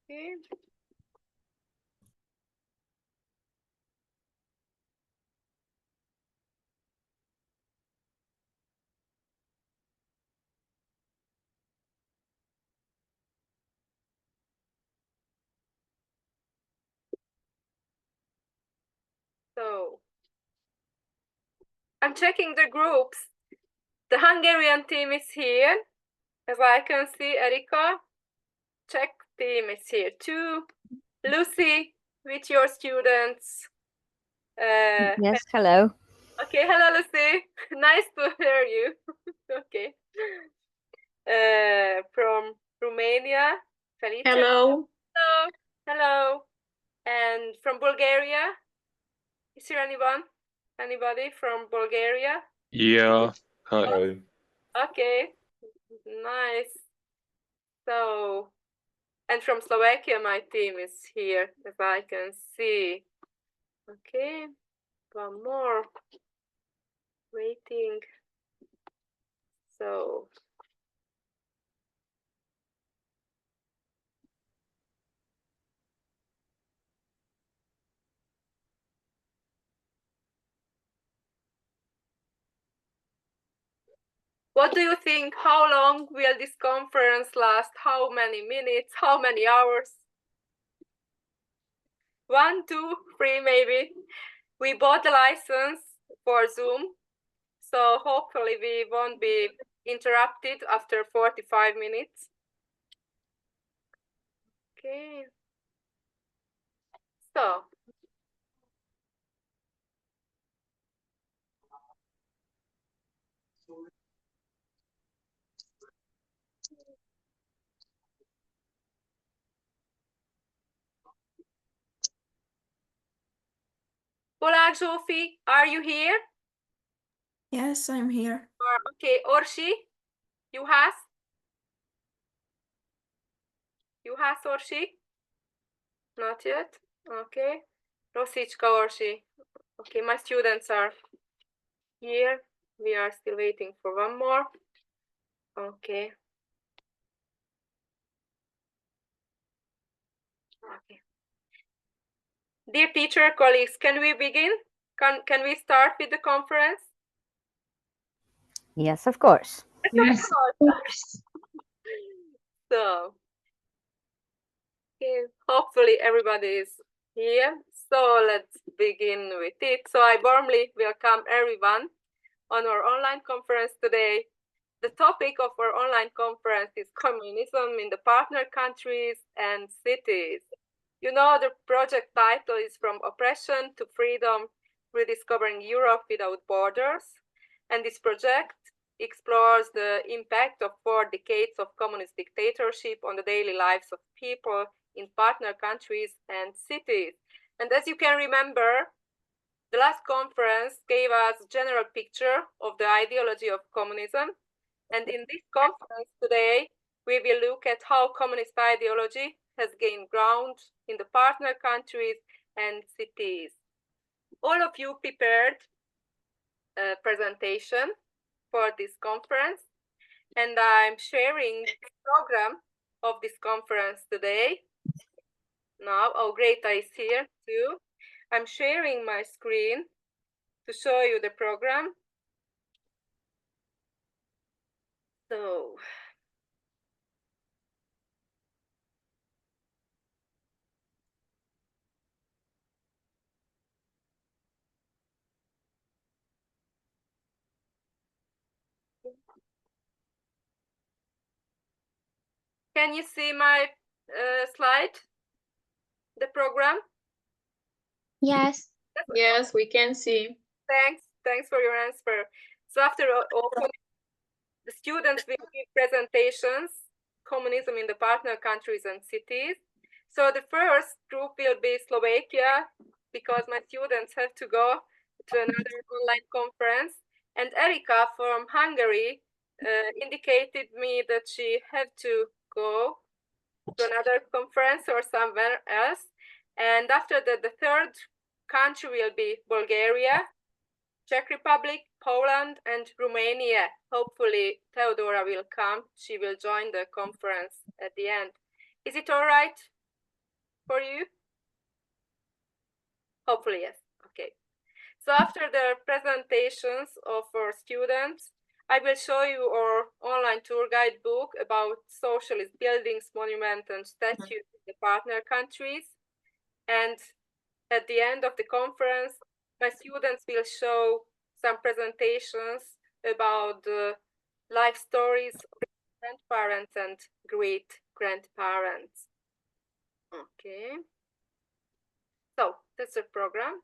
Okay. So I'm checking the groups. The Hungarian team is here. As I can see, Erika, Czech team is here too. Lucy, with your students. Yes, hello. Okay, hello, Lucy. Nice to hear you. Okay. From Romania, Felice. Hello. Hello. Hello. And from Bulgaria, is there anyone? Anybody from Bulgaria? Yeah. Hi. Okay. Nice. So, and from Slovakia, my team is here, as I can see. Okay. One more. Waiting. So, what do you think? How long will this conference last? How many minutes? How many hours? 1, 2, 3, maybe. We bought the license for Zoom, so hopefully we won't be interrupted after 45 minutes. Okay. So, Hola, Zsófi, are you here? Yes, I'm here. Okay, Orsi, Juhász? Juhász Orsi? Not yet. Okay. Rosicska Orsi. Okay, my students are here. We are still waiting for one more. Okay. Okay. Dear teacher, colleagues, can we begin? Can we start with the conference? Yes, of course. Yes, of course. So, okay, hopefully everybody is here. So let's begin with it. So I warmly welcome everyone on our online conference today. The topic of our online conference is communism in the partner countries and cities. You know, the project title is From Oppression to Freedom, Rediscovering Europe Without Borders. And this project explores the impact of 4 decades of communist dictatorship on the daily lives of people in partner countries and cities. And as you can remember, the last conference gave us a general picture of the ideology of communism. And in this conference today, we will look at how communist ideology has gained ground in the partner countries and cities. All of you prepared a presentation for this conference, and I'm sharing the program of this conference today. Now, oh, Greta is here too. I'm sharing my screen to show you the program. So, can you see my slide? The program? Yes. Yes, we can see. Thanks for your answer. So after opening, the students will give presentations, communism in the partner countries and cities. So the first group will be Slovakia, because my students have to go to another online conference. And Erika from Hungary indicated me that she had to go to another conference or somewhere else. And after that, the third country will be Bulgaria, Czech Republic, Poland, and Romania. Hopefully, Theodora will come. She will join the conference at the end. Is it all right? for you? Hopefully, yes. Okay. So after the presentations of our students, I will show you our online tour guide book about socialist buildings, monuments, and statues in the partner countries. And at the end of the conference, my students will show some presentations about the life stories of grandparents and great-grandparents. Okay. So that's the program.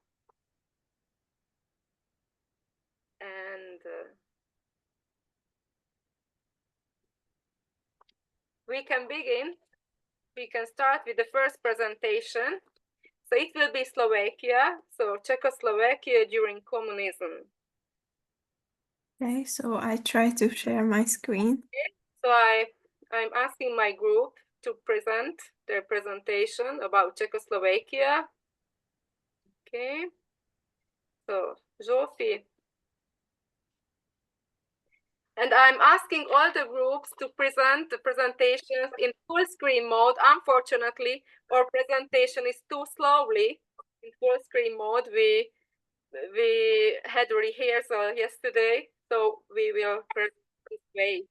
And we can begin. We can start with the first presentation. So it will be Slovakia, so Czechoslovakia during communism. Okay, so I try to share my screen. So I'm asking my group to present their presentation about Czechoslovakia. Okay. So Zsófi. And I'm asking all the groups to present the presentations in full screen mode. Unfortunately, our presentation is too slowly in full screen mode. We had rehearsal yesterday, so we will present this way.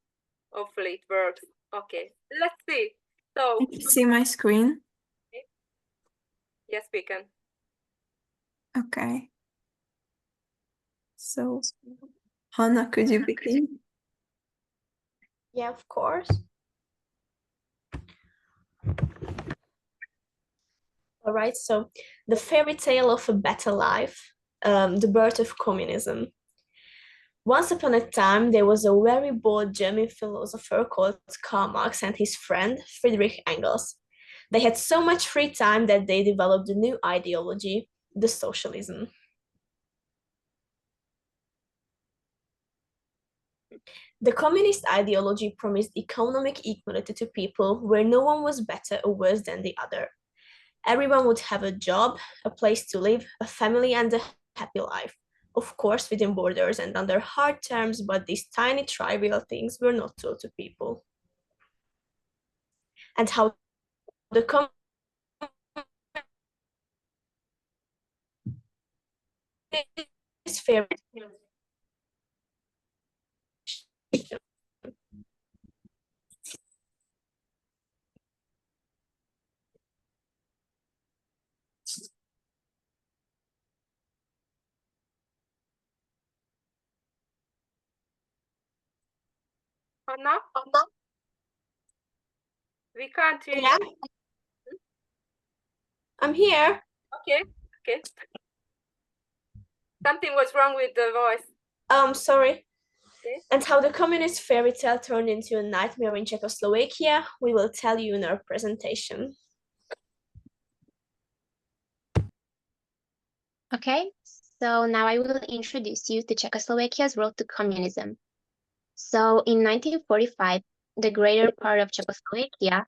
Hopefully it works. Okay, let's see. So Can you see my screen? yes, we can. Okay. So, Hannah, could you begin? Yeah, of course. All right, so the fairy tale of a better life, the birth of communism. Once upon a time, there was a very bored German philosopher called Karl Marx and his friend Friedrich Engels. They had so much free time that they developed a new ideology, the socialism. The communist ideology promised economic equality to people where no one was better or worse than the other. Everyone would have a job, a place to live, a family, and a happy life. Of course, within borders and under hard terms, but these tiny trivial things were not told to people. And how the communist fairy Anna? We can't hear Yeah, you. I'm here. Okay, okay. Something was wrong with the voice. Sorry. Okay. And how the communist fairy tale turned into a nightmare in Czechoslovakia, we will tell you in our presentation. Okay, so now I will introduce you to Czechoslovakia's road to communism. So in 1945, the greater part of Czechoslovakia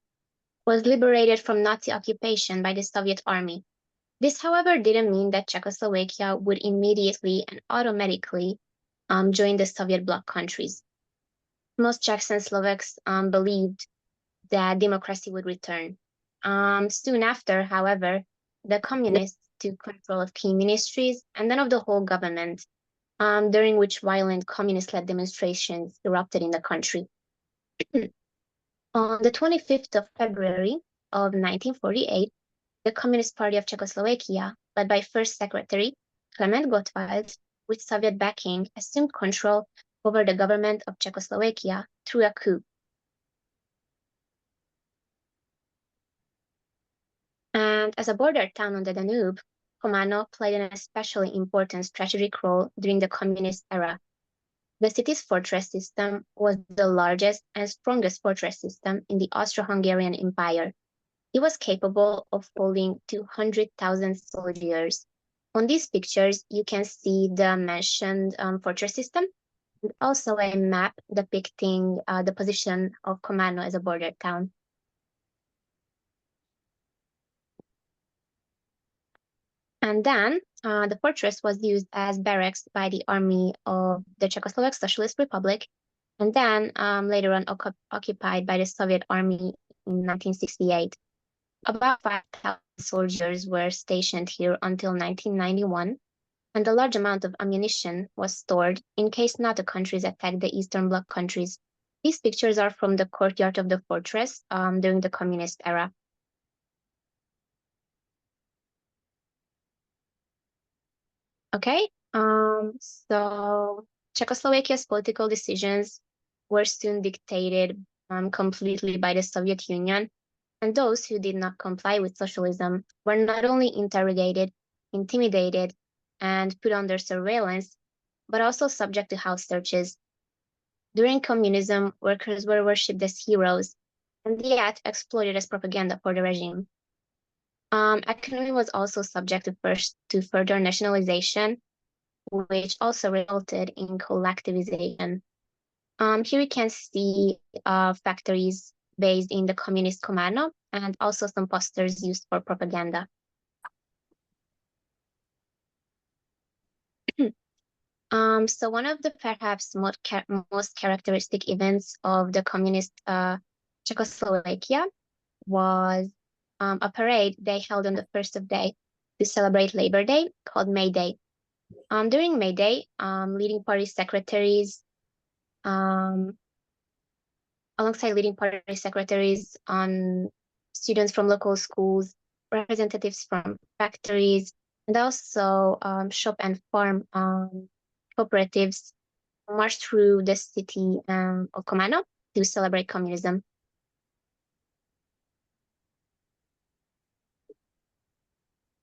was liberated from Nazi occupation by the Soviet army. This, however, didn't mean that Czechoslovakia would immediately and automatically join the Soviet bloc countries. Most Czechs and Slovaks believed that democracy would return. Soon after, however, the communists took control of key ministries and then of the whole government, during which violent communist-led demonstrations erupted in the country. On the 25th of February of 1948, the Communist Party of Czechoslovakia, led by First Secretary Klement Gottwald, with Soviet backing, assumed control over the government of Czechoslovakia through a coup. And as a border town on the Danube, Komárno played an especially important strategic role during the communist era. The city's fortress system was the largest and strongest fortress system in the Austro-Hungarian Empire. It was capable of holding 200,000 soldiers. On these pictures, you can see the mentioned fortress system and also a map depicting the position of Komárno as a border town. And then the fortress was used as barracks by the army of the Czechoslovak Socialist Republic, and then later on occupied by the Soviet army in 1968. About 5,000 soldiers were stationed here until 1991, and a large amount of ammunition was stored in case NATO countries attacked the Eastern Bloc countries. These pictures are from the courtyard of the fortress during the communist era. Okay, so Czechoslovakia's political decisions were soon dictated completely by the Soviet Union, and those who did not comply with socialism were not only interrogated, intimidated, and put under surveillance, but also subject to house searches. During communism, workers were worshipped as heroes, and yet exploited as propaganda for the regime. Economy was also subject to further nationalization, which also resulted in collectivization. Here we can see factories based in the communist Komárno and also some posters used for propaganda. So one of the perhaps most characteristic events of the communist Czechoslovakia was a parade they held on the 1st of May to celebrate Labor Day called May Day. During May Day, leading party secretaries, alongside leading party secretaries, students from local schools, representatives from factories, and also shop and farm cooperatives marched through the city of Komárno to celebrate communism.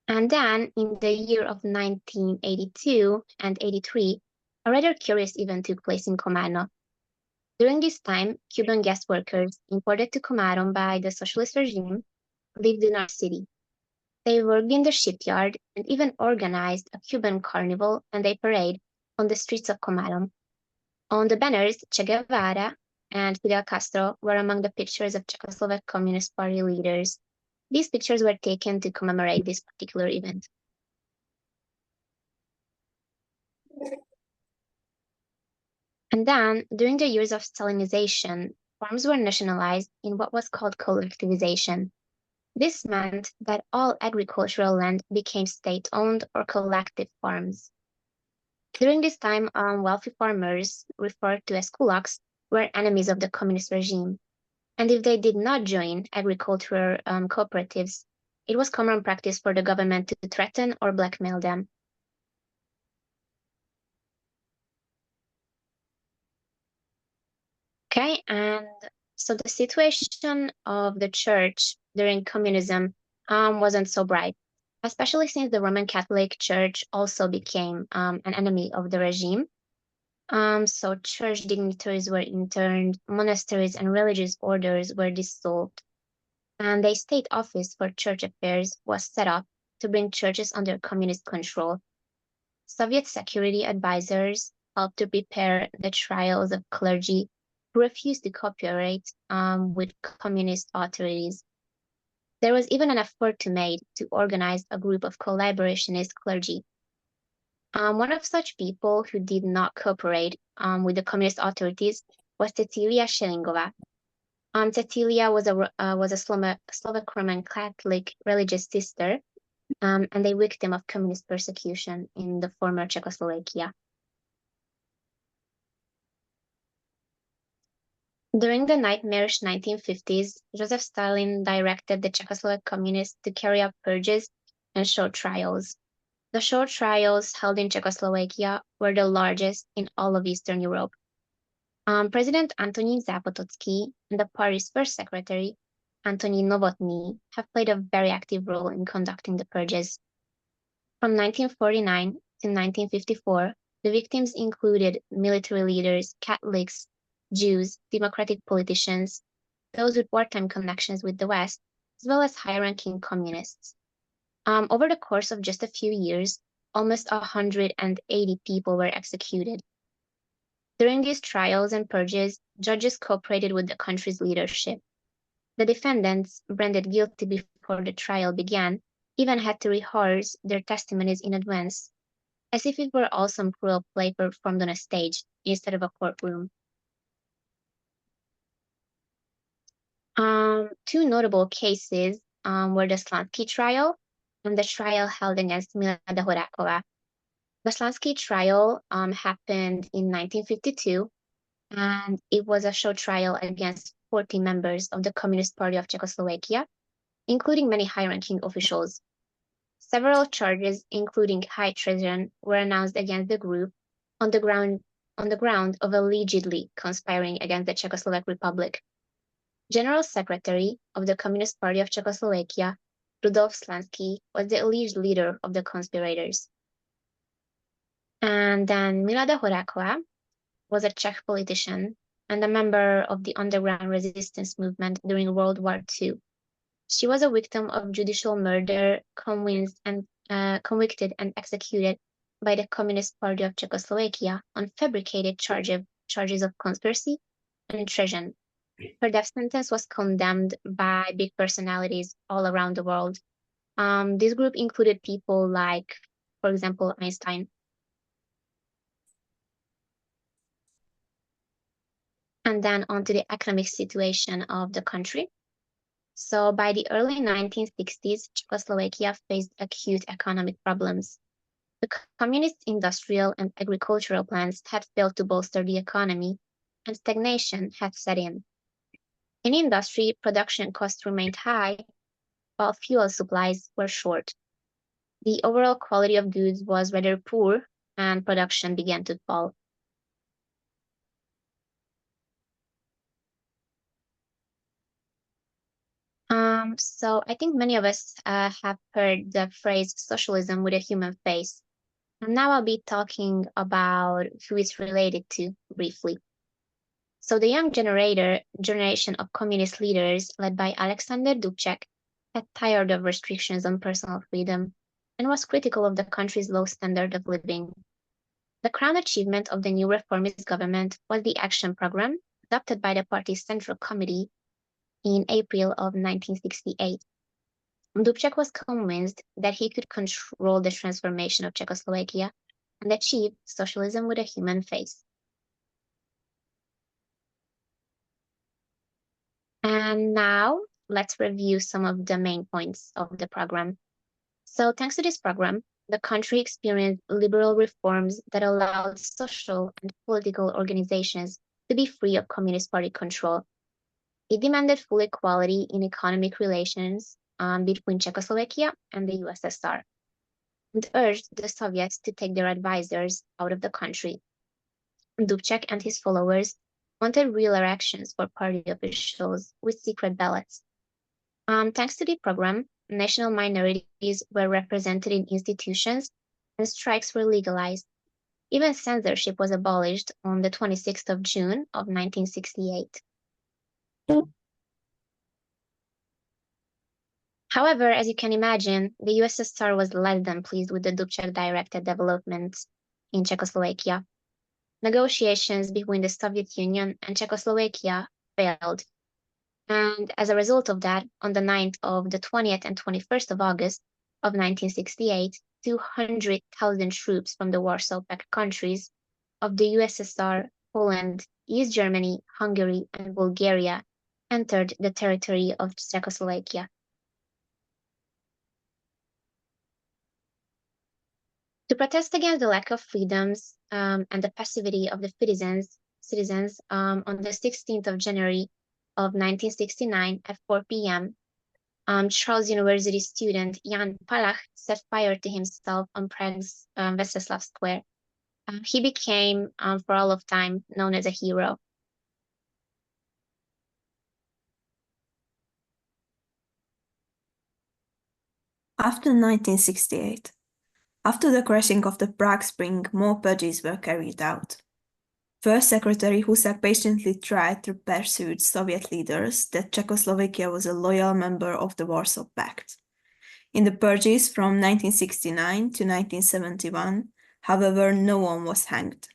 And then in the year of 1982 and 83, a rather curious event took place in Komárno. During this time, Cuban guest workers imported to Komárom by the socialist regime lived in our city. They worked in the shipyard and even organized a Cuban carnival and a parade on the streets of Komárom. On the banners, Che Guevara and Fidel Castro were among the pictures of Czechoslovak Communist Party leaders. These pictures were taken to commemorate this particular event. And then, during the years of Stalinization, farms were nationalized in what was called collectivization. This meant that all agricultural land became state-owned or collective farms. During this time, wealthy farmers, referred to as kulaks, were enemies of the communist regime. And if they did not join agricultural cooperatives, it was common practice for the government to threaten or blackmail them. Okay, and so the situation of the church during communism wasn't so bright, especially since the Roman Catholic Church also became an enemy of the regime. So church dignitaries were interned, monasteries and religious orders were dissolved, and a state office for church affairs was set up to bring churches under communist control. Soviet security advisors helped to prepare the trials of clergy who refused to cooperate with communist authorities. There was even an effort made to organize a group of collaborationist clergy. One of such people who did not cooperate with the communist authorities was Cecilia Šelingova. Cecilia was a Slovak Roman Catholic religious sister and a victim of communist persecution in the former Czechoslovakia. During the nightmarish 1950s, Joseph Stalin directed the Czechoslovak communists to carry out purges and show trials. The show trials held in Czechoslovakia were the largest in all of Eastern Europe. President Antonín Zápotocký and the party's first secretary, Antonín Novotný, have played a very active role in conducting the purges. From 1949 to 1954, the victims included military leaders, Catholics, Jews, democratic politicians, those with wartime connections with the West, as well as high-ranking communists. Over the course of just a few years, almost 180 people were executed. During these trials and purges, judges cooperated with the country's leadership. The defendants, branded guilty before the trial began, even had to rehearse their testimonies in advance, as if it were all some cruel play performed on a stage instead of a courtroom. Two notable cases were the Slansky trial and the trial held against Milada Horakova. The Slansky trial happened in 1952, and it was a show trial against 40 members of the Communist Party of Czechoslovakia, including many high-ranking officials. Several charges, including high treason, were announced against the group on the ground of allegedly conspiring against the Czechoslovak Republic. General Secretary of the Communist Party of Czechoslovakia, Rudolf Slansky, was the alleged leader of the conspirators. And then Milada Horakova was a Czech politician and a member of the underground resistance movement during World War II. She was a victim of judicial murder, convicted and executed by the Communist Party of Czechoslovakia on fabricated charges of conspiracy and treason. Her death sentence was condemned by big personalities all around the world. This group included people like, for example, Einstein. And then on to the economic situation of the country. So by the early 1960s, Czechoslovakia faced acute economic problems. The communist industrial and agricultural plans had failed to bolster the economy, and stagnation had set in. In industry, production costs remained high, while fuel supplies were short. The overall quality of goods was rather poor, and production began to fall. So I think many of us have heard the phrase socialism with a human face. And now I'll be talking about who it's related to briefly. So the young generation of communist leaders led by Alexander Dubček had tired of restrictions on personal freedom and was critical of the country's low standard of living. The crown achievement of the new reformist government was the action program adopted by the party's Central Committee in April of 1968. Dubček was convinced that he could control the transformation of Czechoslovakia and achieve socialism with a human face. And now let's review some of the main points of the program. So thanks to this program, the country experienced liberal reforms that allowed social and political organizations to be free of Communist Party control. It demanded full equality in economic relations between Czechoslovakia and the USSR, and urged the Soviets to take their advisors out of the country. Dubček and his followers wanted real elections for party officials with secret ballots. Thanks to the program, national minorities were represented in institutions and strikes were legalized. Even censorship was abolished on the 26th of June of 1968. However, as you can imagine, the USSR was less than pleased with the Dubček-directed developments in Czechoslovakia. Negotiations between the Soviet Union and Czechoslovakia failed. And as a result of that, on the night of the 20th and 21st of August of 1968, 200,000 troops from the Warsaw Pact countries of the USSR, Poland, East Germany, Hungary, and Bulgaria entered the territory of Czechoslovakia. To protest against the lack of freedoms and the passivity of the citizens, on the 16th of January of 1969 at 4 p.m., Charles University student Jan Palach set fire to himself on Prague's Veseslav Square. He became, for all of time, known as a hero. After 1968, after the crashing of the Prague Spring, more purges were carried out. First Secretary Husak patiently tried to persuade Soviet leaders that Czechoslovakia was a loyal member of the Warsaw Pact. In the purges from 1969 to 1971, however, no one was hanged.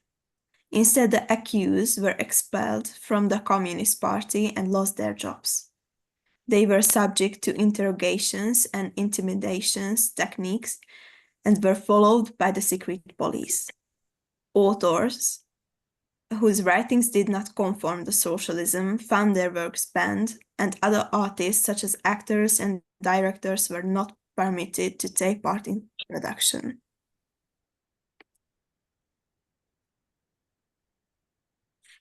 Instead, the accused were expelled from the Communist Party and lost their jobs. They were subject to interrogations and intimidations techniques and were followed by the secret police. Authors whose writings did not conform to socialism found their works banned, and other artists, such as actors and directors were not permitted to take part in production.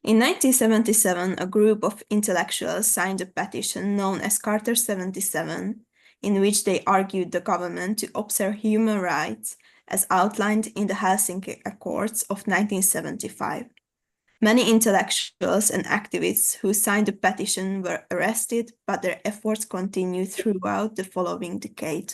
In 1977, a group of intellectuals signed a petition known as Charter 77, in which they argued the government to observe human rights as outlined in the Helsinki Accords of 1975. Many intellectuals and activists who signed the petition were arrested, but their efforts continued throughout the following decade.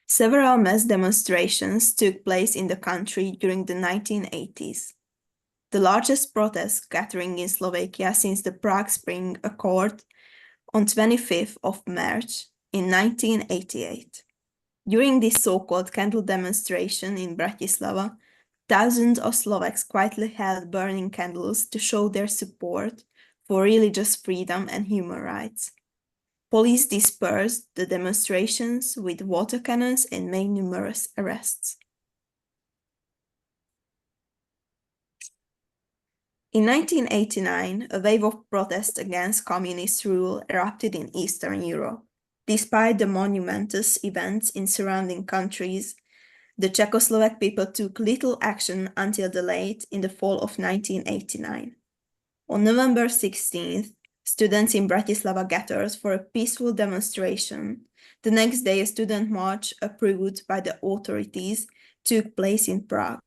Several mass demonstrations took place in the country during the 1980s. The largest protest gathering in Slovakia since the Prague Spring Accord on 25th of March in 1988. During this so-called candle demonstration in Bratislava, thousands of Slovaks quietly held burning candles to show their support for religious freedom and human rights. Police dispersed the demonstrations with water cannons and made numerous arrests. In 1989, a wave of protests against communist rule erupted in Eastern Europe. Despite the monumentous events in surrounding countries, the Czechoslovak people took little action until the late in the fall of 1989. On November 16th, students in Bratislava gathered for a peaceful demonstration. The next day, a student march approved by the authorities took place in Prague.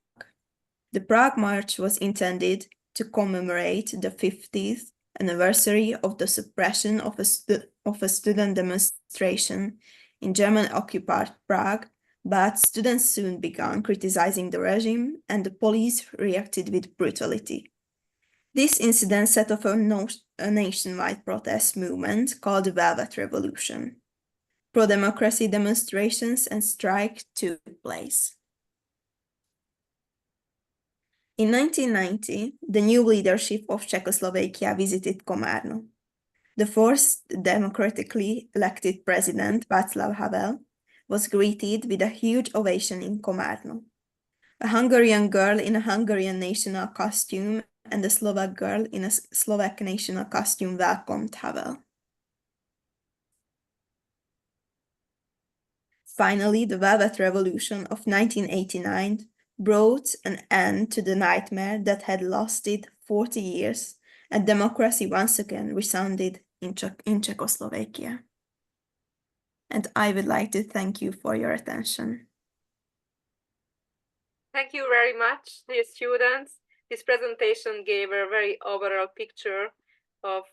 The Prague March was intended to commemorate the 50th anniversary of the suppression of a student demonstration in German-occupied Prague, but students soon began criticizing the regime and the police reacted with brutality. This incident set off a nationwide protest movement called the Velvet Revolution. Pro-democracy demonstrations and strikes took place. In 1990, the new leadership of Czechoslovakia visited Komárno. The first democratically elected president, Václav Havel, was greeted with a huge ovation in Komárno. A Hungarian girl in a Hungarian national costume and a Slovak girl in a Slovak national costume welcomed Havel. Finally, the Velvet Revolution of 1989 brought an end to the nightmare that had lasted 40 years, and democracy once again resounded in Czechoslovakia. And I would like to thank you for your attention. Thank you very much, dear students. This presentation gave a very overall picture of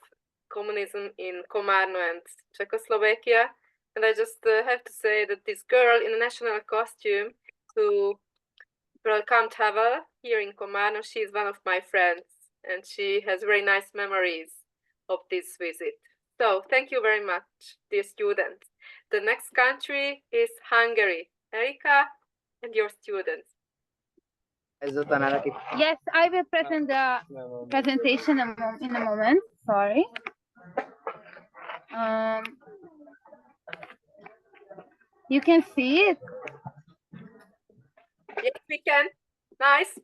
communism in Komárno and Czechoslovakia. And I just have to say that this girl in a national costume who welcomed Havel here in Komárno, she is one of my friends and she has very nice memories of this visit. So thank you very much, dear students. The next country is Hungary. Erika and your students. Yes, I will present the presentation in a moment. Sorry. You can see it. Yes, we can. Nice.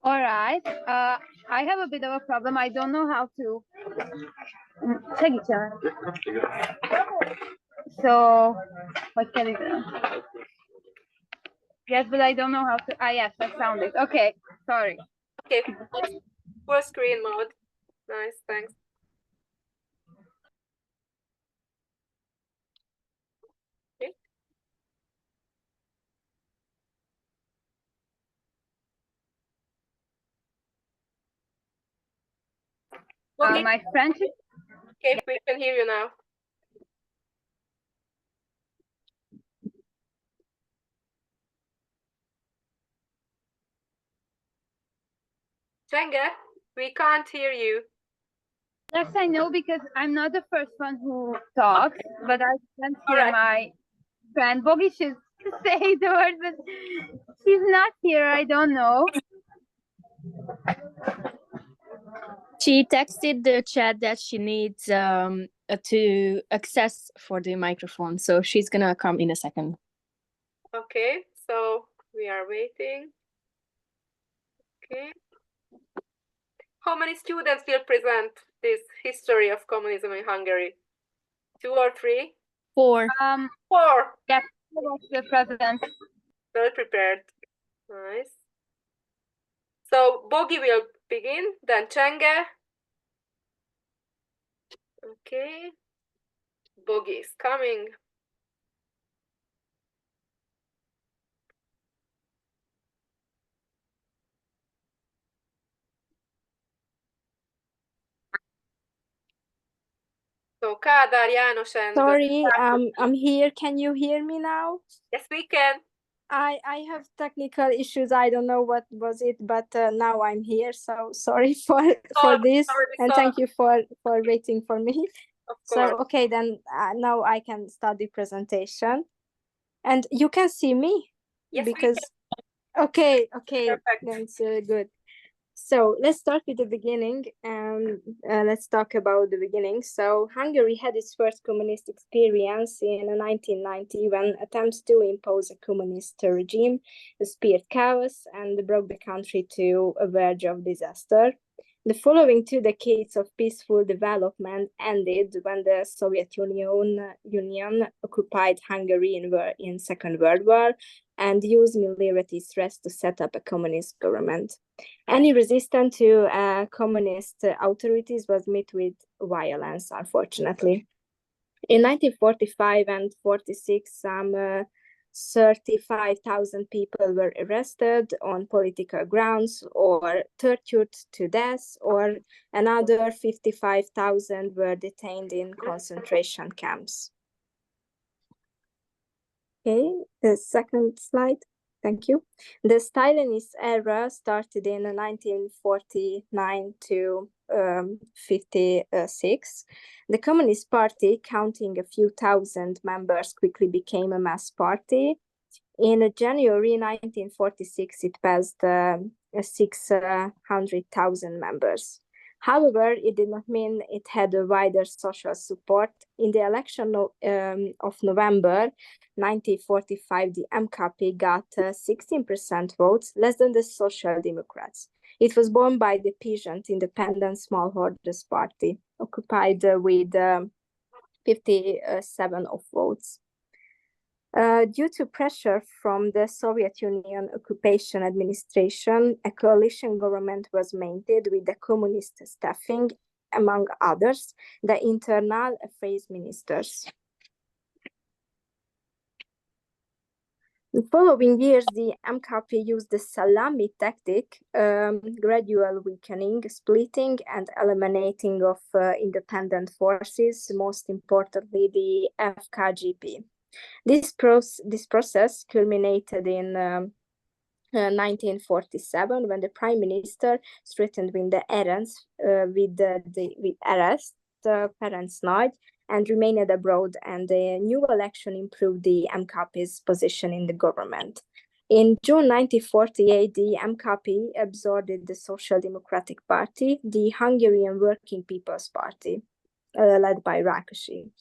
All right. I have a bit of a problem. I don't know how to. So, what can I do? Yes, but I don't know how to. Yes, I found it. Okay, sorry. Okay, full screen mode. Nice, thanks. Okay. Okay. My French. Okay, we can hear you now. Cenga, we can't hear you. Yes, I know because I'm not the first one who talks, but I can't hear my friend Bogi should say the word, but she's not here. I don't know. She texted the chat that she needs to access for the microphone, so she's gonna come in a second. Okay, so we are waiting. Okay. How many students will present this history of communism in Hungary? 2 or 3? 4. 4. Yes, I was the president. Well prepared. Nice. So Bogi will begin, then Csenge. Okay. Bogi is coming. So Kádár, János and Sorry, I'm here. Can you hear me now? yes, we can. I have technical issues. I don't know what was it, but now I'm here. So sorry for this, and thank you for waiting for me. Of course. So okay, then now I can start the presentation, and you can see me. Yes, because we can. okay, Perfect. that's good. So let's start with the beginning, and let's talk about the beginning. So Hungary had its first communist experience in 1990 when attempts to impose a communist regime speared chaos and brought the country to a verge of disaster. The following 2 decades of peaceful development ended when the Soviet Union occupied Hungary in Second World War and used military threats to set up a communist government. Any resistance to communist authorities was met with violence, unfortunately. In 1945 and 46, some 35,000 people were arrested on political grounds or tortured to death, or another 55,000 were detained in concentration camps. Okay, the second slide. Thank you. The Stalinist era started in 1949 to 56. The Communist Party, counting a few thousand members, quickly became a mass party. In January 1946, it passed 600,000 members. However, it did not mean it had a wider social support. In the election of November 1945, the MKP got 16% votes, less than the Social Democrats. It was born by the peasant independent smallholders party, occupied with 57 of votes. Due to pressure from the Soviet Union occupation administration, a coalition government was maintained with the communist staffing, among others, the internal affairs ministers. In the following years, the MKP used the salami tactic, gradual weakening, splitting, and eliminating of independent forces, most importantly the FKGP. This process culminated in 1947 when the prime minister threatened with the arrest Ferenc Nagy and remained abroad, and the new election improved the MKP's position in the government. In June 1948, the MKP absorbed the Social Democratic Party, the Hungarian Working People's Party, led by Rákosi.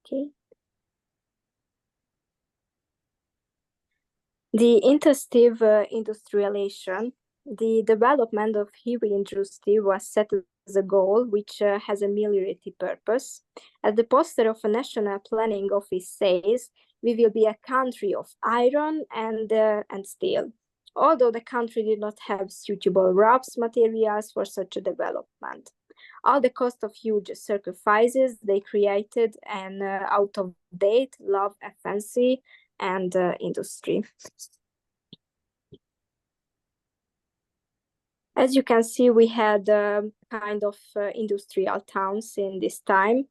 Okay. The intensive industrialization, the development of heavy industry was set as a goal, which has a military purpose. As the poster of a national planning office says, we will be a country of iron and steel. Although the country did not have suitable raw materials for such a development. At the cost of huge sacrifices, they created an out-of-date, low-efficiency and industry. As you can see, we had kind of industrial towns in this time,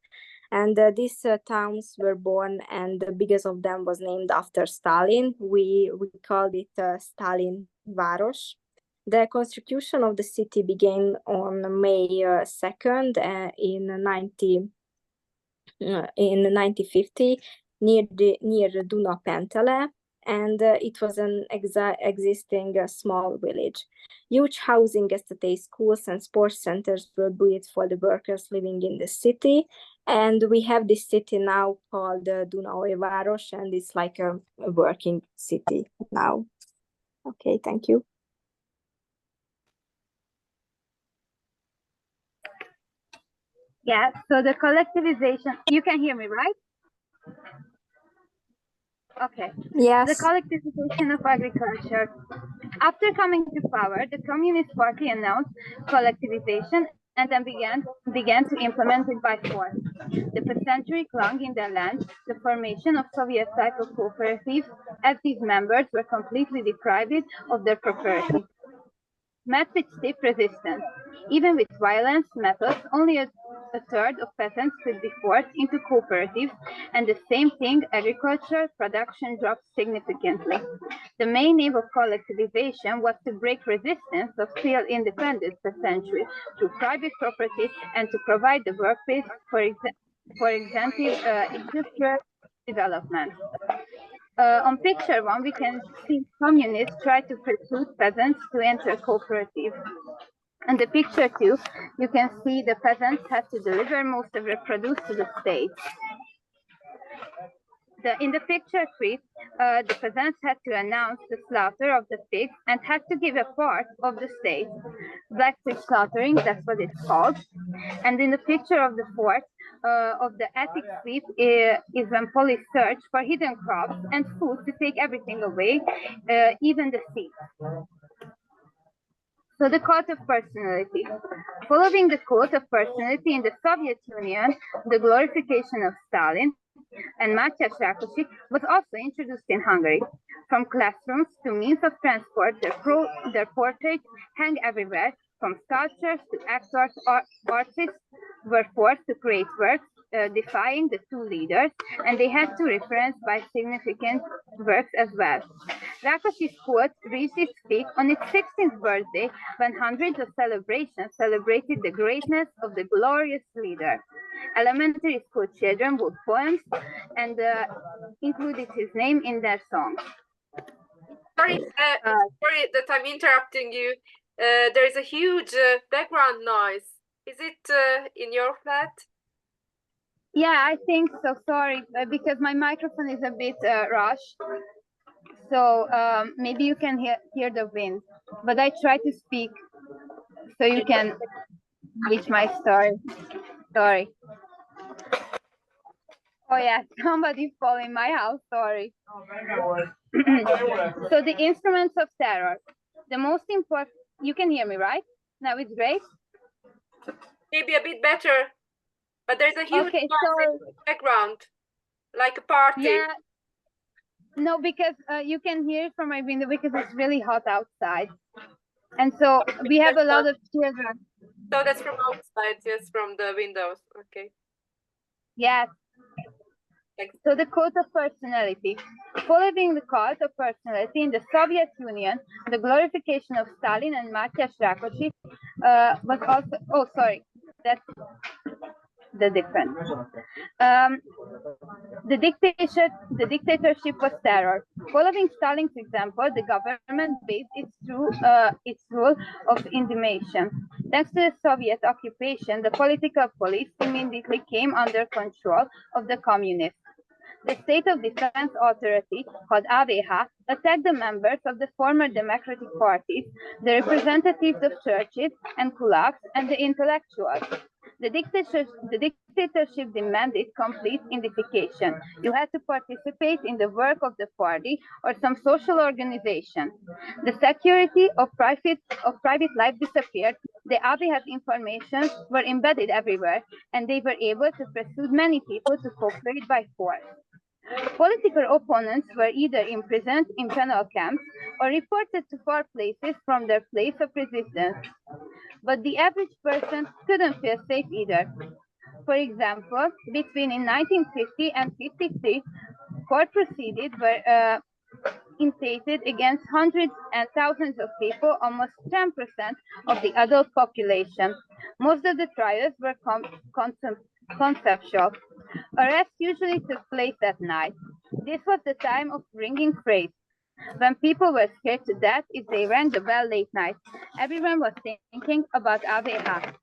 and these towns were born, and the biggest of them was named after Stalin. We called it Stalin Város. The construction of the city began on May 2nd in 1950 near Dunapentele, and it was an existing small village. Huge housing estates, schools, and sports centers were built for the workers living in the city, and we have this city now called Dunaújváros, and it's like a working city now. Okay, thank you. Yeah, so the collectivization, you can hear me, right? Okay. Yes. The collectivization of agriculture. After coming to power, the Communist Party announced collectivization and then began to implement it by force. The peasantry clung in their land, the formation of Soviet-type cooperatives, as these members were completely deprived of their property, met with stiff resistance. Even with violence methods, only a third of peasants could be forced into cooperatives, and the same thing, agriculture production dropped significantly. The main aim of collectivization was to break resistance of still independent peasantry through private property and to provide the workplace for industrial development. On picture 1, we can see communists try to persuade peasants to enter cooperatives. And the picture 2, you can see the peasants had to deliver most of their produce to the state. In the picture 3, the peasants had to announce the slaughter of the pigs and had to give a part of the state. Black pig slaughtering, that's what it's called. And in the picture of the 4th, of the attic sweep is when police search for hidden crops and food to take everything away, even the seeds. So the cult of personality. Following the cult of personality in the Soviet Union, the glorification of Stalin and Mátyás Rákosi was also introduced in Hungary. From classrooms to means of transport, their portraits hang everywhere. From sculptures to actors or artists were forced to create works defying the two leaders, and they had to reference by significant works as well. Rákosi's quote reached its peak on its 16th birthday, when hundreds of celebrations celebrated the greatness of the glorious leader. Elementary school children wrote poems and included his name in their songs. Sorry that I'm interrupting you. There is a huge background noise. Is it in your flat? Yeah, I think so. Sorry, because my microphone is a bit rushed. So maybe you can hear the wind. But I try to speak so you can reach my story. Sorry. Oh yeah, somebody fall in my house. Sorry. So the instruments of terror. The most important. You can hear me, right? Now it's great. Maybe a bit better, but there's a huge background, like a party. Yeah. No, because you can hear it from my window because it's really hot outside, and so we have a lot of children. So that's from outside, yes, from the windows. Okay. Yes. So the cult of personality. Following the cult of personality in the Soviet Union, the glorification of Stalin and Mátyás Rákosi was also. Oh, sorry, that's the difference. The dictatorship was terror. Following Stalin's example, the government based its rule of intimidation. Thanks to the Soviet occupation, the political police immediately came under control of the communists. The State of Defense Authority, called AVH, attacked the members of the former democratic parties, the representatives of churches and kulaks, and the intellectuals. The dictatorship demanded complete identification. You had to participate in the work of the party or some social organization. The security of private life disappeared. The AVH information were embedded everywhere, and they were able to pursue many people to cooperate by force. Political opponents were either imprisoned in penal camps or reported to far places from their place of resistance. But the average person couldn't feel safe either. For example, between 1950 and 1953, court proceedings were initiated against hundreds and thousands of people, almost 10% of the adult population. Most of the trials were conceptual. Arrests usually took place at night. This was the time of ringing phrase, when people were scared to death if they rang the bell late night. Everyone was thinking about AVH.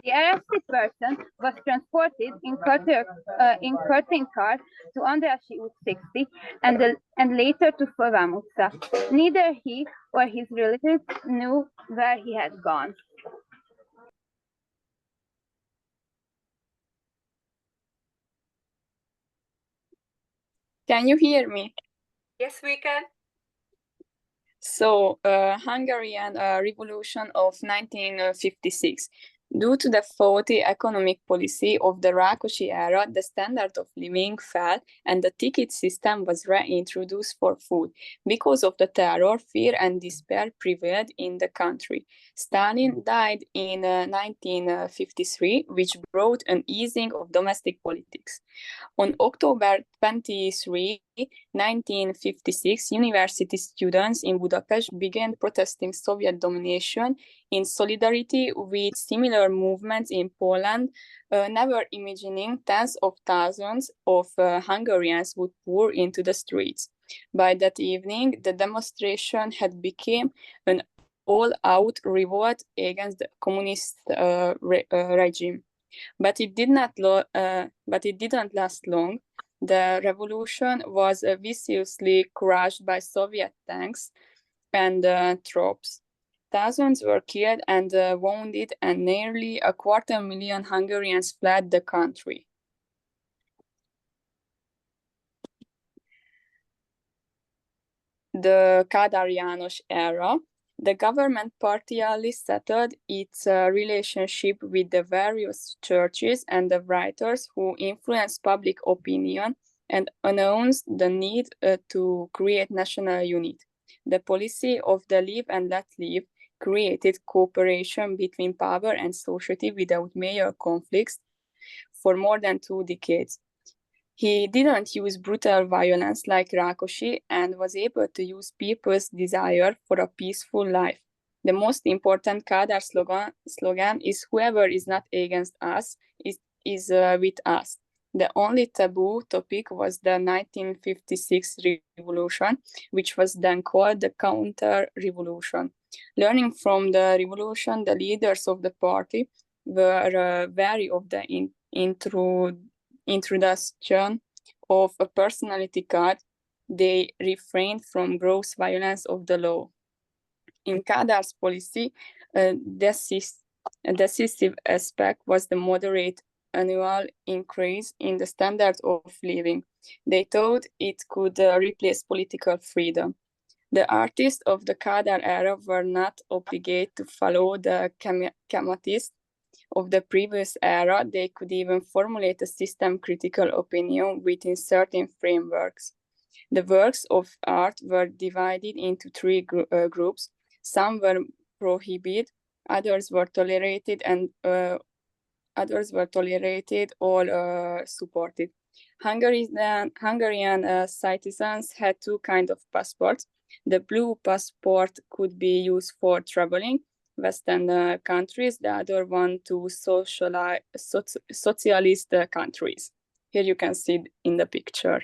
The arrested person was transported in curtain car to Andrássy út 60 and later to Fovam utca. Neither he or his relatives knew where he had gone. Can you hear me? Yes, we can. So, Hungarian Revolution of 1956. Due to the faulty economic policy of the Rákosi era, the standard of living fell and the ticket system was reintroduced for food. Because of the terror, fear and despair prevailed in the country. Stalin died in 1953, which brought an easing of domestic politics. On October 23, 1956, university students in Budapest began protesting Soviet domination in solidarity with similar movements in Poland, never imagining tens of thousands of Hungarians would pour into the streets. By that evening, the demonstration had become an all-out revolt against the communist regime. But it didn't last long. The revolution was viciously crushed by Soviet tanks and troops. Thousands were killed and wounded, and nearly 250,000 Hungarians fled the country. The Kádár János era. The government partially settled its relationship with the various churches and the writers who influenced public opinion and announced the need to create national unity. The policy of the live and let live created cooperation between power and society without major conflicts for more than 2 decades. He didn't use brutal violence like Rákosi and was able to use people's desire for a peaceful life. The most important Kádár slogan is "Whoever is not against us is with us." The only taboo topic was the 1956 revolution, which was then called the counter-revolution. Learning from the revolution, the leaders of the party were wary of the introduction of a personality card. They refrained from gross violence of the law. In Kádár's policy, a decisive aspect was the moderate annual increase in the standard of living. They thought it could replace political freedom. The artists of the Kádár era were not obligated to follow the schematics of the previous era. They could even formulate a system-critical opinion within certain frameworks. The works of art were divided into 3 groups. Some were prohibited, others were tolerated, and or supported. Hungarian citizens had 2 kinds of passports. The blue passport could be used for traveling Western countries, the other one to socialist countries. Here you can see in the picture.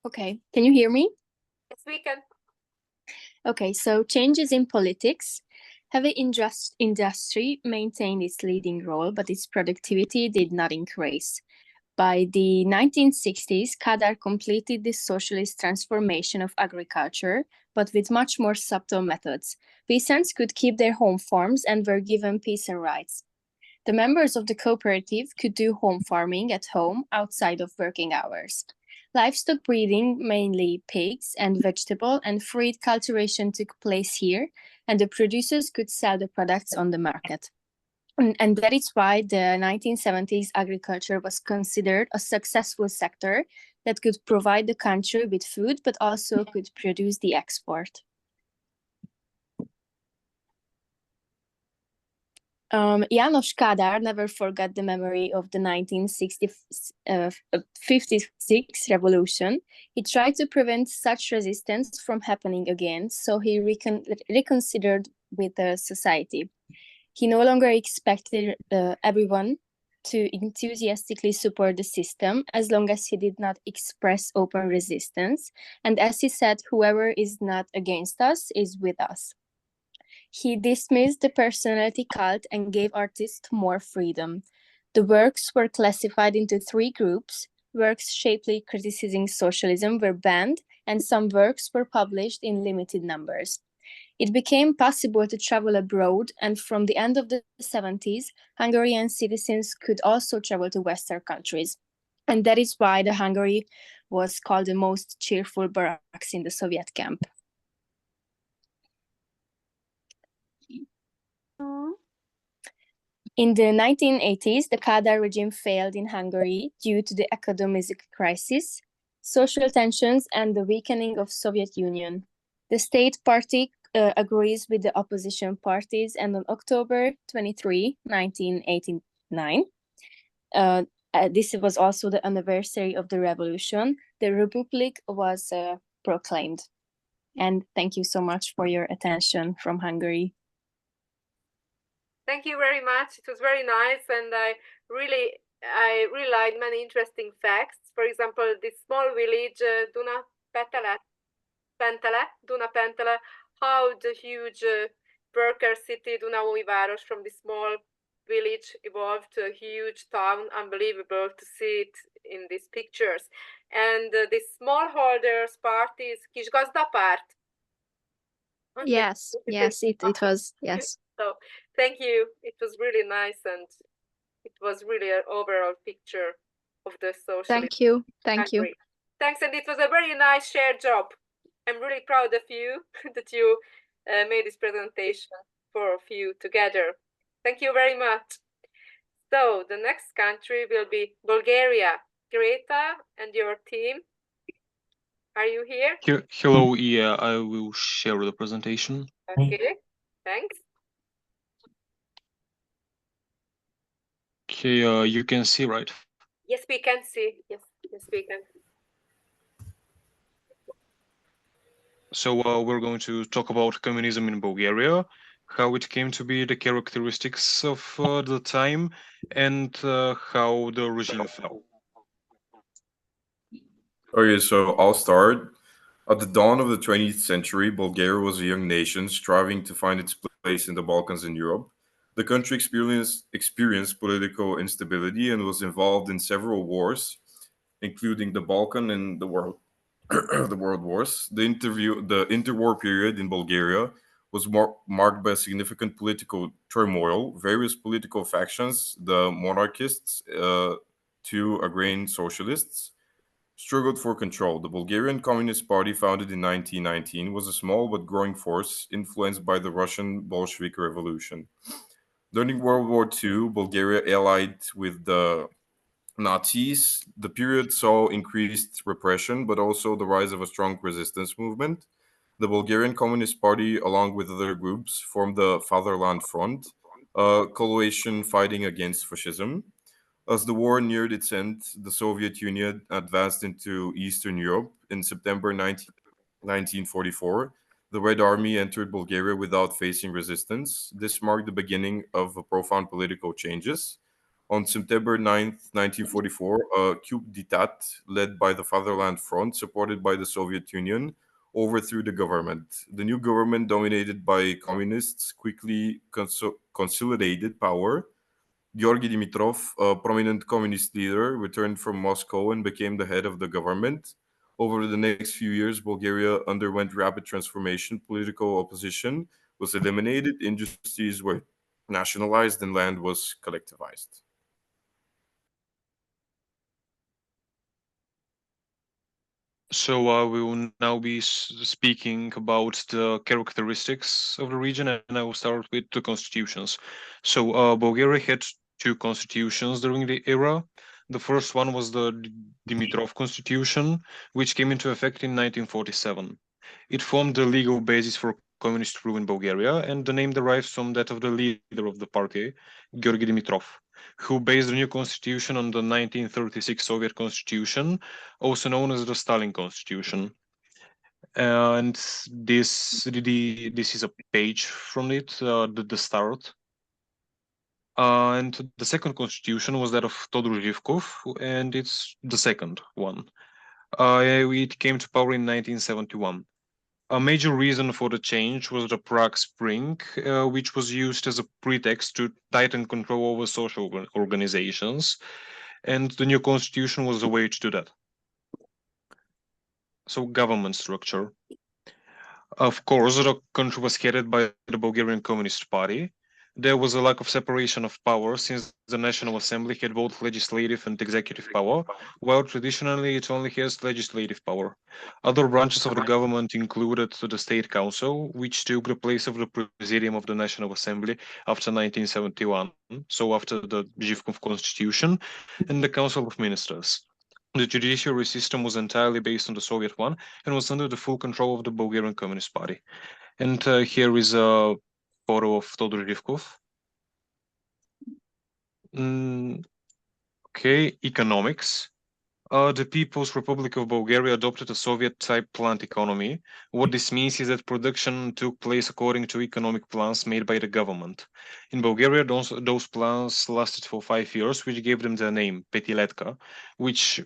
Okay, can you hear me? Yes, we can. Okay, so changes in politics. Heavy industry maintained its leading role, but its productivity did not increase. By the 1960s, Kádár completed the socialist transformation of agriculture, but with much more subtle methods. Peasants could keep their home farms and were given peasant rights. The members of the cooperative could do home farming at home outside of working hours. Livestock breeding, mainly pigs and vegetable and fruit cultivation, took place here, and the producers could sell the products on the market. And that is why the 1970s agriculture was considered a successful sector that could provide the country with food, but also could produce the export. János Kádár never forgot the memory of the 1956 revolution. He tried to prevent such resistance from happening again, so he reconsidered with the society. He no longer expected everyone to enthusiastically support the system as long as he did not express open resistance. And as he said, whoever is not against us is with us. He dismissed the personality cult and gave artists more freedom. The works were classified into 3 groups. Works sharply criticizing socialism were banned, and some works were published in limited numbers. It became possible to travel abroad, and from the end of the 70s, Hungarian citizens could also travel to Western countries. And that is why the Hungary was called the most cheerful barracks in the Soviet camp. In the 1980s, the Kádár regime failed in Hungary due to the academic crisis, social tensions, and the weakening of Soviet Union. The state party agrees with the opposition parties, and on October 23, 1989, this was also the anniversary of the revolution, the Republic was proclaimed. And thank you so much for your attention from Hungary. Thank you very much. It was very nice, and I really liked many interesting facts. For example, this small village, Dunapentele, how the huge worker city Dunaújváros from the small village evolved to a huge town. Unbelievable to see it in these pictures. And the smallholders party is Kisgazdapárt. Yes, it was, yes. So thank you. It was really nice, and it was really an overall picture of the socialist. Thank you. Thanks, and it was a very nice shared job. I'm really proud of you that you made this presentation for a few together. Thank you very much. So the next country will be Bulgaria. Greta and your team, are you here? Hello, yeah, I will share the presentation. Okay, thanks. Okay, you can see, right? Yes, we can see. Yes, we can. So we're going to talk about communism in Bulgaria, how it came to be, the characteristics of the time, and how the regime fell. Okay, so I'll start. At the dawn of the 20th century, Bulgaria was a young nation striving to find its place in the Balkans and Europe. The country experienced political instability and was involved in several wars, including the Balkan and the World Wars. The interwar period in Bulgaria was marked by significant political turmoil. Various political factions, the monarchists to agrarian socialists, struggled for control. The Bulgarian Communist Party, founded in 1919, was a small but growing force influenced by the Russian Bolshevik Revolution. During World War II, Bulgaria allied with the Nazis. The period saw increased repression, but also the rise of a strong resistance movement. The Bulgarian Communist Party, along with other groups, formed the Fatherland Front, a coalition fighting against fascism. As the war neared its end, the Soviet Union advanced into Eastern Europe. In September 1944, the Red Army entered Bulgaria without facing resistance. This marked the beginning of profound political changes. On September 9th, 1944, a coup d'etat led by the Fatherland Front, supported by the Soviet Union, overthrew the government. The new government, dominated by communists, quickly consolidated power. Georgy Dimitrov, a prominent communist leader, returned from Moscow and became the head of the government. Over the next few years, Bulgaria underwent rapid transformation. Political opposition was eliminated, industries were nationalized, and land was collectivized. So we will now be speaking about the characteristics of the region, and I will start with the constitutions. So Bulgaria had two constitutions during the era. The first one was the Dimitrov Constitution, which came into effect in 1947. It formed the legal basis for communist rule in Bulgaria, and the name derives from that of the leader of the party, Georgy Dimitrov, who based the new constitution on the 1936 Soviet Constitution, also known as the Stalin Constitution. And this is a page from it, the start. And the second constitution was that of Todor Zhivkov, and it's the second one. It came to power in 1971. A major reason for the change was the Prague Spring, which was used as a pretext to tighten control over social organizations, and the new constitution was a way to do that. So government structure. Of course, the country was headed by the Bulgarian Communist Party. There was a lack of separation of power since the National Assembly had both legislative and executive power, while traditionally it only has legislative power. Other branches of the government included the State Council, which took the place of the Presidium of the National Assembly after 1971, so after the Zhivkov Constitution, and the Council of Ministers. The judiciary system was entirely based on the Soviet one and was under the full control of the Bulgarian Communist Party. And here is a photo of Todor Zhivkov. Okay, economics. The People's Republic of Bulgaria adopted a Soviet-type plant economy. What this means is that production took place according to economic plans made by the government. In Bulgaria, those plans lasted for 5 years, which gave them their name, Petiletka, which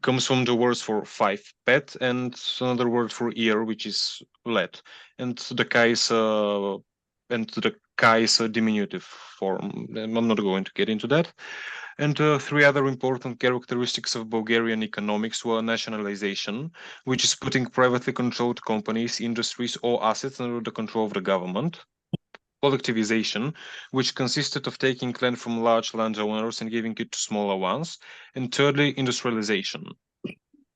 comes from the words for 5, pet, and another word for ear, which is let. And the Kai is a diminutive form. I'm not going to get into that. And three other important characteristics of Bulgarian economics were nationalization, which is putting privately controlled companies, industries, or assets under the control of the government. Collectivization, which consisted of taking land from large landowners and giving it to smaller ones. And thirdly, industrialization.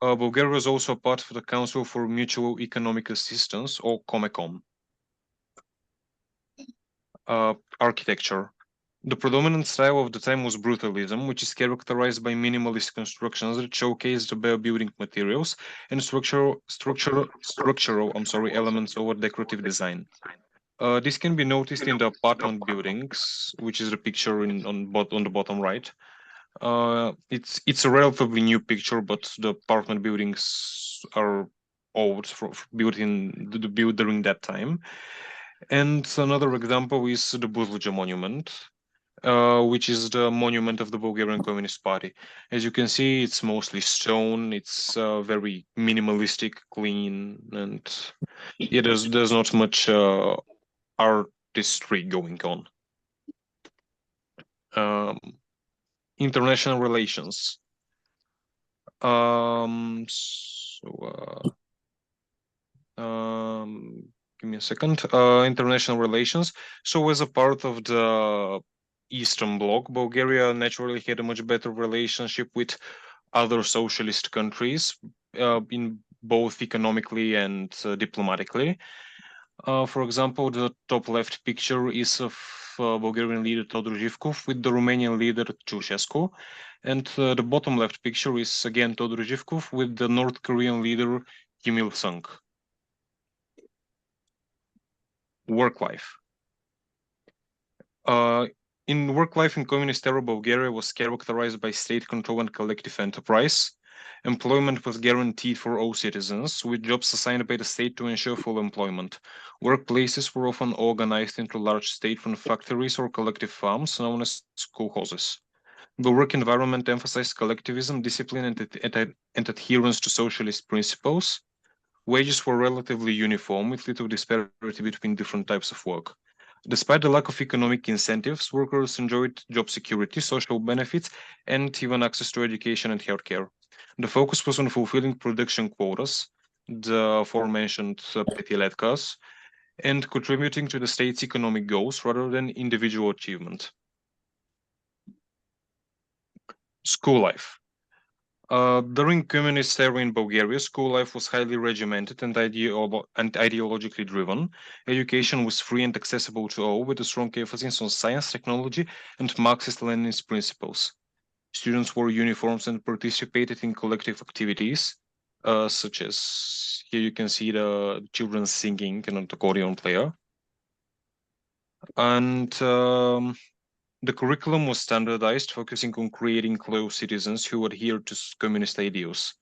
Bulgaria was also part of the Council for Mutual Economic Assistance, or COMECOM. Architecture. The predominant style of the time was brutalism, which is characterized by minimalist constructions that showcase the bare building materials and structural elements over decorative design. This can be noticed in the apartment buildings, which is the picture on the bottom right. It's a relatively new picture, but the apartment buildings are old, built during that time. And another example is the Buzluja monument, which is the monument of the Bulgarian Communist Party. As you can see, it's mostly stone. It's very minimalistic, clean, and yeah, there's not much artistry going on. International relations. Give me a second. International relations. So as a part of the Eastern Bloc, Bulgaria naturally had a much better relationship with other socialist countries, in both economically and diplomatically. For example, the top left picture is of Bulgarian leader Todor Zhivkov with the Romanian leader Ceausescu, and the bottom left picture is again Todor Zhivkov with the North Korean leader Kim Il-sung. Work life. In work life in communist era, Bulgaria was characterized by state control and collective enterprise. Employment was guaranteed for all citizens, with jobs assigned by the state to ensure full employment. Workplaces were often organized into large state-run factories or collective farms known as kolkhozes. The work environment emphasized collectivism, discipline, and adherence to socialist principles. Wages were relatively uniform, with little disparity between different types of work. Despite the lack of economic incentives, workers enjoyed job security, social benefits, and even access to education and healthcare. The focus was on fulfilling production quotas, the aforementioned petiletkas, and contributing to the state's economic goals rather than individual achievement. School life. During communist era in Bulgaria, school life was highly regimented and ideologically driven. Education was free and accessible to all, with a strong emphasis on science, technology, and Marxist-Leninist principles. Students wore uniforms and participated in collective activities, such as here you can see the children singing and an accordion player. And the curriculum was standardized, focusing on creating close citizens who adhered to communist ideals.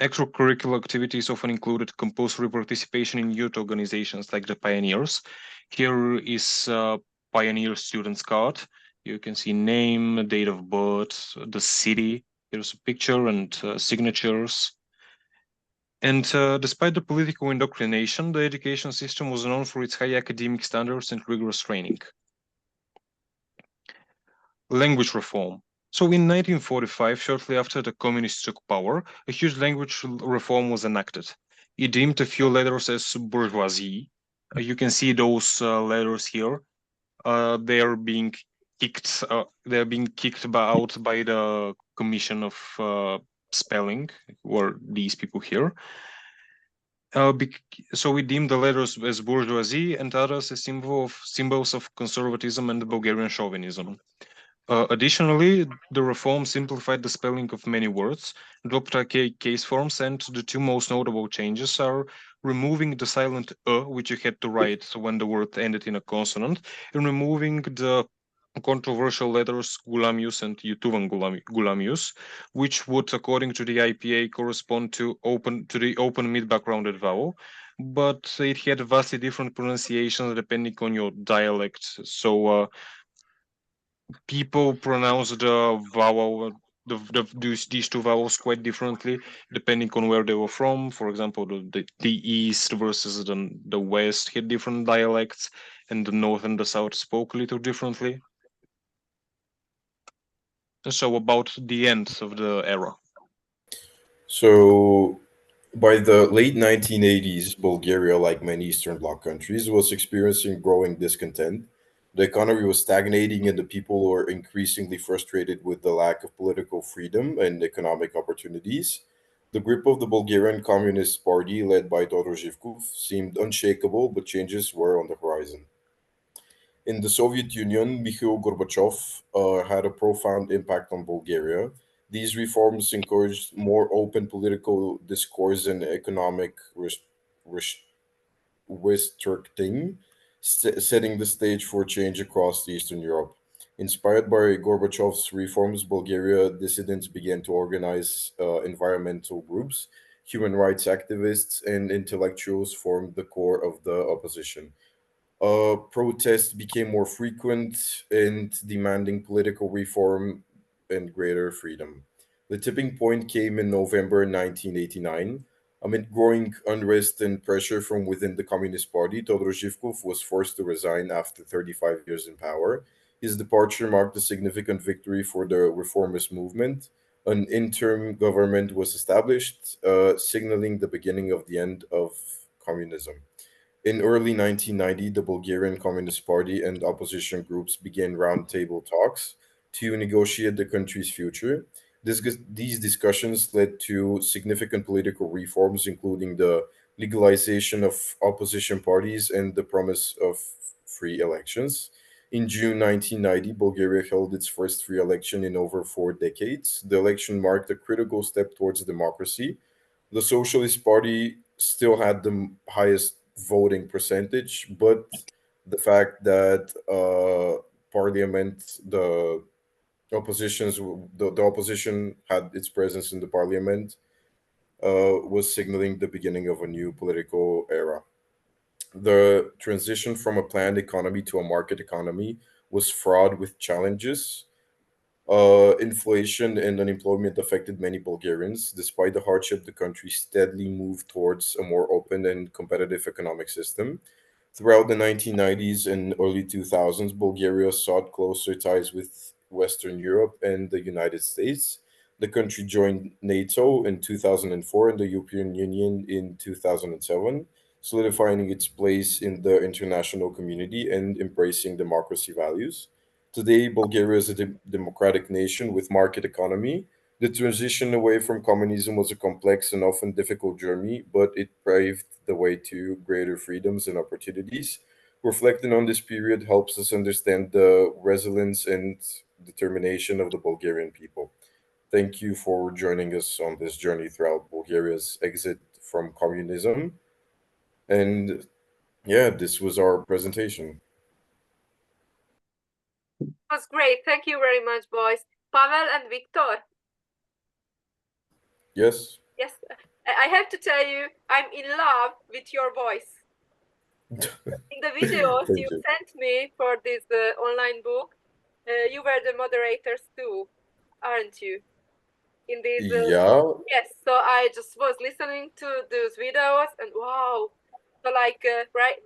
Extracurricular activities often included compulsory participation in youth organizations like the Pioneers. Here is a Pioneer Students Card. You can see name, date of birth, the city. Here's a picture and signatures. And despite the political indoctrination, the education system was known for its high academic standards and rigorous training. Language reform. So in 1945, shortly after the communists took power, a huge language reform was enacted. It deemed a few letters as bourgeoisie. You can see those letters here. They are being kicked. They are being kicked out by the Commission of Spelling, or these people here. So we deem the letters as bourgeoisie and others as symbols of conservatism and Bulgarian chauvinism. Additionally, the reform simplified the spelling of many words, dropped archaic case forms, and the two most notable changes are removing the silent which you had to write when the word ended in a consonant, and removing the controversial letters Gulamius and Yutuvan Gulamius, which would, according to the IPA, correspond to the open mid-backgrounded vowel, but it had vastly different pronunciations depending on your dialect. So people pronounce the vowel, these two vowels quite differently depending on where they were from. For example, the east versus the west had different dialects, and the north and the south spoke a little differently. So about the end of the era. So, by the late 1980s, Bulgaria, like many Eastern Bloc countries, was experiencing growing discontent. The economy was stagnating, and the people were increasingly frustrated with the lack of political freedom and economic opportunities. The grip of the Bulgarian Communist Party, led by Todor Zhivkov, seemed unshakable, but changes were on the horizon. In the Soviet Union, Mikhail Gorbachev had a profound impact on Bulgaria. These reforms encouraged more open political discourse and economic res- restructuring, setting the stage for change across Eastern Europe. Inspired by Gorbachev's reforms, Bulgaria dissidents began to organize environmental groups. Human rights activists and intellectuals formed the core of the opposition. Protests became more frequent and demanding political reform and greater freedom. The tipping point came in November 1989. Amid growing unrest and pressure from within the Communist Party, Todor Zhivkov was forced to resign after 35 years in power. His departure marked a significant victory for the reformist movement. An interim government was established, signaling the beginning of the end of communism. In early 1990, the Bulgarian Communist Party and opposition groups began roundtable talks to negotiate the country's future. These discussions led to significant political reforms, including the legalization of opposition parties and the promise of free elections. In June 1990, Bulgaria held its first free election in over 4 decades. The election marked a critical step towards democracy. The Socialist Party still had the highest voting percentage, but the fact that parliament, the opposition had its presence in the parliament was signaling the beginning of a new political era. The transition from a planned economy to a market economy was fraught with challenges. Inflation and unemployment affected many Bulgarians. Despite the hardship, the country steadily moved towards a more open and competitive economic system. Throughout the 1990s and early 2000s, Bulgaria sought closer ties with Western Europe and the United States. The country joined NATO in 2004 and the European Union in 2007, solidifying its place in the international community and embracing democracy values. Today, Bulgaria is a democratic nation with market economy. The transition away from communism was a complex and often difficult journey, but it paved the way to greater freedoms and opportunities. Reflecting on this period helps us understand the resilience and determination of the Bulgarian people. Thank you for joining us on this journey throughout Bulgaria's exit from communism. And yeah, this was our presentation. It was great. Thank you very much, boys. Pavel and Victor. Yes. Yes, I have to tell you, I'm in love with your voice. In the videos Thank you you. sent me for this online book, you were the moderators too, aren't you? In these Yeah, yes, so I just was listening to those videos and wow, so like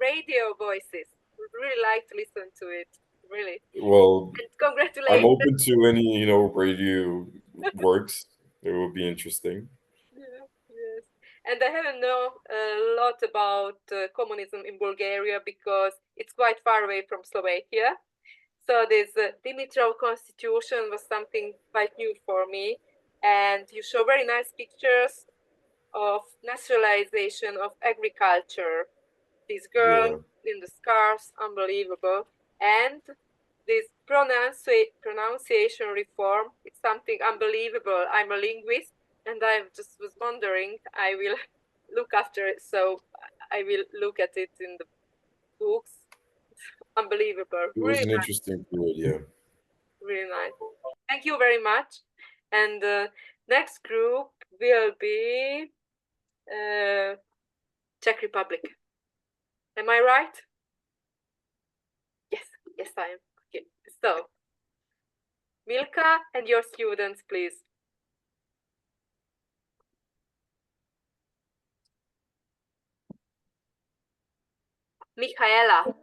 radio voices. Would really like to listen to it, really. well, And I'm congratulations. open to any, radio works. It will be interesting. Yes, yes. And I haven't known a lot about communism in Bulgaria because it's quite far away from Slovakia. So this Dimitrov constitution was something quite new for me. And you show very nice pictures of nationalization of agriculture. This girl in the scarves, unbelievable. And this pronunciation reform, it's something unbelievable. I'm a linguist and I just was wondering, I will look after it. So I will look at it in the books. Unbelievable. It was an interesting period, yeah. Really nice. Thank you very much. And the next group will be Czech Republic. Am I right? Yes, yes, I am. Okay, so Milka and your students, please. Michaela.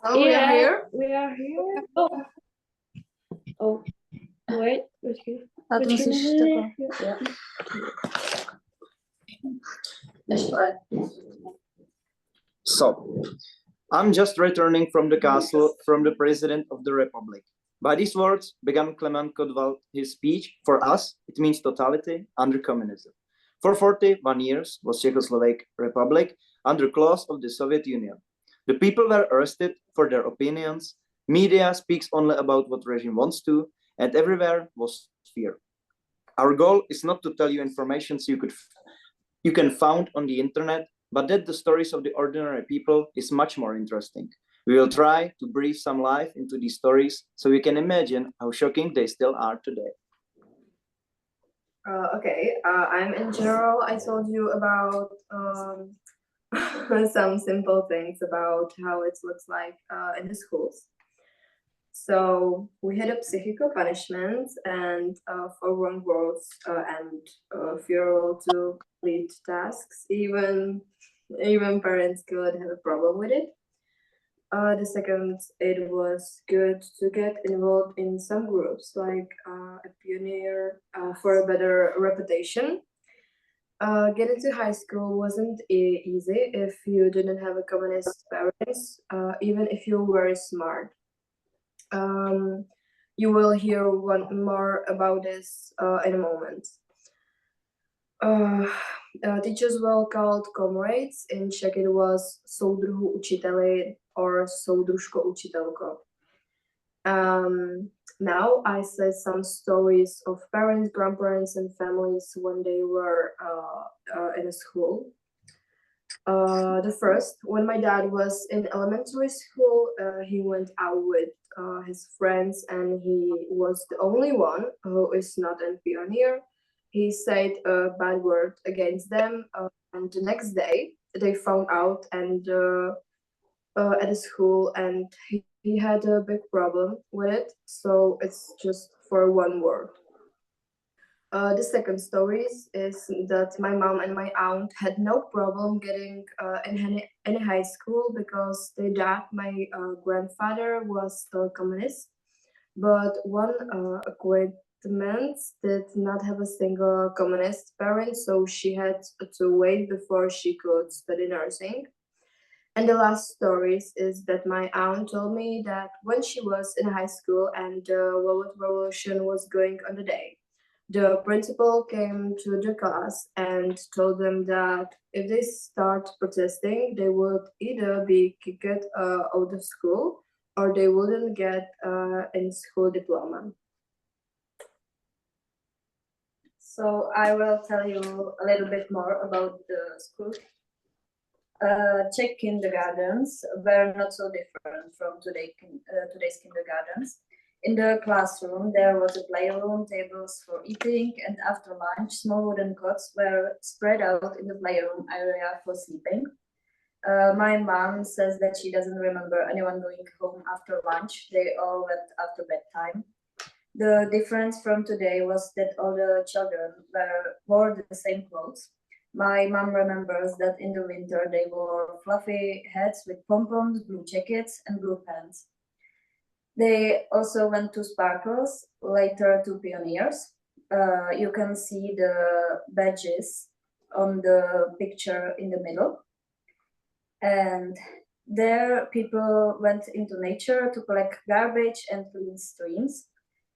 Oh, we are here. We are here. Oh, wait. A to musíš takhle. So, I'm just returning from the castle from the President of the Republic. By these words began Klement Kodval his speech. For us, it means totality under communism. For 41 years was Czechoslovak Republic under clause of the Soviet Union. The people were arrested for their opinions. Media speaks only about what regime wants to, and everywhere was fear. Our goal is not to tell you information you can find on the internet, but that the stories of the ordinary people is much more interesting. We will try to breathe some life into these stories so we can imagine how shocking they still are today. I'm in general. I told you about some simple things about how it looks like in the schools. So we had a psychical punishment and for wrong words and fear to complete tasks. Even parents could have a problem with it. The second, it was good to get involved in some groups, like a pioneer for a better reputation. Getting to high school wasn't easy if you didn't have a communist parents, even if you were smart. You will hear one more about this in a moment. Teachers were called comrades. In Czech it was soudruhu učiteli or soudružko učitelko. Now I said some stories of parents, grandparents, and families when they were in a school. The first, when my dad was in elementary school, he went out with his friends and he was the only one who is not a pioneer. He said a bad word against them and the next day they found out and at the school and he had a big problem with it, so it's just for one word. The second story is that my mom and my aunt had no problem getting in high school because their dad, my grandfather, was still communist. But one acquaintance did not have a single communist parent, so she had to wait before she could study nursing. And the last story is that my aunt told me that when she was in high school and the World Revolution was going on the day, the principal came to the class and told them that if they start protesting, they would either be kicked out of school or they wouldn't get a school diploma. So I will tell you a little bit more about the school. Czech kindergartens were not so different from today's kindergartens. In the classroom, there was a playroom, tables for eating, and after lunch, small wooden cots were spread out in the playroom area for sleeping. My mom says that she doesn't remember anyone going home after lunch. They all went after bedtime. The difference from today was that all the children wore the same clothes. My mom remembers that in the winter they wore fluffy hats with pom-poms, blue jackets, and blue pants. They also went to Sparkles, later to Pioneers. You can see the badges on the picture in the middle. And there people went into nature to collect garbage and clean streams.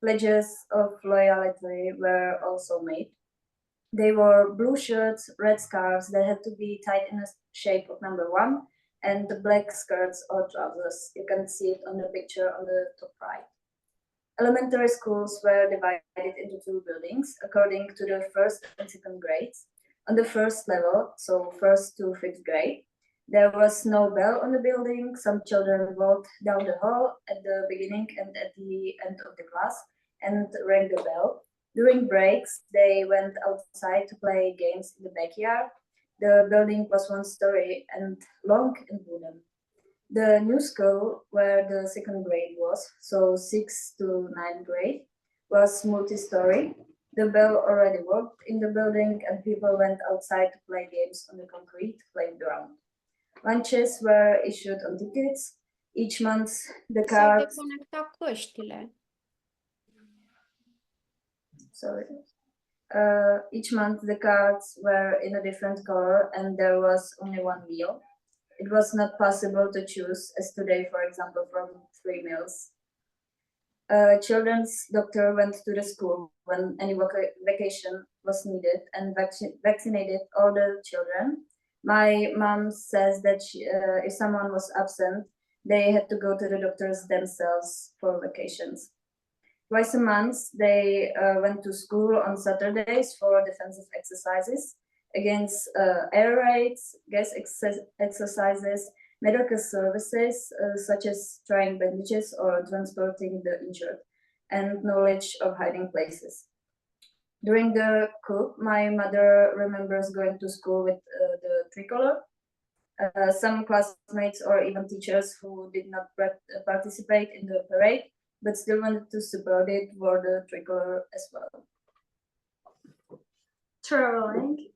Pledges of loyalty were also made. They wore blue shirts, red scarves that had to be tied in a shape of number 1, and the black skirts or trousers. You can see it on the picture on the top right. Elementary schools were divided into 2 buildings according to the first and second grades. On the first level, so 1st to 5th grade, there was no bell on the building. Some children walked down the hall at the beginning and at the end of the class and rang the bell. During breaks, they went outside to play games in the backyard. The building was 1 story and long and wooden. The new school, where the 2nd grade was, so 6th to 9th grade, was multi-story. The bell already worked in the building and people went outside to play games on the concrete playground. Lunches were issued on tickets. Each month, the cards... Sorry. Each month, the cards were in a different color and there was only 1 meal. It was not possible to choose, as today, for example, from 3 meals. Children's doctor went to the school when any vacation was needed and vaccinated all the children. My mom says that if someone was absent, they had to go to the doctors themselves for vacations. Twice a month, they went to school on Saturdays for defensive exercises against air raids, gas exercises, medical services, such as trying bandages or transporting the injured, and knowledge of hiding places. During the coup, my mother remembers going to school with the tricolor. Some classmates or even teachers who did not participate in the parade, but still wanted to support it, wore the tricolor as well. Traveling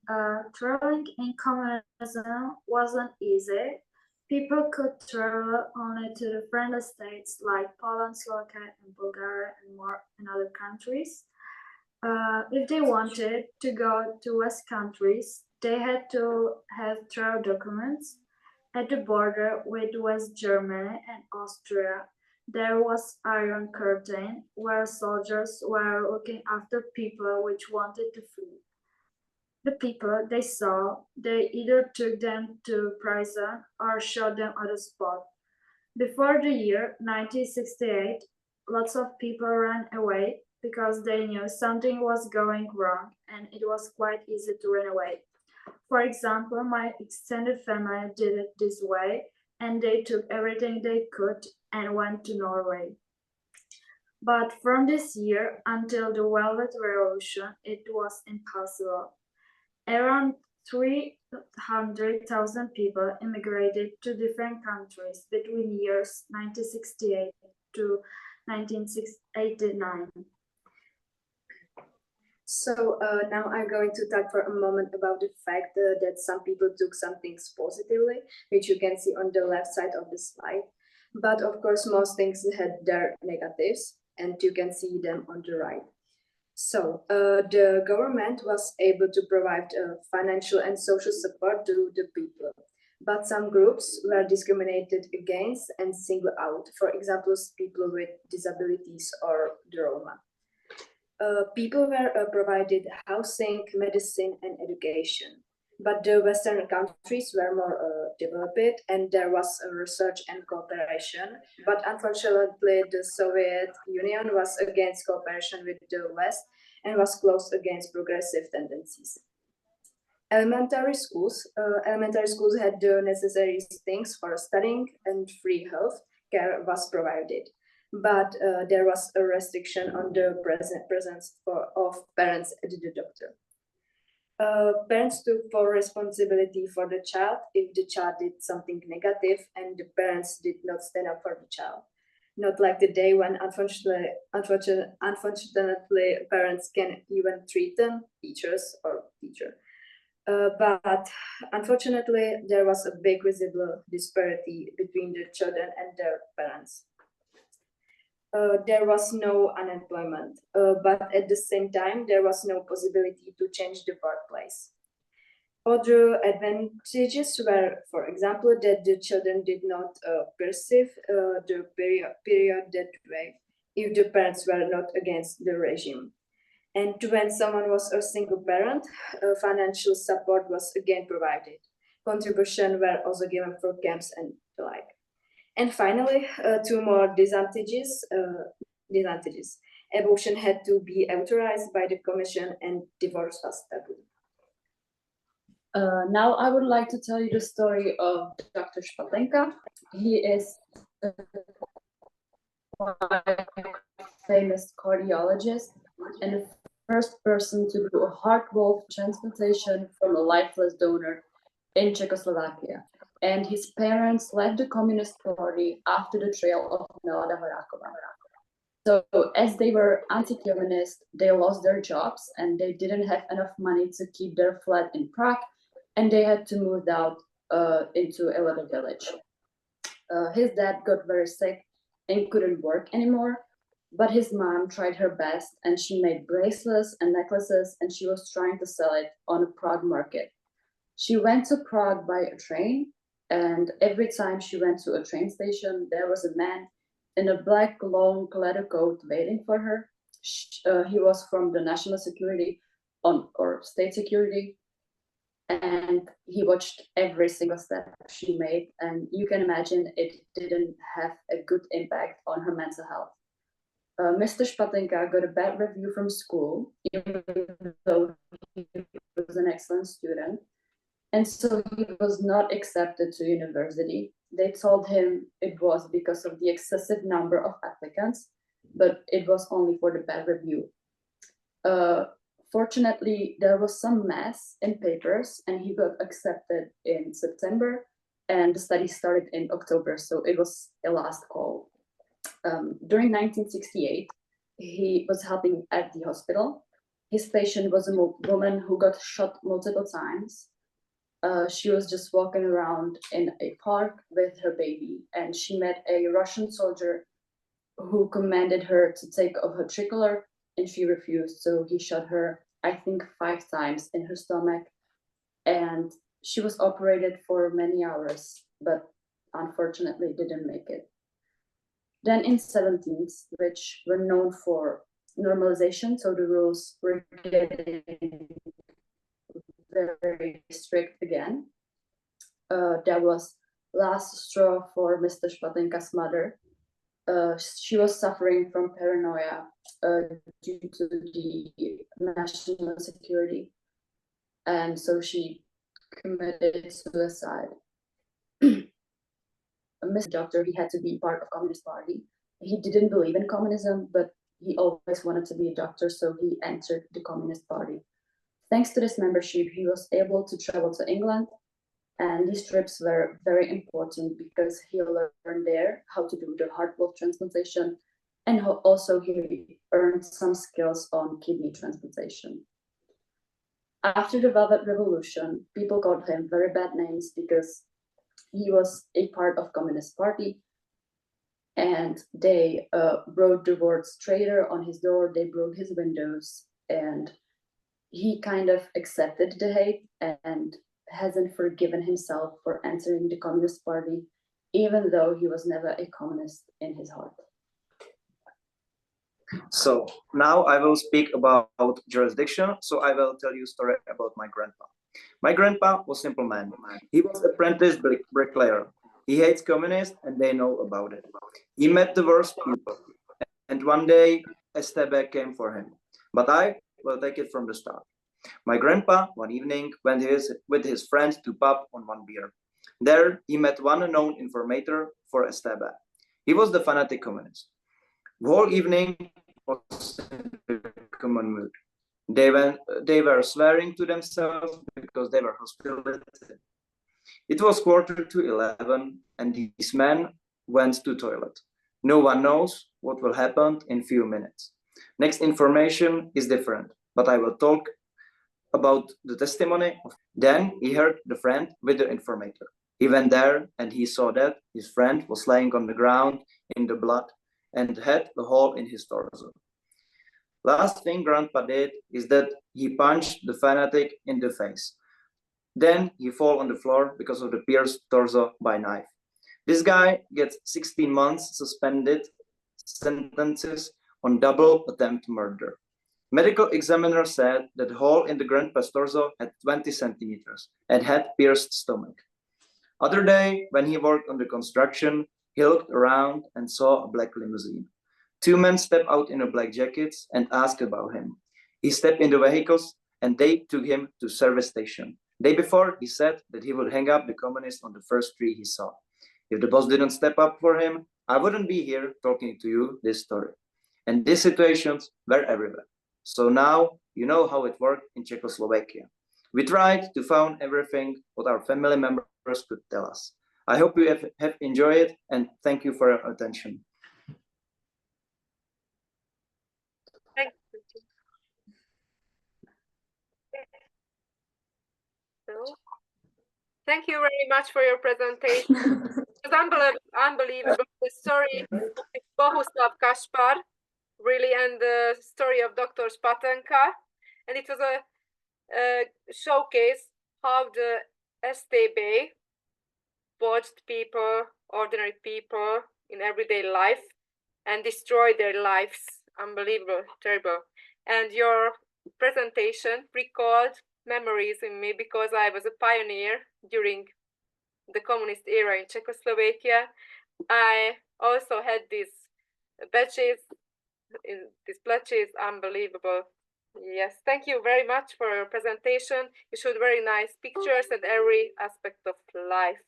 in communism wasn't easy. People could travel only to the friendly states like Poland, Slovakia, and Bulgaria, and more in other countries. If they wanted to go to West countries, they had to have travel documents. At the border with West Germany and Austria, there was Iron Curtain, where soldiers were looking after people which wanted to flee. The people they saw, they either took them to prison or shot them on the spot. Before the year 1968, lots of people ran away because they knew something was going wrong and it was quite easy to run away. For example, my extended family did it this way and they took everything they could and went to Norway. But from this year until the Velvet Revolution, it was impossible. Around 300,000 people immigrated to different countries between years 1968 to 1989. So now I'm going to talk for a moment about the fact that some people took some things positively, which you can see on the left side of the slide. But of course, most things had their negatives, and you can see them on the right. So the government was able to provide financial and social support to the people, but some groups were discriminated against and singled out, for example, people with disabilities or the Roma. People were provided housing, medicine, and education, but the Western countries were more developed and there was research and cooperation. But unfortunately, the Soviet Union was against cooperation with the West and was closed against progressive tendencies. Elementary schools had the necessary things for studying and free health care was provided. But there was a restriction on the presence of parents at the doctor. Parents took full responsibility for the child if the child did something negative and the parents did not stand up for the child. Not like the day when unfortunately parents can even threaten teachers or teacher. But unfortunately, there was a big visible disparity between the children and their parents. There was no unemployment, but at the same time, there was no possibility to change the workplace. Other advantages were, for example, that the children did not perceive the period that way if the parents were not against the regime. And when someone was a single parent, financial support was again provided. Contributions were also given for camps and the like. And finally, two more disadvantages. Abortion had to be authorized by the commission and divorce was taboo. Now I would like to tell you the story of Dr. Spatenka. He is a famous cardiologist and the first person to do a heart valve transplantation from a lifeless donor in Czechoslovakia. And his parents left the Communist Party after the trial of Milada Horáková. So as they were anti-communist, they lost their jobs and they didn't have enough money to keep their flat in Prague, and they had to move out into a little village. His dad got very sick and couldn't work anymore, but his mom tried her best and she made bracelets and necklaces and she was trying to sell it on a Prague market. She went to Prague by a train, and every time she went to a train station, there was a man in a black long leather coat waiting for her. He was from the national security or state security, and he watched every single step she made, and you can imagine it didn't have a good impact on her mental health. Mr. Spatenka got a bad review from school, even though he was an excellent student, and so he was not accepted to university. They told him it was because of the excessive number of applicants, but it was only for the bad review. Fortunately, there was some mess in papers and he got accepted in September and the study started in October, so it was a last call. During 1968, he was helping at the hospital. His patient was a woman who got shot multiple times. She was just walking around in a park with her baby and she met a Russian soldier who commanded her to take off her tricolor and she refused. So he shot her, I think, 5 times in her stomach, and she was operated for many hours, but unfortunately didn't make it. Then in 17th, which were known for normalization, so the rules were getting very strict again. That was last straw for Mr. Spatenka's mother. She was suffering from paranoia due to the national security, and so she committed suicide. Mr. Doctor, he had to be part of Communist Party. He didn't believe in communism, but he always wanted to be a doctor, so he entered the Communist Party. Thanks to this membership, he was able to travel to England, and these trips were very important because he learned there how to do the heart valve transplantation, and also he earned some skills on kidney transplantation. After the Velvet Revolution, people called him very bad names because he was a part of Communist Party, and they wrote the words traitor on his door, they broke his windows, and he kind of accepted the hate and hasn't forgiven himself for entering the Communist Party, even though he was never a communist in his heart. So now I will speak about jurisdiction. So I will tell you a story about my grandpa. My grandpa was a simple man. He was apprentice bricklayer. He hates communists and they know about it. He met the worst people. And one day a STB came for him. But I will take it from the start. My grandpa, one evening, went with his friends to pub on one beer. There, he met one unknown informator for STB. He was the fanatic communist. The whole evening was in a common mood. They were swearing to themselves because they were hospitalized. It was 11:15, and these men went to toilet. No one knows what will happen in few minutes. Next information is different, but I will talk about the testimony. Then he heard the friend with the informator. He went there and he saw that his friend was lying on the ground in the blood and had a hole in his torso. Last thing Grandpa did is that he punched the fanatic in the face. Then he fall on the floor because of the pierced torso by knife. This guy gets 16 months suspended sentences on double attempt murder. Medical examiner said that the hole in the grandpa's torso had 20 centimeters and had pierced stomach. Other day, when he worked on the construction, he looked around and saw a black limousine. Two men stepped out in a black jackets and asked about him. He stepped in the vehicles and they took him to service station. Day before, he said that he would hang up the communist on the first tree he saw. If the boss didn't step up for him, I wouldn't be here talking to you this story. And these situations were everywhere. So now you know how it worked in Czechoslovakia. We tried to find everything what our family members could tell us. I hope you have enjoyed it and thank you for your attention. Thank you. So, thank you very much for your presentation. It was unbelievable. The story of Bohuslav Kaspar, really, and the story of Dr. Spatenka. And it was a showcase how the STB watched people, ordinary people in everyday life and destroyed their lives. Unbelievable, terrible. And your presentation recalled memories in me because I was a pioneer during the communist era in Czechoslovakia. I also had these badges, unbelievable. Yes, thank you very much for your presentation. You showed very nice pictures and every aspect of life.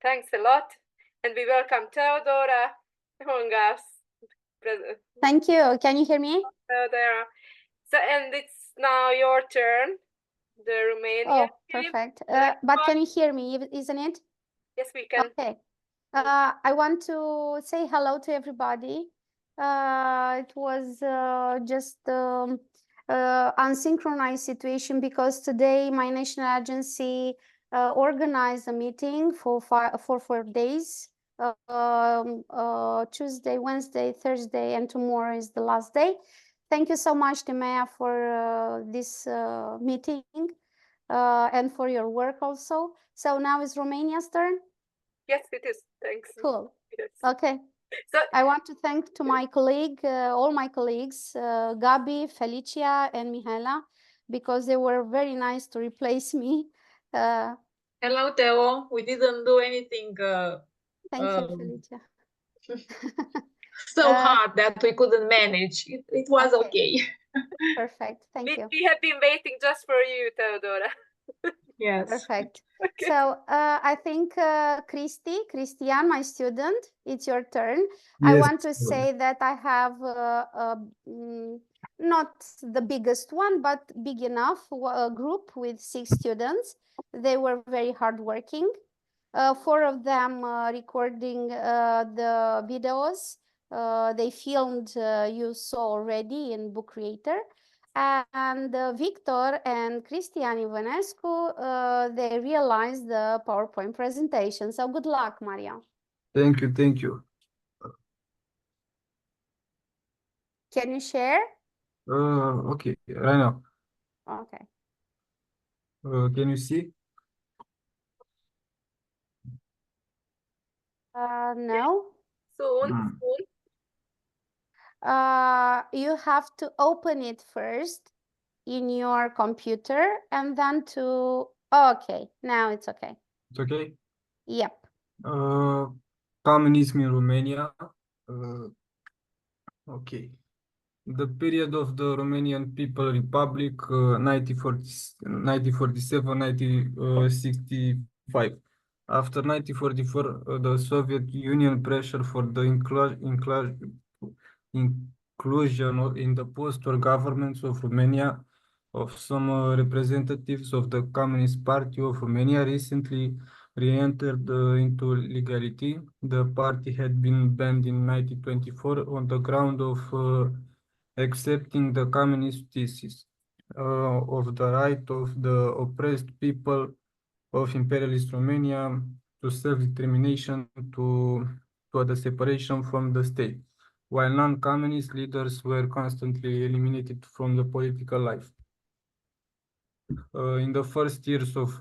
Thanks a lot. And we welcome Teodora Hongas. Thank you. Can you hear me? Teodora. So, and it's now your turn, the Romanian. Oh, perfect. But can you hear me, isn't it? Yes, we can. Okay. I want to say hello to everybody. It was just unsynchronized situation because today my national agency organized a meeting for 4 days. Tuesday, Wednesday, Thursday, and tomorrow is the last day. Thank you so much, Timea, for this meeting and for your work also. So now is Romania's turn? Yes, it is. Thanks. Cool. Yes. Okay. So I want to thank to my colleague, all my colleagues, Gabi, Felicia, and Mihaela, because they were very nice to replace me. Hello, Theo. We didn't do anything Thank you, Felicia. so hard that we couldn't manage. It was okay. Perfect. Thank you. We have been waiting just for you, Teodora. Yes. Perfect. Okay. So I think Christian, my student, it's your turn. I want to say that I have not the biggest one, but big enough group with 6 students. They were very hardworking. 4 of them recording the videos. They filmed, you saw already in Book Creator. And Victor and Cristian Ivănescu, they realized the PowerPoint presentation. So good luck, Maria. Thank you, thank you. Can you share? Okay, right now. Okay. Can you see? No. Soon. You have to open it first in your computer and then to... Okay, now it's okay. It's okay? Yep. Communism in Romania. Okay. The period of the Romanian People Republic, 1947-1965. After 1944, the Soviet Union pressure for the inclusion in the post-war governments of Romania of some representatives of the Communist Party of Romania recently re-entered into legality. The party had been banned in 1924 on the ground of accepting the communist thesis of the right of the oppressed people of imperialist Romania to self-determination, to the separation from the state, while non-communist leaders were constantly eliminated from the political life. In the first years of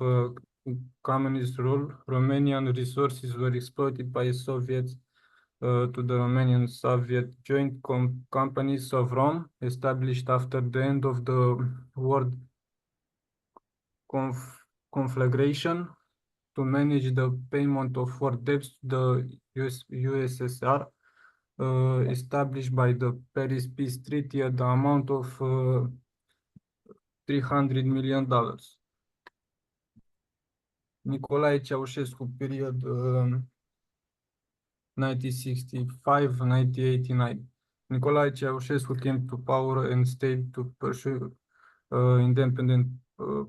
communist rule, Romanian resources were exploited by Soviets to the Romanian Soviet joint companies of Rome, established after the end of the world conflagration to manage the payment of war debts to the USSR, established by the Paris Peace Treaty at the amount of $300 million. Nicolae Ceausescu period 1965-1989. Nicolae Ceausescu came to power and stayed to pursue independent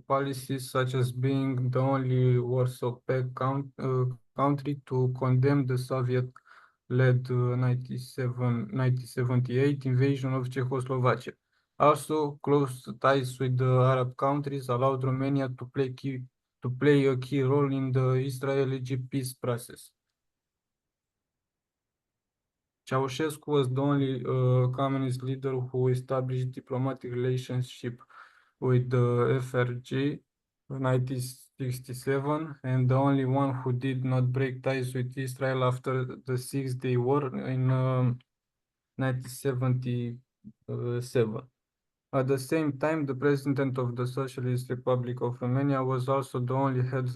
policies, such as being the only Warsaw Pact country to condemn the Soviet-led 1978 invasion of Czechoslovakia. Also, close ties with the Arab countries allowed Romania to play a key role in the Israel-Egypt peace process. Ceausescu was the only communist leader who established diplomatic relationship with the FRG in 1967, and the only one who did not break ties with Israel after the Six-Day War in 1977. At the same time, the president of the Socialist Republic of Romania was also the only head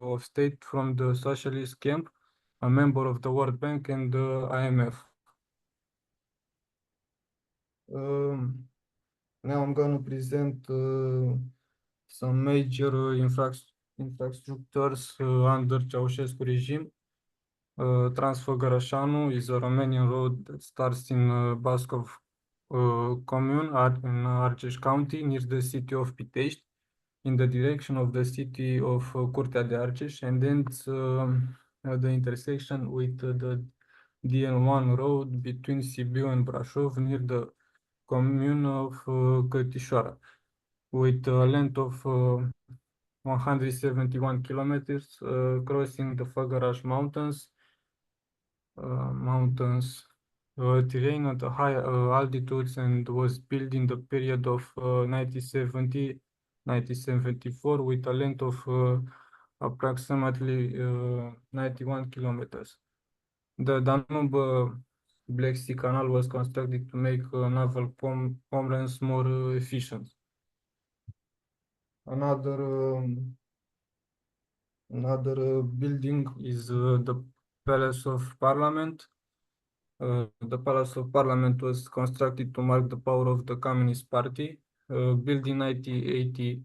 of state from the socialist camp, a member of the World Bank and the IMF. Now I'm going to present some major infrastructures under Ceausescu regime. Transfăgărășanu is a Romanian road that starts in Bascov commune in Argeș County near the city of Pitești in the direction of the city of Curtea de Argeș, and ends at the intersection with the DN1 road between Sibiu and Brașov near the commune of Cătișoara, with a length of 171 kilometers, crossing the Făgăraș Mountains. Terrain at high altitudes, and was built in the period of 1970-1974 with a length of approximately 91 kilometers. The Danube Black Sea Canal was constructed to make naval commerce more efficient. Another building is the Palace of Parliament. The Palace of Parliament was constructed to mark the power of the Communist Party. Built in 1980,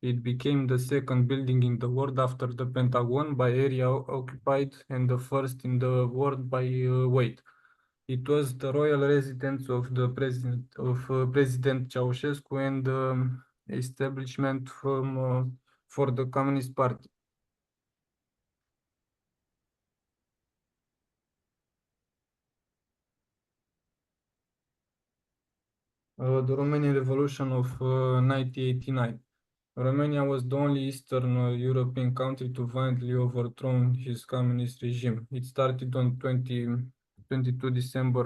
it became the second building in the world after the Pentagon by area occupied and the first in the world by weight. It was the royal residence of the President Ceausescu and establishment for the Communist Party. The Romanian Revolution of 1989. Romania was the only Eastern European country to violently overthrow his communist regime. It started on 22 December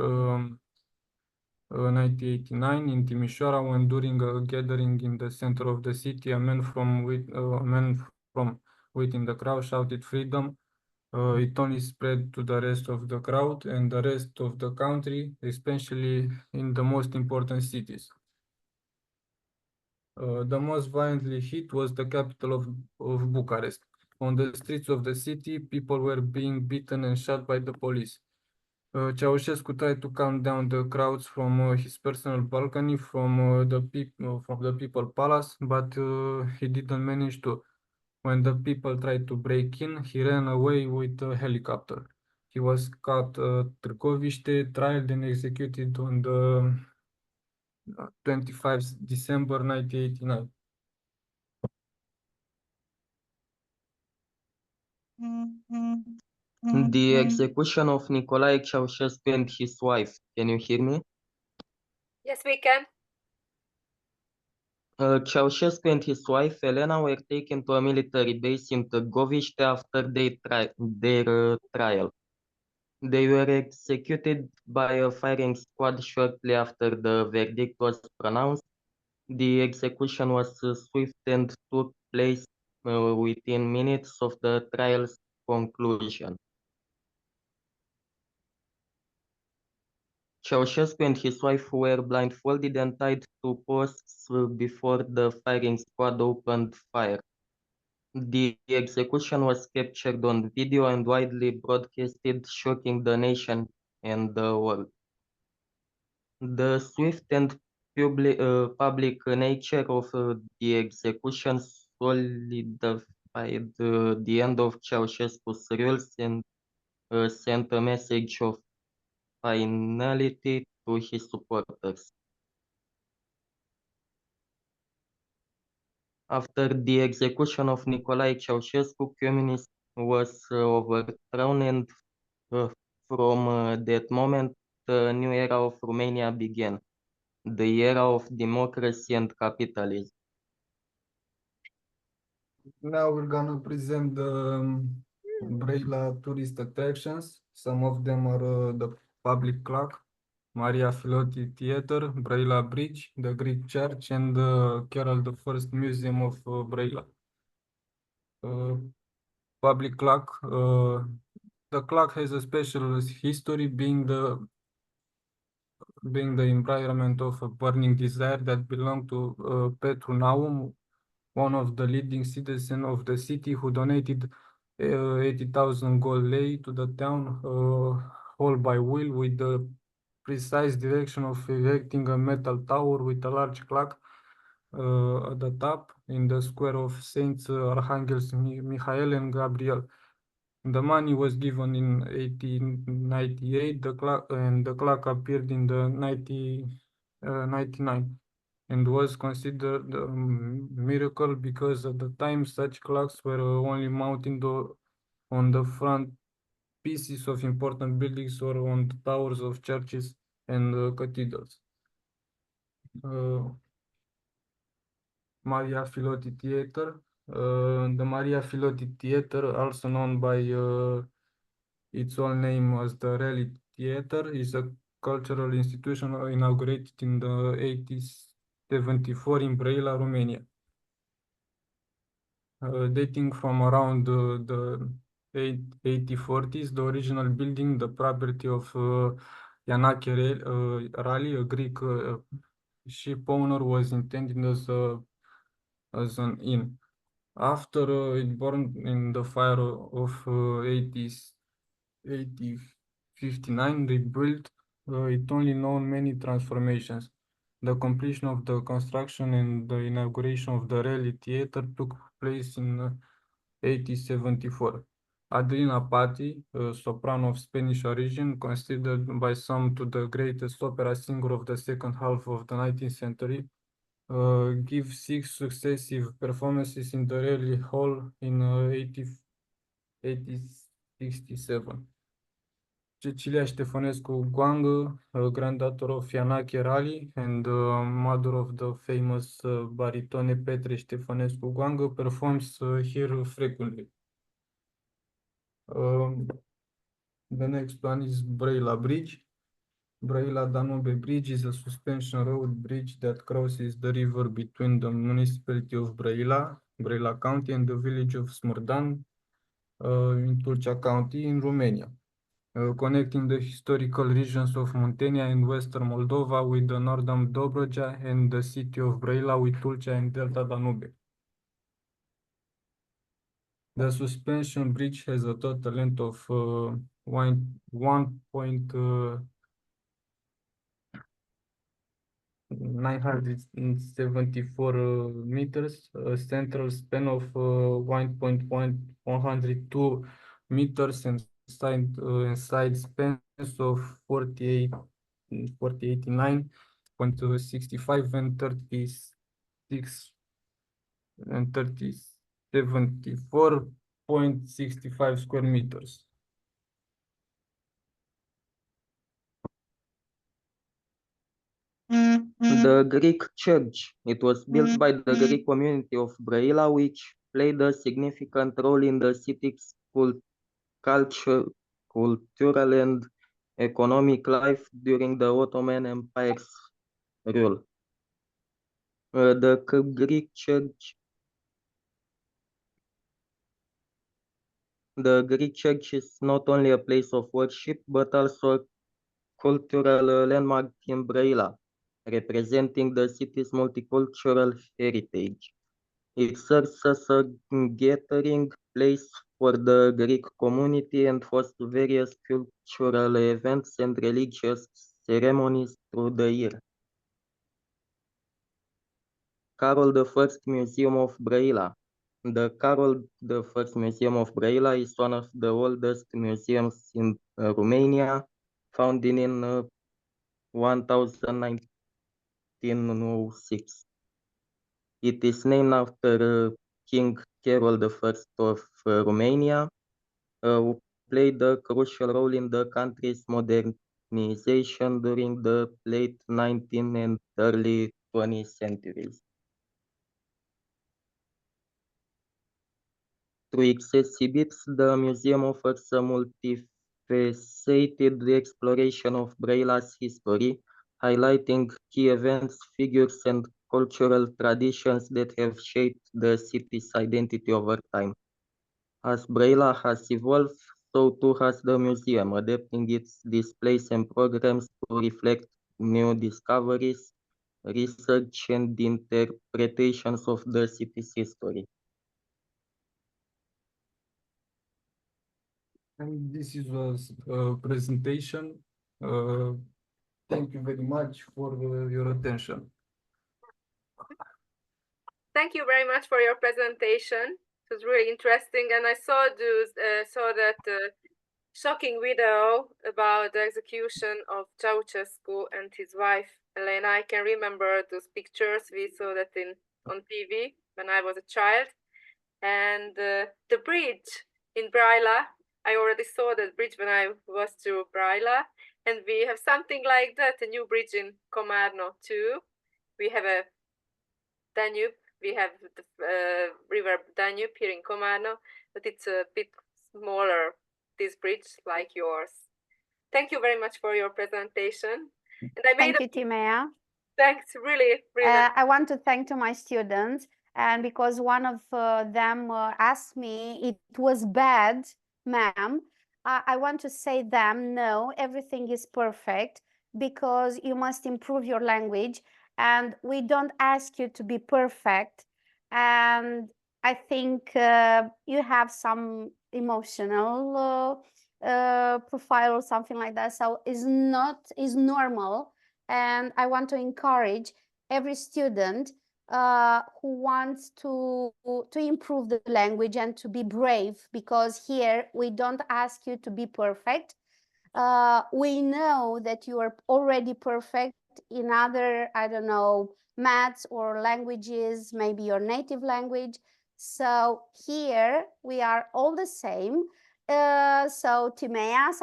1989 in Timișoara, when during a gathering in the center of the city, a man from within the crowd shouted freedom. It only spread to the rest of the crowd and the rest of the country, especially in the most important cities. The most violently hit was the capital of Bucharest. On the streets of the city, people were being beaten and shot by the police. Ceausescu tried to calm down the crowds from his personal balcony from the people palace, but he didn't manage to. When the people tried to break in, he ran away with a helicopter. He was caught at Târgoviște, tried and executed on the 25 December 1989. The execution of Nicolae Ceausescu and his wife. Can you hear me? Yes, we can. Ceausescu and his wife Elena were taken to a military base in Târgoviște after their trial. They were executed by a firing squad shortly after the verdict was pronounced. The execution was swift and took place within minutes of the trial's conclusion. Ceausescu and his wife were blindfolded and tied to posts before the firing squad opened fire. The execution was captured on video and widely broadcasted, shocking the nation and the world. The swift and public nature of the execution solidified the end of Ceausescu's rules and sent a message of finality to his supporters. After the execution of Nicolae Ceausescu, communism was overthrown, and from that moment, the new era of Romania began, the era of democracy and capitalism. Now we're gonna present the Brăila tourist attractions. Some of them are the public clock, Maria Filoti Theater, Brăila Bridge, the Greek Church, and Carol the First Museum of Brăila. Public clock. The clock has a special history, being the environment of a burning desire that belonged to Petru Naum, one of the leading citizens of the city, who donated 80,000 gold lei to the town hall by will, with the precise direction of erecting a metal tower with a large clock at the top in the square of Saints Archangels Michael and Gabriel. The money was given in 1898. The clock appeared in the 1999 and was considered a miracle because at the time such clocks were only mounted on the front pieces of important buildings or on the towers of churches and cathedrals. Maria Filoti Theater. The Maria Filoti Theater, also known by its own name as the Rally Theater, is a cultural institution inaugurated in the 1874 in Brăila, Romania. Dating from around the 1840s, the original building, the property of Iannache Rally, a Greek ship owner, was intended as an inn. After it burned in the fire of 1859, rebuilt, it only known many transformations. The completion of the construction and the inauguration of the Rally Theater took place in 1874. Adriana Pati, a soprano of Spanish origin, considered by some to the greatest opera singer of the second half of the 19th century, give 6 successive performances in the Rally Hall in 1867. Cecilia Ștefănescu Goangă, granddaughter of Iannache Rally and mother of the famous baritone Petre Ștefănescu Goangă, performs here frequently. The next one is Brăila Bridge. Brăila Danube Bridge is a suspension road bridge that crosses the river between the municipality of Brăila, Brăila County, and the village of Smurdan in Tulcea County in Romania, connecting the historical regions of Muntenia and Western Moldova with the northern Dobrogea and the city of Brăila with Tulcea and Delta Danube. The suspension bridge has a total length of 1.974 meters, a central span of 1.102 meters, and side spans of 489.65 and 36 and 74.65 square meters. The Greek church. It was built by the Greek community of Brăila, which played a significant role in the city's cultural and economic life during the Ottoman Empire's rule. The Greek church. The Greek church is not only a place of worship, but also a cultural landmark in Brăila, representing the city's multicultural heritage. It serves as a gathering place for the Greek community and hosts various cultural events and religious ceremonies through the year. Carol I Museum of Brăila. The Carol I Museum of Brăila is one of the oldest museums in Romania, founded in 1906. It is named after King Carol I of Romania, who played a crucial role in the country's modernization during the late 19th and early 20th centuries. Through its exhibits, the museum offers a multifaceted exploration of Brăila's history, highlighting key events, figures, and cultural traditions that have shaped the city's identity over time. As Brăila has evolved, so too has the museum, adapting its displays and programs to reflect new discoveries, research, and interpretations of the city's history. And this is a presentation. Thank you very much for your attention. Thank you very much for your presentation. It was really interesting, and I saw that shocking video about the execution of Ceausescu and his wife Elena. I can remember those pictures. We saw that on TV when I was a child, and the bridge in Brăila. I already saw that bridge when I was to Brăila, and we have something like that, a new bridge in Komárno too. We have a Danube. We have the river Danube here in Komárno, but it's a bit smaller, this bridge, like yours. Thank you very much for your presentation. And I made Thank you, Timea. Thanks, really. I want to thank to my students, and because one of them asked me, it was bad, ma'am. I want to say them, no, everything is perfect, because you must improve your language, and we don't ask you to be perfect. And I think you have some emotional profile or something like that, so is normal. And I want to encourage every student who wants to improve the language and to be brave, because here we don't ask you to be perfect. We know that you are already perfect in other, I don't know, maths or languages, maybe your native language. So here we are all the same. So Timea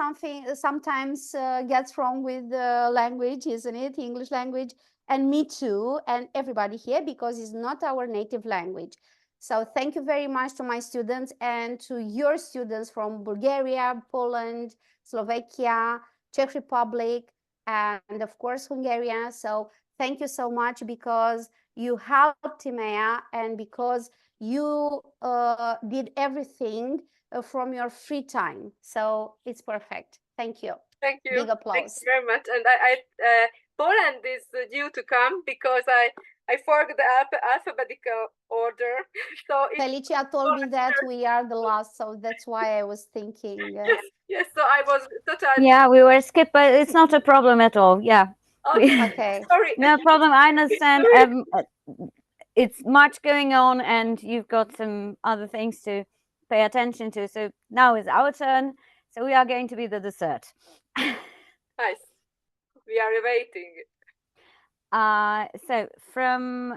sometimes gets wrong with the language, isn't it? English language, and me too, and everybody here, because it's not our native language. So thank you very much to my students and to your students from Bulgaria, Poland, Slovakia, Czech Republic, and of course Hungary. So thank you so much, because you helped Timea and because you did everything from your free time. So it's perfect. Thank you. Thank you. Big applause. Thank you very much. And Poland is due to come, because I forgot the alphabetical order. So Felicia told me that we are the last, so that's why I was thinking. Yes, so I was totally. Yeah, we were skipped, but it's not a problem at all. Yeah. Okay. Sorry. No problem. I understand. It's much going on, and you've got some other things to pay attention to. So now is our turn. So we are going to be the dessert. Nice. We are waiting. So from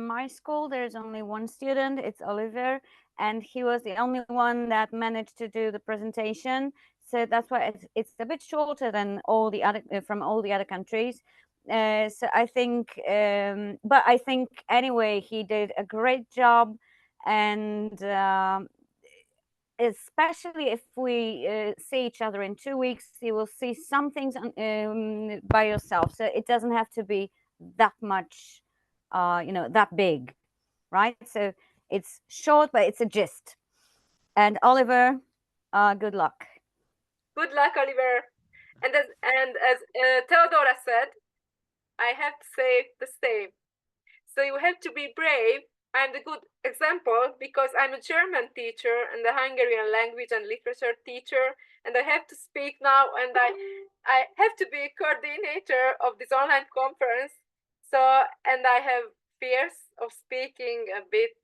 my school, there's only one student. It's Oliver, and he was the only one that managed to do the presentation. So that's why it's a bit shorter than all the other from all the other countries. So I think, but I think anyway, he did a great job, and especially if we see each other in 2 weeks, you will see some things by yourself. So it doesn't have to be that much that big, right? So it's short, but it's a gist. And Oliver, good luck. Good luck, Oliver. And as Theodora said, I have to say the same. So you have to be brave. I'm the good example because I'm a German teacher and a Hungarian language and literature teacher, and I have to speak now, and I have to be coordinator of this online conference. So, and I have fears of speaking a bit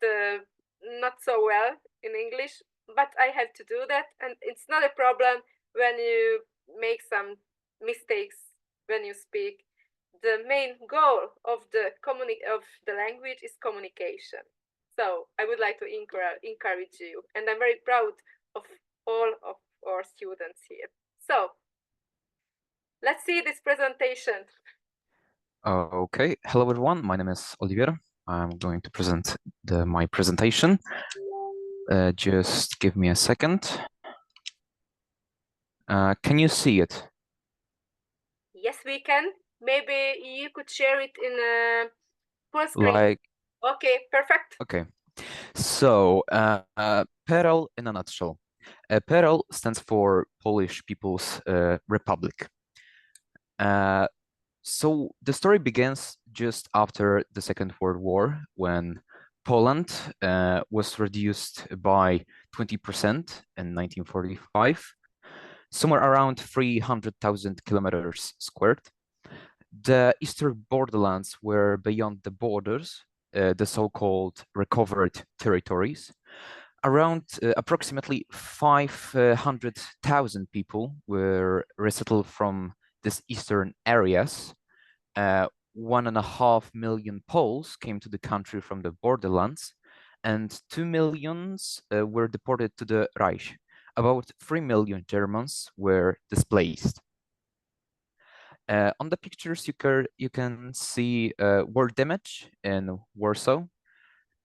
not so well in English, but I have to do that, and it's not a problem when you make some mistakes when you speak. The main goal of the language is communication. So I would like to encourage you, and I'm very proud of all of our students here. So let's see this presentation. Okay, hello everyone. My name is Olivier. I'm going to present my presentation. Just give me a second. Can you see it? Yes, we can. Maybe you could share it in a full screen. Okay, perfect. Okay. So, PRL in a nutshell. PRL stands for Polish People's Republic. So the story begins just after the Second World War, when Poland was reduced by 20% in 1945, somewhere around 300,000 kilometers squared. The eastern borderlands were beyond the borders, the so-called recovered territories. Around approximately 500,000 people were resettled from these eastern areas. 1.5 million Poles came to the country from the borderlands, and 2 million were deported to the Reich. About 3 million Germans were displaced. On the pictures, you can see war damage in Warsaw,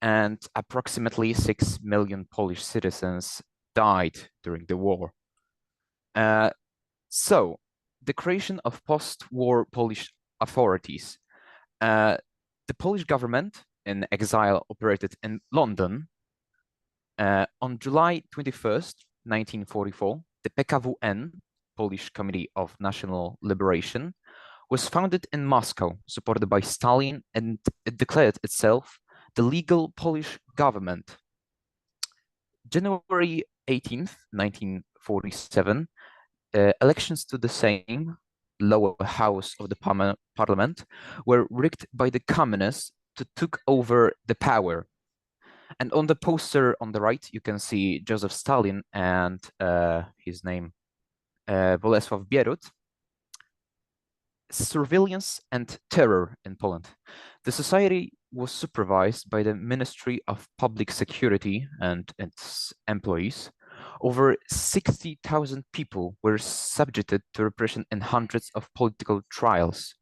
and approximately 6 million Polish citizens died during the war. So, the creation of post-war Polish authorities. The Polish government in exile operated in London. On July 21st, 1944, the PKWN, Polish Committee of National Liberation, was founded in Moscow, supported by Stalin, and it declared itself the legal Polish government. January 18th, 1947, elections to the Sejm, lower house of the parliament, were rigged by the communists to took over the power. And on the poster on the right, you can see Joseph Stalin and his name, Bolesław Bierut. Surveillance and terror in Poland. The society was supervised by the Ministry of Public Security and its employees. Over 60,000 people were subjected to repression in hundreds of political trials.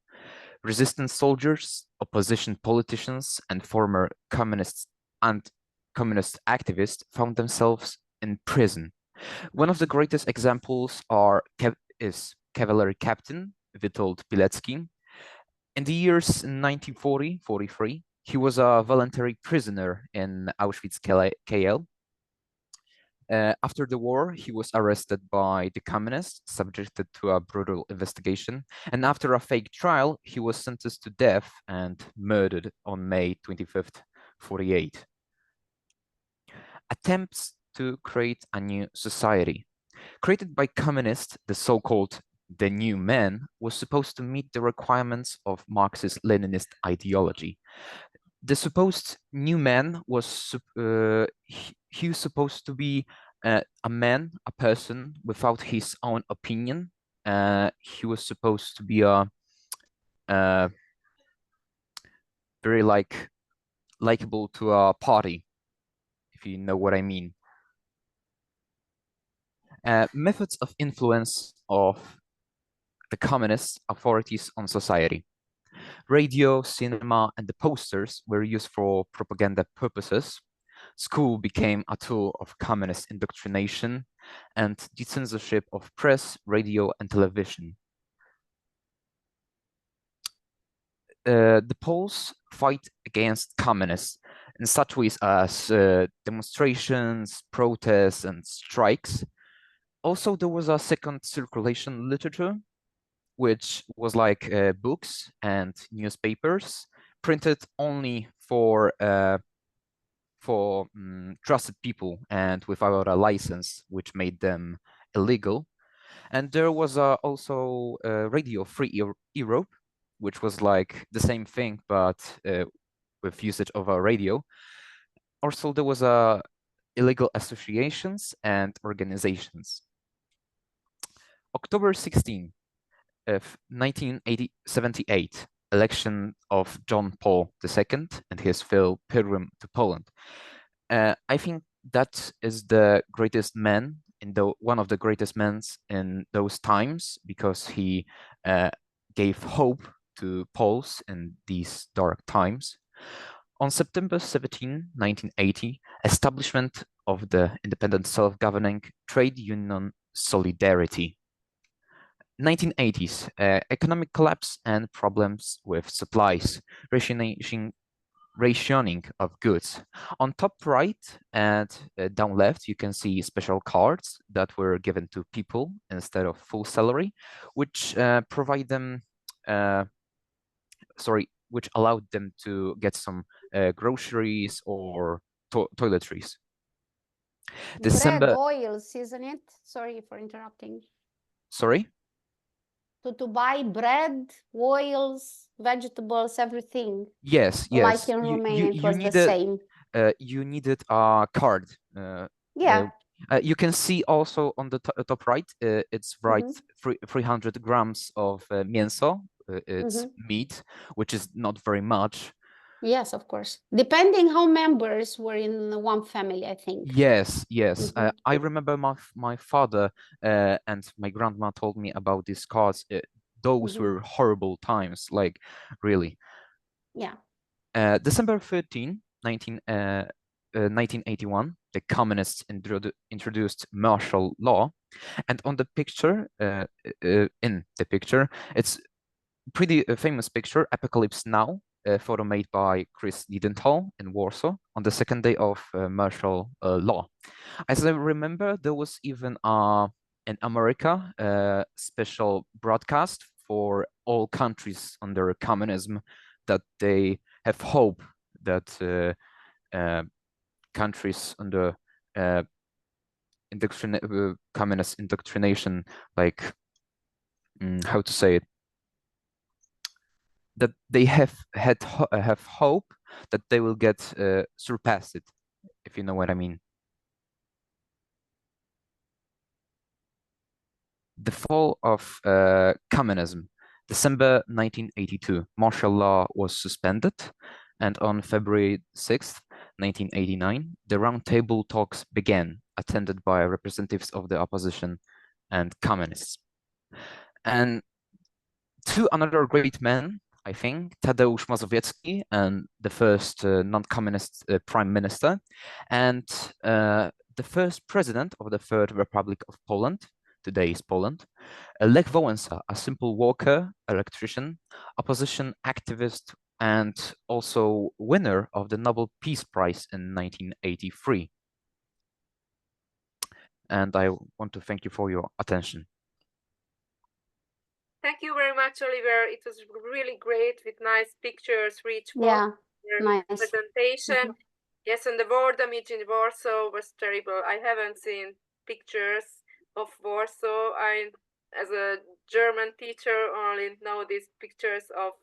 Resistance soldiers, opposition politicians, and former communists and communist activists found themselves in prison. One of the greatest examples is cavalry captain Witold Pilecki. In the years 1940-43, he was a voluntary prisoner in Auschwitz-KL. After the war, he was arrested by the communists, subjected to a brutal investigation, and after a fake trial, he was sentenced to death and murdered on May 25th, 48. Attempts to create a new society. Created by communists, the so-called the new man was supposed to meet the requirements of Marxist-Leninist ideology. The supposed new man was he was supposed to be a man, a person without his own opinion. He was supposed to be a very likable to a party, if you know what I mean. Methods of influence of the communist authorities on society. Radio, cinema, and the posters were used for propaganda purposes. School became a tool of communist indoctrination, and the censorship of press, radio, and television. the Poles fight against communists in such ways as demonstrations, protests, and strikes. Also, there was a second circulation literature, which was like books and newspapers printed only for trusted people and without a license, which made them illegal. And there was also Radio Free Europe, which was like the same thing, but with usage of a radio. Also, there was illegal associations and organizations. October 16 of 1978, election of John Paul II and his pilgrim to Poland. I think that is the greatest man one of the greatest men in those times, because he gave hope to Poles in these dark times. On September 17, 1980, establishment of the independent self-governing trade union Solidarity. 1980s, economic collapse and problems with supplies, rationing of goods. On top right and down left, you can see special cards that were given to people instead of full salary, which provide them, which allowed them to get some groceries or toiletries. Bread, oils, isn't it? Sorry for interrupting. Sorry? To buy bread, oils, vegetables, everything. Yes. Like in Romania, it was the same. You needed a card. Yeah. You can see also on the top right, it's right 300 grams of mięso. It's meat, which is not very much. Yes, of course. Depending how members were in one family, I think. Yes. I remember my father and my grandma told me about these cards. Those were horrible times, like really. Yeah. December 13, 1981, the communists introduced martial law, and on the picture, in the picture, it's pretty famous picture, Apocalypse Now, a photo made by Chris Liedenthal in Warsaw on the second day of martial law. As I remember, there was even in America a special broadcast for all countries under communism, that they have hope that countries under communist indoctrination, like how to say it, that they have hope that they will get surpassed it, if you know what I mean. The fall of communism. December 1982, martial law was suspended, and on February 6th, 1989, the roundtable talks began, attended by representatives of the opposition and communists. And two another great men, I think, Tadeusz Mazowiecki, and the first non-communist prime minister, and the first president of the Third Republic of Poland, today is Poland, Lech Wałęsa, a simple worker, electrician, opposition activist, and also winner of the Nobel Peace Prize in 1983. And I want to thank you for your attention. Thank you very much, Oliver. It was really great with nice pictures, rich nice presentation. Yes, and the war damage in Warsaw was terrible. I haven't seen pictures of Warsaw. I, as a German teacher, only know these pictures of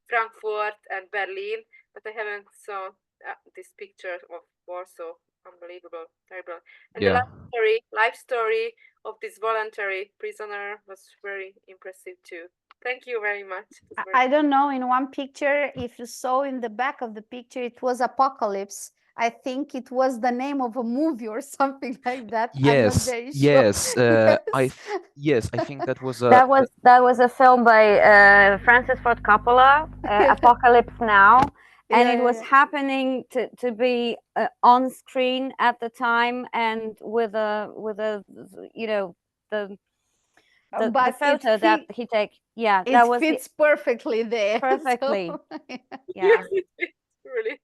Frankfurt and Berlin, but I haven't saw this picture of Warsaw. Unbelievable, terrible. And the life story of this voluntary prisoner was very impressive too. Thank you very much. I don't know, in one picture, if you saw in the back of the picture, it was Apocalypse. I think it was the name of a movie or something like that. Yes, I'm not very sure. Yes, I think that was a that was a film by Francis Ford Coppola, Apocalypse Now, and it was happening to be on screen at the time, and with a you know, the the But photo that he take. Yeah, it that was fits perfectly there. perfectly. So, Yeah. Really.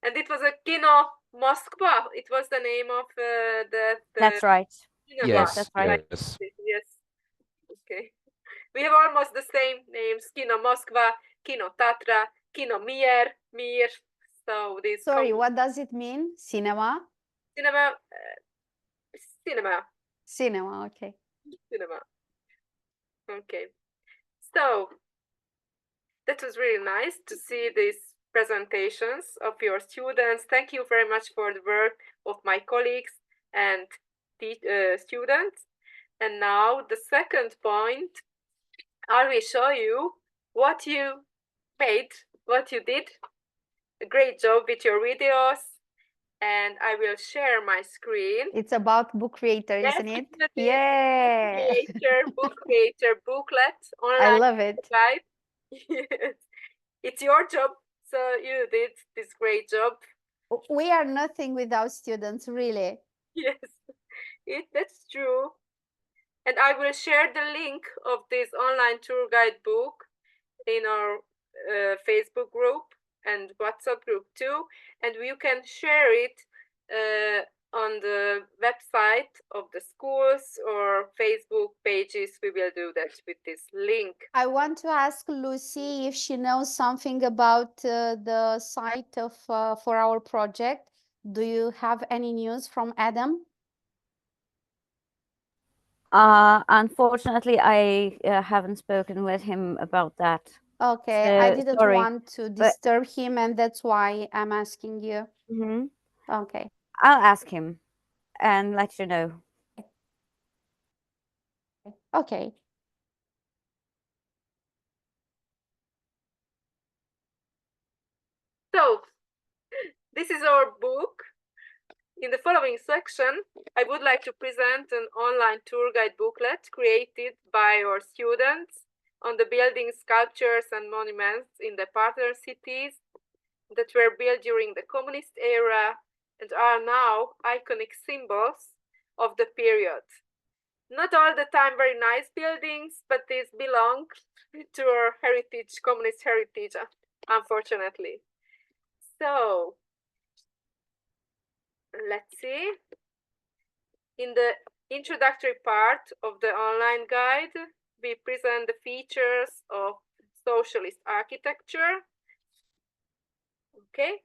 And it was a Kino Moskva. It was the name of the That's right. cinema. Yes, that's right. Yes. Yes. Okay. We have almost the same names: Kino Moskva, Kino Tatra, Kino Mir. So this sorry, what does it mean? Cinema? cinema, cinema, Cinema, okay. cinema. Okay. So that was really nice to see these presentations of your students. Thank you very much for the work of my colleagues and students. And now the second point, I will show you what you made, what you did. A great job with your videos. And I will share my screen. It's about book creator, Yes, isn't it? it's a Yeah. book creator booklet online. I love it. Guide. Yes. It's your job, so you did this great job. We are nothing without students, really. Yes, that's true. And I will share the link of this online tour guide book in our Facebook group and WhatsApp group too. And you can share it on the website of the schools or Facebook pages. We will do that with this link. I want to ask Lucy if she knows something about the site of for our project. Do you have any news from Adam? Unfortunately, I haven't spoken with him about that. Okay, So, I didn't sorry, want to disturb him, and that's why I'm asking you. Okay. I'll ask him and let you know. Okay. So, this is our book. In the following section, I would like to present an online tour guide booklet created by our students on the buildings, sculptures, and monuments in the partner cities that were built during the communist era and are now iconic symbols of the period. Not all the time very nice buildings, but these belong to our heritage, communist heritage, unfortunately. So, let's see. In the introductory part of the online guide, we present the features of socialist architecture. Okay,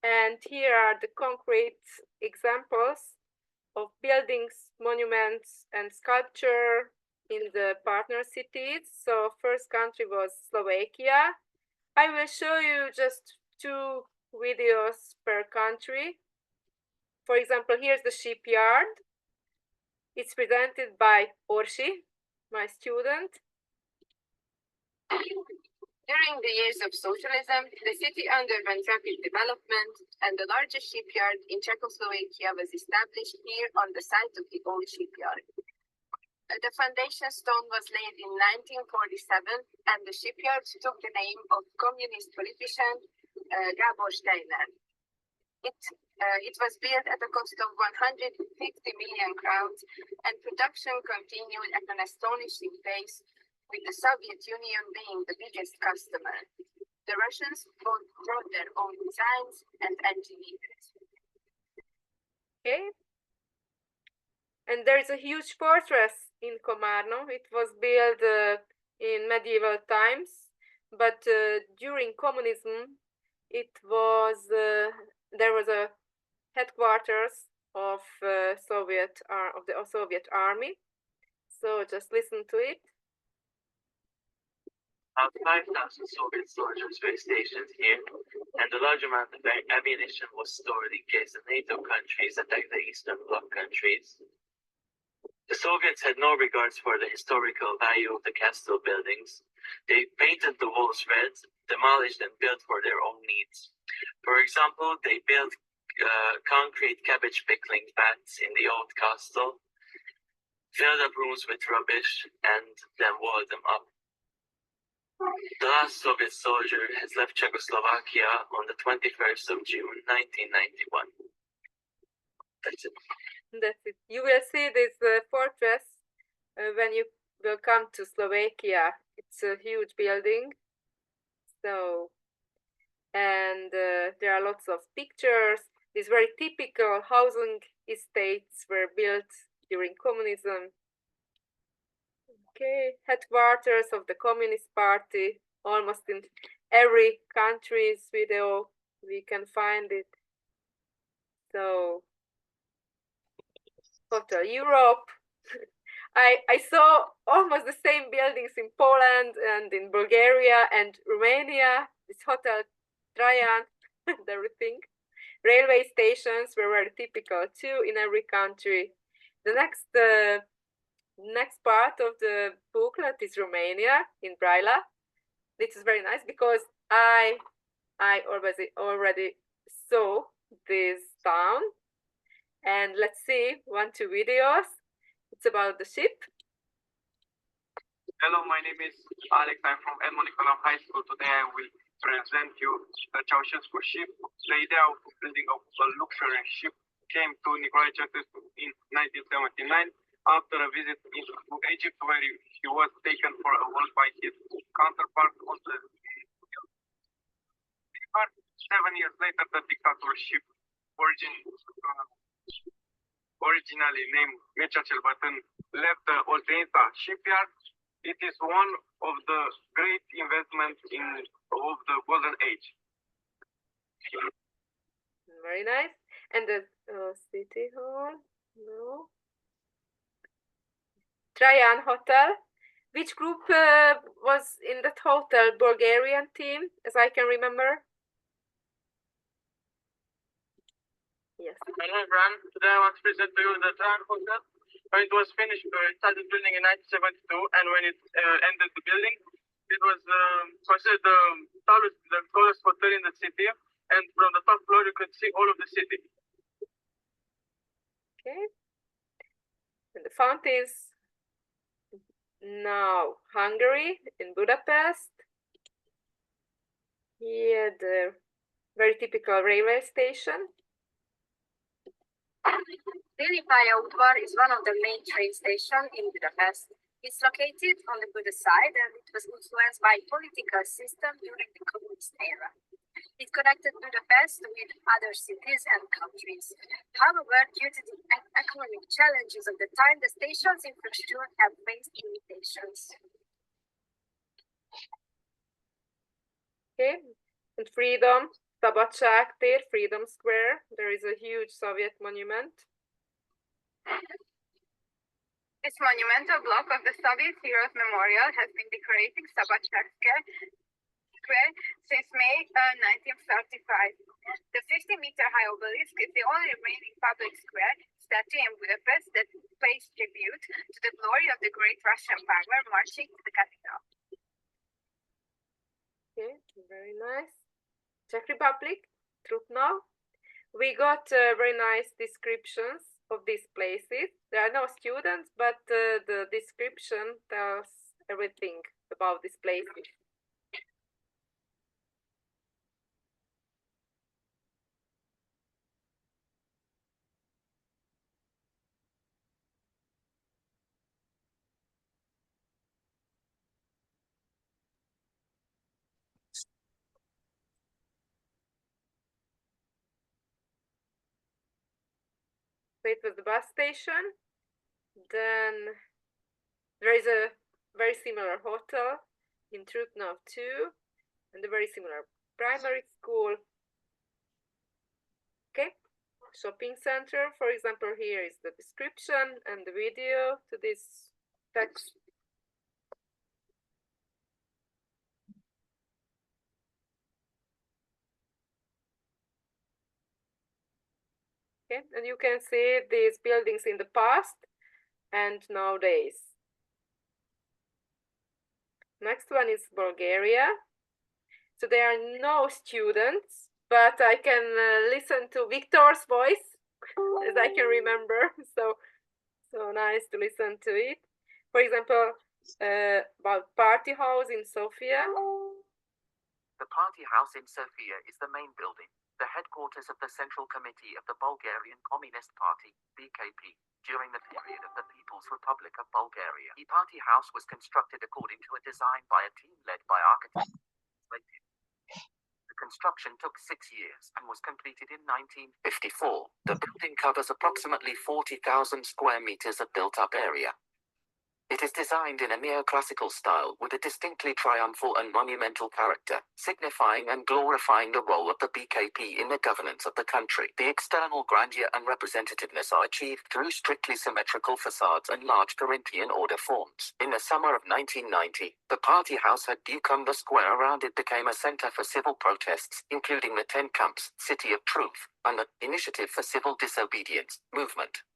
and here are the concrete examples of buildings, monuments, and sculpture in the partner cities. So first country was Slovakia. I will show you just 2 videos per country. For example, here's the shipyard. It's presented by Orsi, my student. During the years of socialism, the city underwent rapid development, and the largest shipyard in Czechoslovakia was established here on the site of the old shipyard. The foundation stone was laid in 1947, and the shipyard took the name of communist politician Gábor Steiner. It was built at a cost of 150 million crowns, and production continued at an astonishing pace, with the Soviet Union being the biggest customer. The Russians both brought their own designs and engineers. Okay. And there is a huge fortress in Komárno. It was built in medieval times, but during communism, it was there was a headquarters of the Soviet army. So just listen to it. About 5,000 Soviet soldiers were stationed here, and a large amount of ammunition was stored in case the NATO countries attacked the Eastern Bloc countries. The Soviets had no regards for the historical value of the castle buildings. They painted the walls red, demolished and built for their own needs. For example, they built concrete cabbage pickling vats in the old castle, filled up rooms with rubbish, and then walled them up. The last Soviet soldier has left Czechoslovakia on the 21st of June, 1991. That's it. That's it. You will see this fortress when you will come to Slovakia. It's a huge building. So, and there are lots of pictures. These very typical housing estates were built during communism. Okay, headquarters of the Communist Party, almost in every country's video we can find it. So, Hotel Europe. I saw almost the same buildings in Poland and in Bulgaria and Romania. This Hotel Trajan and everything. Railway stations were very typical too in every country. The next part of the booklet is Romania in Braila. This is very nice because I already saw this town. And let's see 1-2 videos. It's about the ship. Hello, my name is Alex. I'm from Edmond Nicolau High School. Today I will present you the Ceausescu ship. The idea of building a luxury ship came to Nicolae Ceausescu in 1979 after a visit to Egypt, where he was taken for a walk by his counterpart on the river. 7 years later, the dictatorship originally named Mircea cel Bătrân left the Oltenița shipyard. It is one of the great investments of the golden age. Very nice. And the city hall? No. Trajan Hotel. Which group was in that hotel? Bulgarian team, as I can remember. Yes. Hello, everyone. Today I want to present to you the Trajan Hotel. When it was finished, it started building in 1972, and when it ended the building, it was considered the tallest hotel in the city, and from the top floor you could see all of the city. Okay. And the fountains. Now, Hungary, in Budapest. Here, the very typical railway station. Déli pályaudvar is one of the main train stations in Budapest. It's located on the Buda side and it was influenced by political system during the communist era. It connected Budapest with other cities and countries. However, due to the economic challenges of the time, the station's infrastructure have faced limitations. Okay, and freedom. Szabadság tér, Freedom Square. There is a huge Soviet monument. This monumental block of the Soviet Heroes Memorial has been decorating Szabadság Square since May 1935. The 50-meter high obelisk is the only remaining public square statue in Budapest that pays tribute to the glory of the great Russian farmer marching to the capital. Okay, very nice. Czech Republic, Trutnov. We got very nice descriptions of these places. There are no students, but the description tells everything about these places. So it was the bus station. Then there is a very similar hotel in Trutnov too, and a very similar primary school. Okay, shopping center, for example, here is the description and the video to this text. Okay, and you can see these buildings in the past and nowadays. Next one is Bulgaria. So there are no students, but I can listen to Victor's voice, as I can remember. So nice to listen to it. For example, about Party House in Sofia. The Party House in Sofia is the main building, the headquarters of the Central Committee of the Bulgarian Communist Party, BKP. during the period of the People's Republic of Bulgaria. The party house was constructed according to a design by a team led by architects. The construction took 6 years and was completed in 1954. The building covers approximately 40,000 square meters of built-up area. It is designed in a neoclassical style with a distinctly triumphal and monumental character, signifying and glorifying the role of the BKP in the governance of the country. The external grandeur and representativeness are achieved through strictly symmetrical facades and large Corinthian order forms. In the summer of 1990, the party house at Bucum, the square around it became a center for civil protests, including the 10 Camps, City of Truth, and the Initiative for Civil Disobedience movement.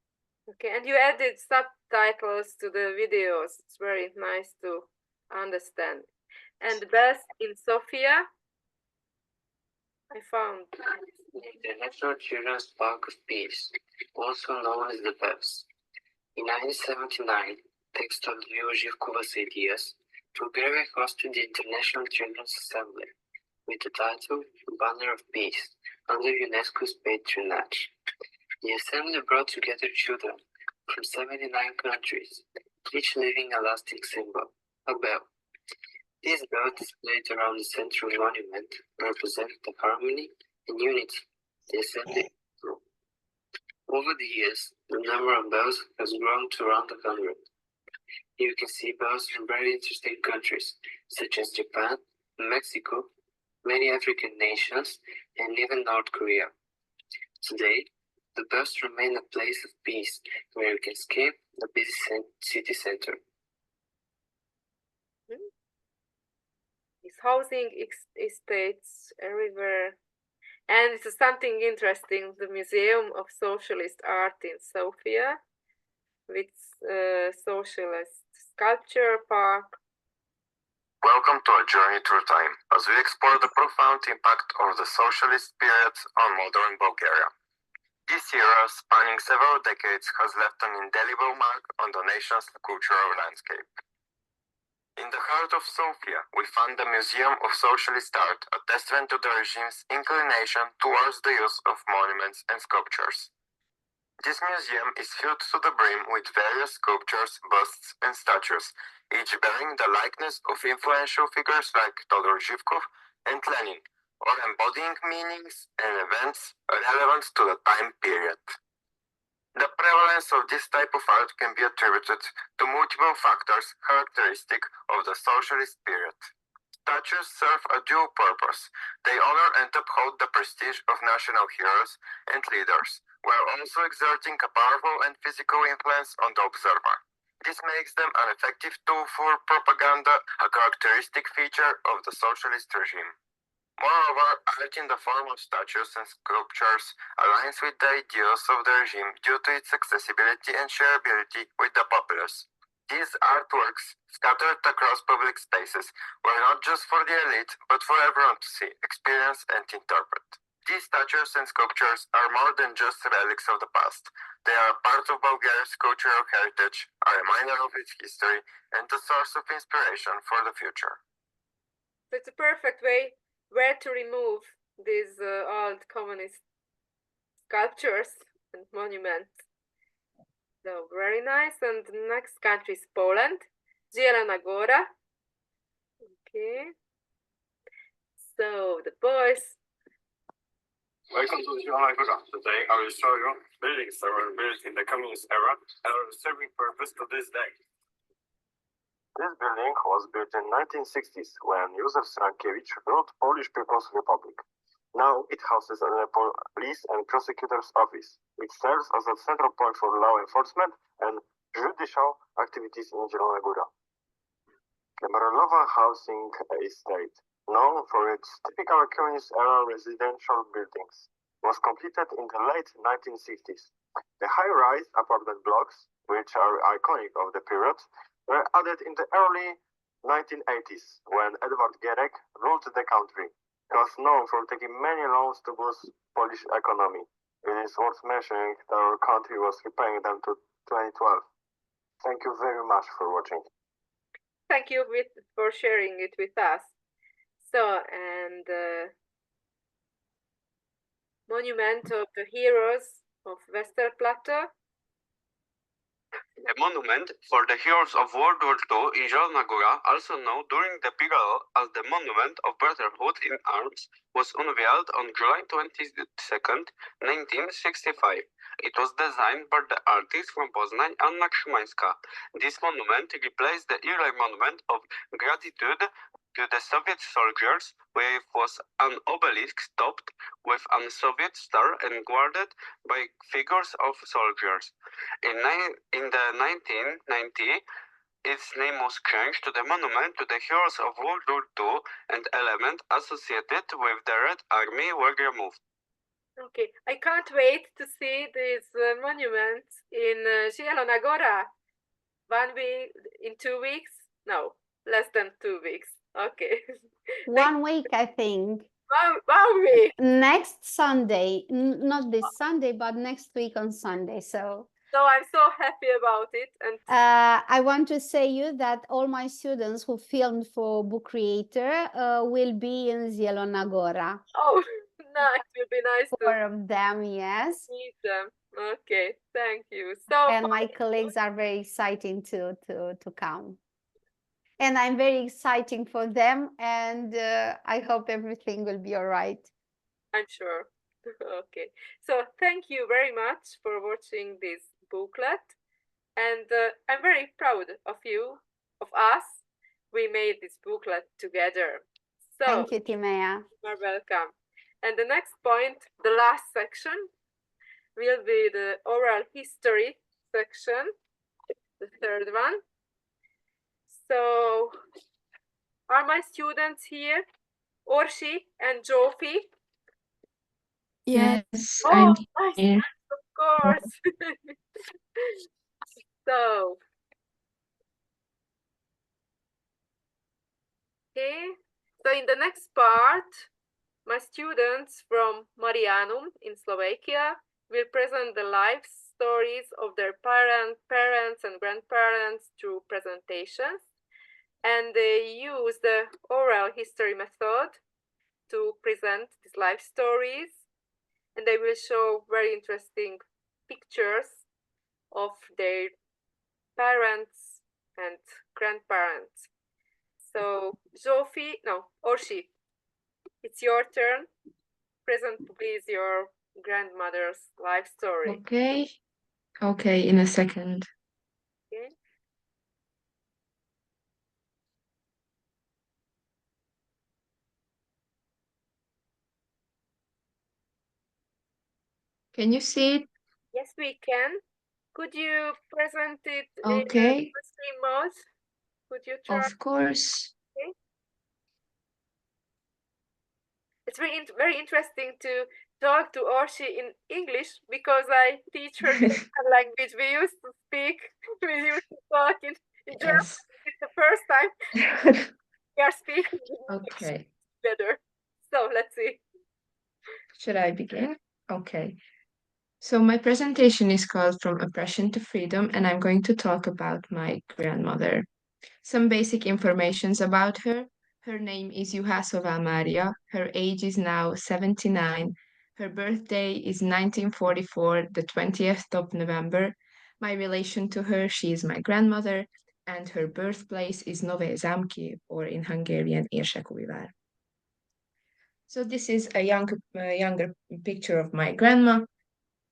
Okay, and you added subtitles to the videos. It's very nice to understand. And the best in Sofia, I found. The National Children's Park of Peace, also known as the BEPS. In 1979, thanks to Georgi Kovasedias, Bulgaria hosted the International Children's Assembly with the title Banner of Peace under UNESCO's patronage. The assembly brought together children from 79 countries, each leaving a lasting symbol, a bell. This bell displayed around the central monument represented the harmony and unity the assembly grew. Over the years, the number of bells has grown to around 100. You can see bells from very interesting countries, such as Japan, Mexico, many African nations, and even North Korea. Today, the bells remain a place of peace where you can escape the busy city center. It's housing estates everywhere. And it's something interesting, the Museum of Socialist Art in Sofia, with socialist sculpture park. Welcome to a journey through time, as we explore the profound impact of the socialist period on modern Bulgaria. This era, spanning several decades, has left an indelible mark on the nation's cultural landscape. In the heart of Sofia, we find the Museum of Socialist Art, a testament to the regime's inclination towards the use of monuments and sculptures. This museum is filled to the brim with various sculptures, busts, and statues, each bearing the likeness of influential figures like Todor Zhivkov and Lenin, or embodying meanings and events relevant to the time period. The prevalence of this type of art can be attributed to multiple factors characteristic of the socialist period. Statues serve a dual purpose. They honor and uphold the prestige of national heroes and leaders, while also exerting a powerful and physical influence on the observer. This makes them an effective tool for propaganda, a characteristic feature of the socialist regime. Moreover, art in the form of statues and sculptures aligns with the ideals of the regime due to its accessibility and shareability with the populace. These artworks, scattered across public spaces, were not just for the elite, but for everyone to see, experience, and interpret. These statues and sculptures are more than just relics of the past. They are a part of Bulgaria's cultural heritage, a reminder of its history, and a source of inspiration for the future. So it's a perfect way where to remove these old communist sculptures and monuments. So very nice. And the next country is Poland, Zielona Góra. Okay. So the boys. Welcome to Zielona Góra. Today I will show you buildings that were built in the communist era and are serving purpose to this day. This building was built in 1960s when Józef Srankiewicz ruled Polish People's Republic. Now it houses a police and prosecutor's office, which serves as a central point for law enforcement and judicial activities in Zielona Góra. The Marlowa housing estate, known for its typical communist-era residential buildings, was completed in the late 1960s. The high-rise apartment blocks, which are iconic of the period, were added in the early 1980s when Edward Gierek ruled the country. He was known for taking many loans to boost Polish economy. It is worth mentioning that our country was repaying them to 2012. Thank you very much for watching. Thank you for sharing it with us. So, and monument of the heroes of Westerplatte. monument for the heroes of World War II in Zielonagóra, also known during the period as the Monument of Brotherhood in Arms, was unveiled on July 22nd, 1965. It was designed by the artist from Poznań, Anna Szymańska. This monument replaced the earlier monument of gratitude to the Soviet soldiers, where it was an obelisk topped with a Soviet star and guarded by figures of soldiers. In the 1990, its name was changed to the Monument to the Heroes of World War II, and elements associated with the Red Army were removed. Okay, I can't wait to see these monuments in Zielonagóra. 1 week, in 2 weeks? No, less than 2 weeks. Okay. 1 week, I think. One week. Next Sunday, not this Sunday, but next week on Sunday. So I'm so happy about it. And I want to say you that all my students who filmed for Book Creator will be in Zielonagóra. oh, nice. It will be nice 4 of them, yes. meet them. Okay, thank you. So And my colleagues are very exciting to come. And I'm very exciting for them, and I hope everything will be all right. I'm sure. Okay, so thank you very much for watching this booklet, and I'm very proud of you, of us. We made this booklet together. So Thank you, Timea. you're welcome. And the next point, the last section, will be the oral history section, the third one. So, are my students here? Orsi and Jofi? Yes, Oh, I'm nice, here. of course. So, okay. So in the next part, my students from Marianum in Slovakia will present the life stories of their parents and grandparents through presentations. And they use the oral history method to present these life stories. And they will show very interesting pictures of their parents and grandparents. So, Orsi, it's your turn. Present, please, your grandmother's life story. Okay, in a second. Okay. Can you see it? Yes, we can. Could you present it Okay. in screen mode? Could you try? Of course. Okay. It's very interesting to talk to Orsi in English because I teach her the language. We used to speak, we used to talk in German. Yes. It's the first time we are speaking Okay. together. So let's see. Should I begin? Okay. So my presentation is called From Oppression to Freedom, and I'm going to talk about my grandmother. Some basic informations about her. Her name is Juhasová Maria. Her age is now 79. Her birthday is 1944, the 20th of November. My relation to her, she is my grandmother, and her birthplace is Nové Zámky, or in Hungarian, Érsekújvár. So this is a younger picture of my grandma.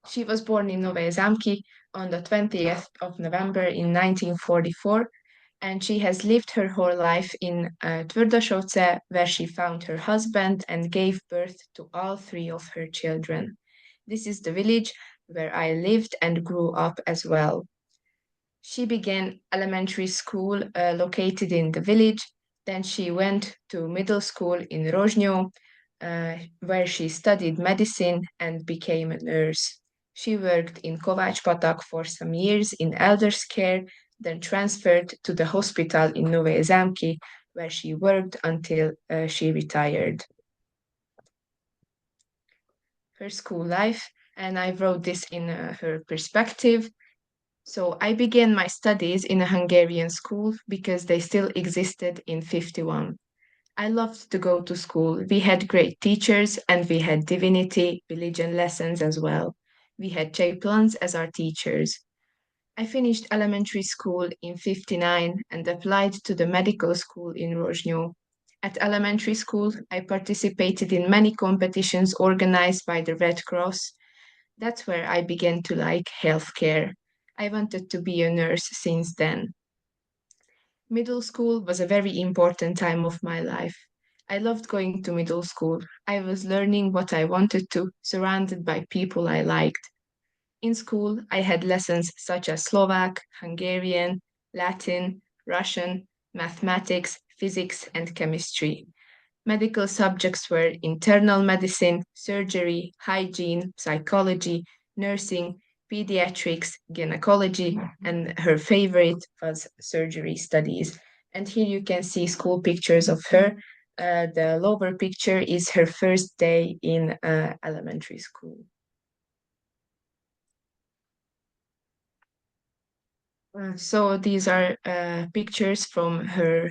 She was born in Nové Zámky on the 20th of November in 1944, and she has lived her whole life in Tvrdosovce, where she found her husband and gave birth to all 3 of her children. This is the village where I lived and grew up as well. She began elementary school located in the village. Then she went to middle school in Rozsnyó, where she studied medicine and became a nurse. She worked in Kovács-patak for some years in elders' care, then transferred to the hospital in Nové Zámky, where she worked until she retired. Her school life, and I wrote this in her perspective. So I began my studies in a Hungarian school because they still existed in 51. I loved to go to school. We had great teachers and we had divinity, religion lessons as well. We had chaplains as our teachers. I finished elementary school in 59 and applied to the medical school in Rozhno. At elementary school, I participated in many competitions organized by the Red Cross. That's where I began to like healthcare. I wanted to be a nurse since then. Middle school was a very important time of my life. I loved going to middle school. I was learning what I wanted to, surrounded by people I liked. In school, I had lessons such as Slovak, Hungarian, Latin, Russian, mathematics, physics, and chemistry. Medical subjects were internal medicine, surgery, hygiene, psychology, nursing, pediatrics, gynecology, and her favorite was surgery studies. And here you can see school pictures of her. The lower picture is her first day in elementary school. So these are pictures from her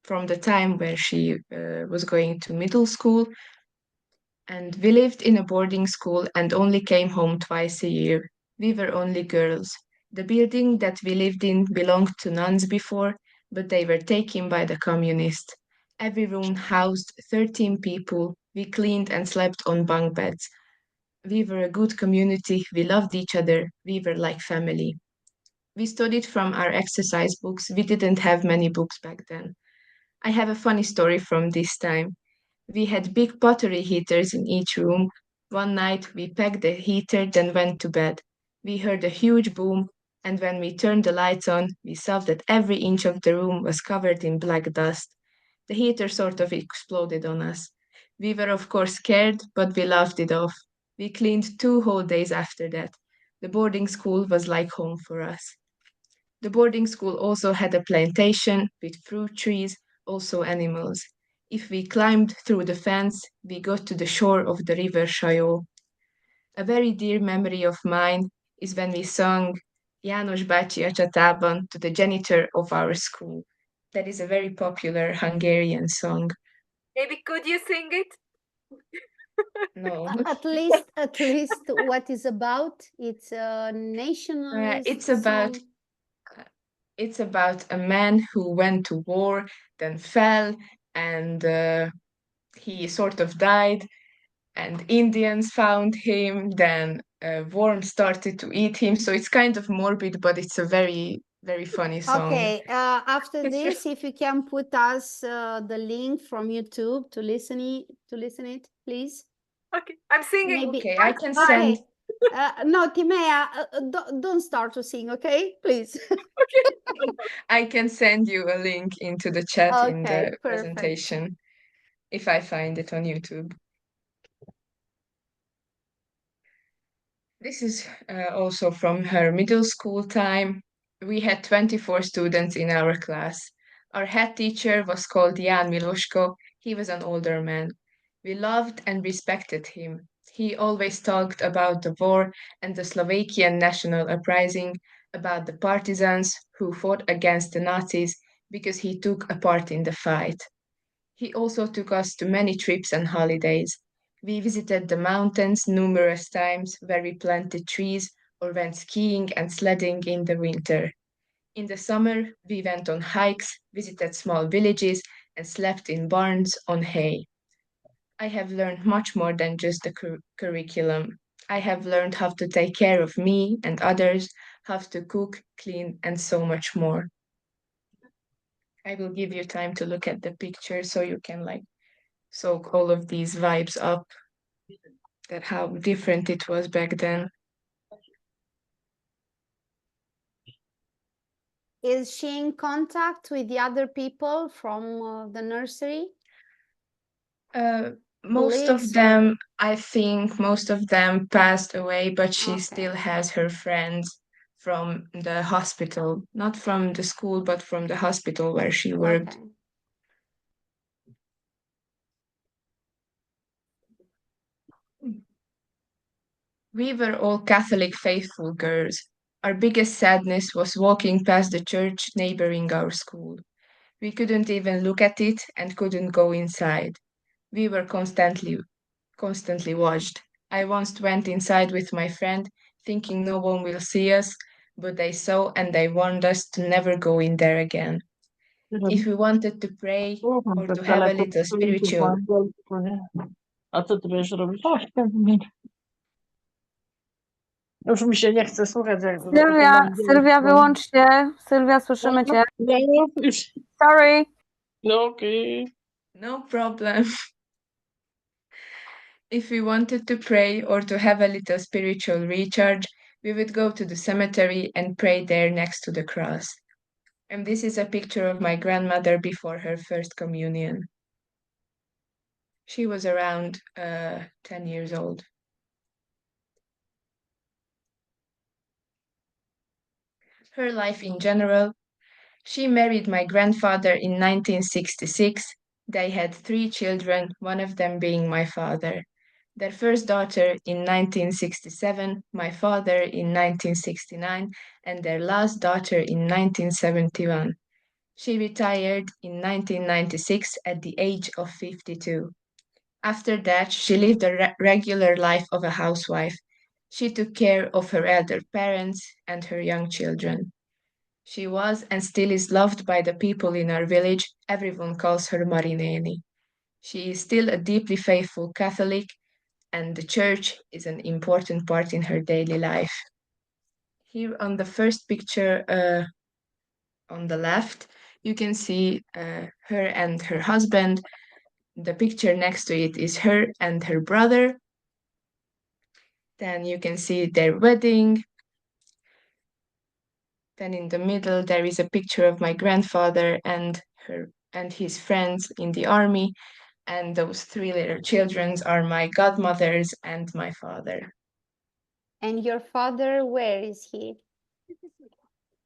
from the time where she was going to middle school. And we lived in a boarding school and only came home twice a year. We were only girls. The building that we lived in belonged to nuns before, but they were taken by the communists. Every room housed 13 people. We cleaned and slept on bunk beds. We were a good community. We loved each other. We were like family. We studied from our exercise books. We didn't have many books back then. I have a funny story from this time. We had big pottery heaters in each room. One night we packed the heater, then went to bed. We heard a huge boom, and when we turned the lights on, we saw that every inch of the room was covered in black dust. The heater sort of exploded on us. We were, of course, scared, but we laughed it off. We cleaned 2 whole days after that. The boarding school was like home for us. The boarding school also had a plantation with fruit trees, also animals. If we climbed through the fence, we got to the shore of the river Sajó. A very dear memory of mine is when we sung János bácsi a csatában to the janitor of our school. That is a very popular Hungarian song. Maybe could you sing it? No. At least what is about? It's a nationalist It's about song. it's about a man who went to war, then fell, and he sort of died, and Indians found him, then worms started to eat him. So it's kind of morbid, but it's a very, very funny song. Okay, after this, if you can put us the link from YouTube to listen it, please. Okay, I'm singing. Maybe. Okay, I can send. No, Timea, don't start to sing, okay? Please. I can send you a link into the chat in Okay, the perfect. presentation if I find it on YouTube. This is also from her middle school time. We had 24 students in our class. Our head teacher was called Jan Miloško. He was an older man. We loved and respected him. He always talked about the war and the Slovakian national uprising, about the partisans who fought against the Nazis because he took a part in the fight. He also took us to many trips and holidays. We visited the mountains numerous times where we planted trees or went skiing and sledding in the winter. In the summer, we went on hikes, visited small villages, and slept in barns on hay. I have learned much more than just the curriculum. I have learned how to take care of me and others, how to cook, clean, and so much more. I will give you time to look at the picture so you can soak all of these vibes up, that how different it was back then. Is she in contact with the other people from the nursery? Most of them, I think most of them passed away, but she still has her friends from the hospital, not from the school, but from the hospital where she worked. Okay. We were all Catholic faithful girls. Our biggest sadness was walking past the church neighboring our school. We couldn't even look at it and couldn't go inside. We were constantly watched. I once went inside with my friend, thinking no one will see us, but they saw and they warned us to never go in there again. If we wanted to pray or to have a little spiritual, A co ty będziesz robić? Ach, już mi się nie chce słuchać, jak Sylwia, wyłącz się. Sylwia, słyszymy cię. Sorry. Okay. No problem. If we wanted to pray or to have a little spiritual recharge, we would go to the cemetery and pray there next to the cross. And this is a picture of my grandmother before her first communion. She was around 10 years old. Her life in general, she married my grandfather in 1966. They had 3 children, one of them being my father. Their first daughter in 1967, my father in 1969, and their last daughter in 1971. She retired in 1996 at the age of 52. After that, she lived a regular life of a housewife. She took care of her elder parents and her young children. She was and still is loved by the people in our village. Everyone calls her Marineni. She is still a deeply faithful Catholic, and the church is an important part in her daily life. Here on the first picture on the left, you can see her and her husband. The picture next to it is her and her brother. Then you can see their wedding. Then in the middle, there is a picture of my grandfather and his friends in the army. And those 3 little children are my godmothers and my father. And your father, where is he?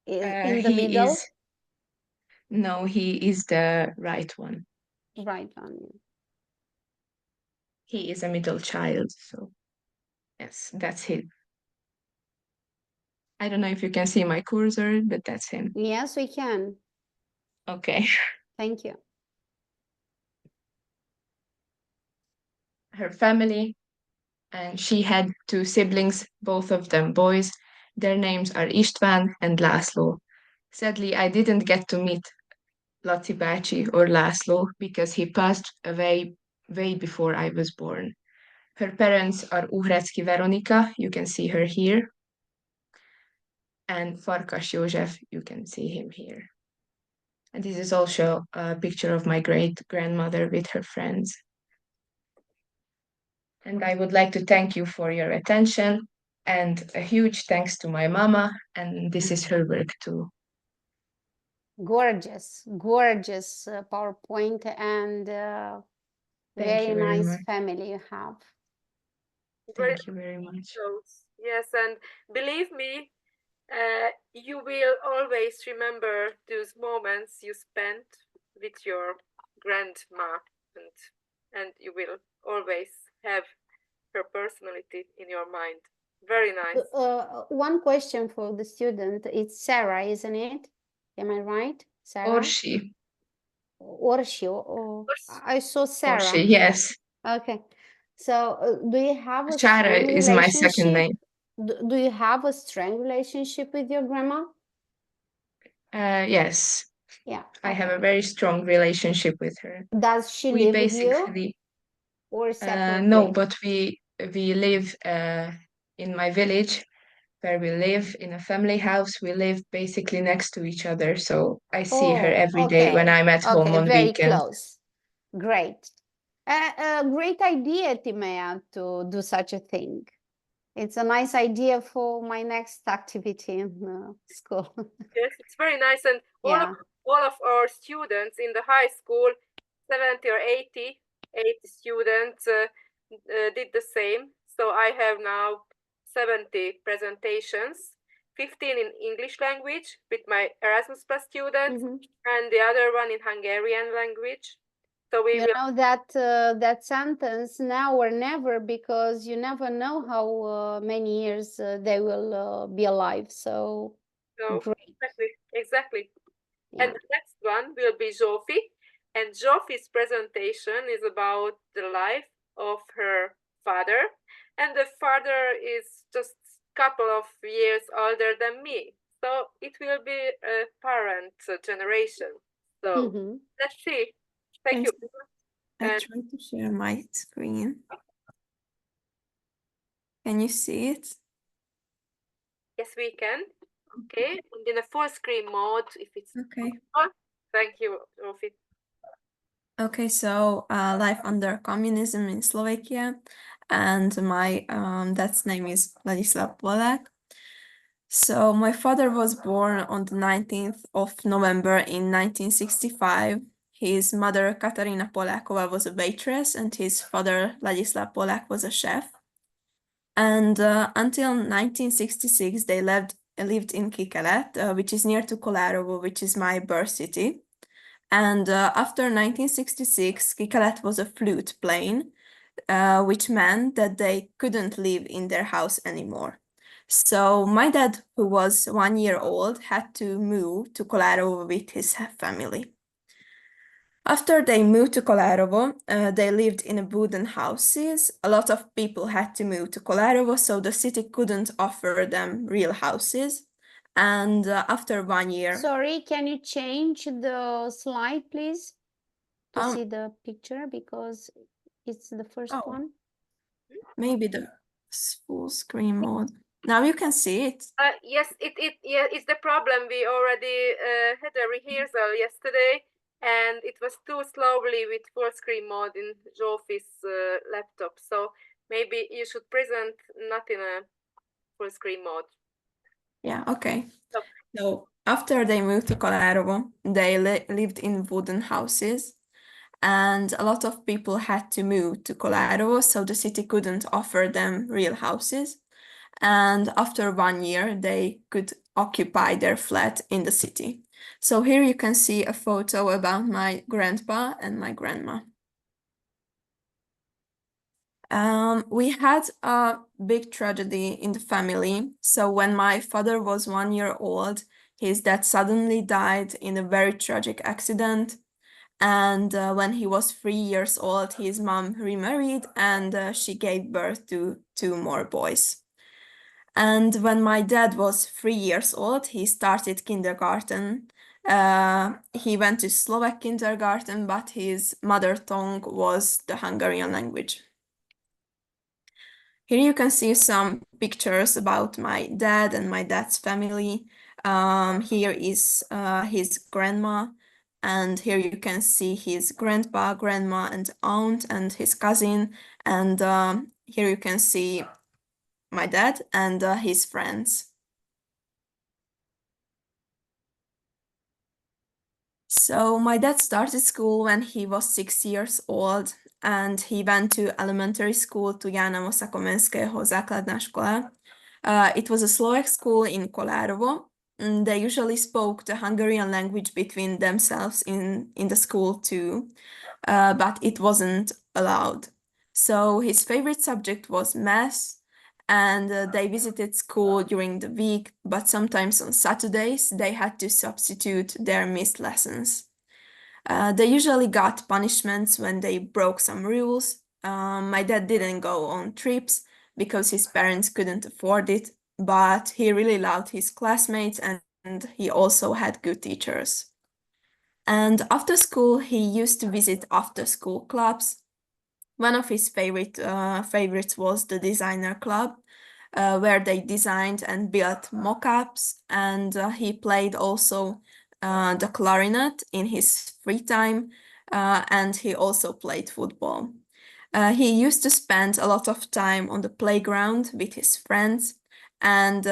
In the He middle? No, he is the right one. Right one. He is a middle child, so yes, that's him. I don't know if you can see my cursor, but that's him. Yes, we can. Okay. Thank you. Her family, and she had 2 siblings, both of them boys. Their names are István and László. Sadly, I didn't get to meet Laci bácsi or László because he passed away way before I was born. Her parents are Uhrecki Veronika, you can see her here, and Farkas József, you can see him here. And this is also a picture of my great-grandmother with her friends. And I would like to thank you for your attention, and a huge thanks to my mama, and this is her work too. Gorgeous, gorgeous PowerPoint, and very nice much. family you have. Thank you very much. Yes, and believe me, you will always remember those moments you spent with your grandma, and you will always have her personality in your mind. Very nice. One question for the student. It's Sarah, isn't it? Am I right? Sarah? Orsi. Orsi. I saw Sarah. Orsi, yes. Okay. So do you have a Sarah strong is my second relationship? name. Do you have a strong relationship with your grandma? Yes. Yeah. I have a very strong relationship with her. Does she We live with you basically or separately? no, but we live in my village where we live in a family house. We live basically next to each other, so I see her every day when I'm at home on very weekends. close. Great. A great idea, Timea, to do such a thing. It's a nice idea for my next activity in school. Yes, it's very nice, and all of our students in the high school, 70 or 80 students did the same. So I have now 70 presentations, 15 in English language with my Erasmus Plus students, and the other one in Hungarian language. So we will know that that sentence now or never, because you never know how many years they will be alive. So great. Exactly. And the next one will be Zsófi, and Zsófi's presentation is about the life of her father, and the father is just couple of years older than me. So it will be a parent generation. So let's see. Thank you. I And try to share my screen. Can you see it? yes, we can. Okay, and in a full screen mode, if it's okay. possible. Thank you, Rofi. Okay, so life under communism in Slovakia, and my dad's name is Ladislav Polak. So my father was born on the 19th of November in 1965. His mother, Katarina Poláková, was a waitress, and his father, Ladislav Polak, was a chef. And until 1966, they lived in Kikelet, which is near to Kolárovo, which is my birth city. And after 1966, Kikelet was a flood plain, which meant that they couldn't live in their house anymore. So my dad, who was 1 year old, had to move to Kolárovo with his family. After they moved to Kolárovo, they lived in wooden houses. A lot of people had to move to Kolárovo, so the city couldn't offer them real houses. And after 1 year... Sorry, can you change the slide, please? To see the picture, because it's the first one. Maybe the full screen mode. Now you can see it. Yes, it's the problem. We already had a rehearsal yesterday, and it was too slowly with full screen mode in Jofi's laptop. So maybe you should present not in a full screen mode. Yeah, okay. So after they moved to Kolárovo, they lived in wooden houses, and a lot of people had to move to Kolárovo, so the city couldn't offer them real houses. And after 1 year, they could occupy their flat in the city. So here you can see a photo about my grandpa and my grandma. We had a big tragedy in the family. So when my father was 1 year old, his dad suddenly died in a very tragic accident. And when he was 3 years old, his mom remarried, and she gave birth to 2 more boys. And when my dad was 3 years old, he started kindergarten. He went to Slovak kindergarten, but his mother tongue was the Hungarian language. Here you can see some pictures about my dad and my dad's family. Here is his grandma, and here you can see his grandpa, grandma, and aunt, and his cousin. And here you can see my dad and his friends. So my dad started school when he was 6 years old, and he went to elementary school to Jána Mosakomenského základná škola. It was a Slovak school in Kolárovo. They usually spoke the Hungarian language between themselves in the school too, but it wasn't allowed. So his favorite subject was math, and they visited school during the week, but sometimes on Saturdays they had to substitute their missed lessons. They usually got punishments when they broke some rules. My dad didn't go on trips because his parents couldn't afford it, but he really loved his classmates, and he also had good teachers. And after school, he used to visit after-school clubs. One of his favorites was the designer club, where they designed and built mock-ups, and he played also the clarinet in his free time, and he also played football. He used to spend a lot of time on the playground with his friends, and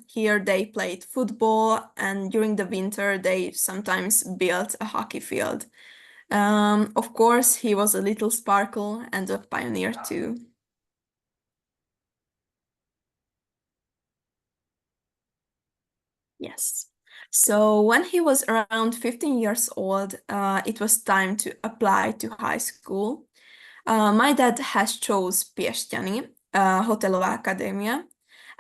here they played football, and during the winter they sometimes built a hockey field. Of course, he was a little sparkle and a pioneer too. Yes. So when he was around 15 years old, it was time to apply to high school. My dad has chose Piešťany, Hotelová akadémia,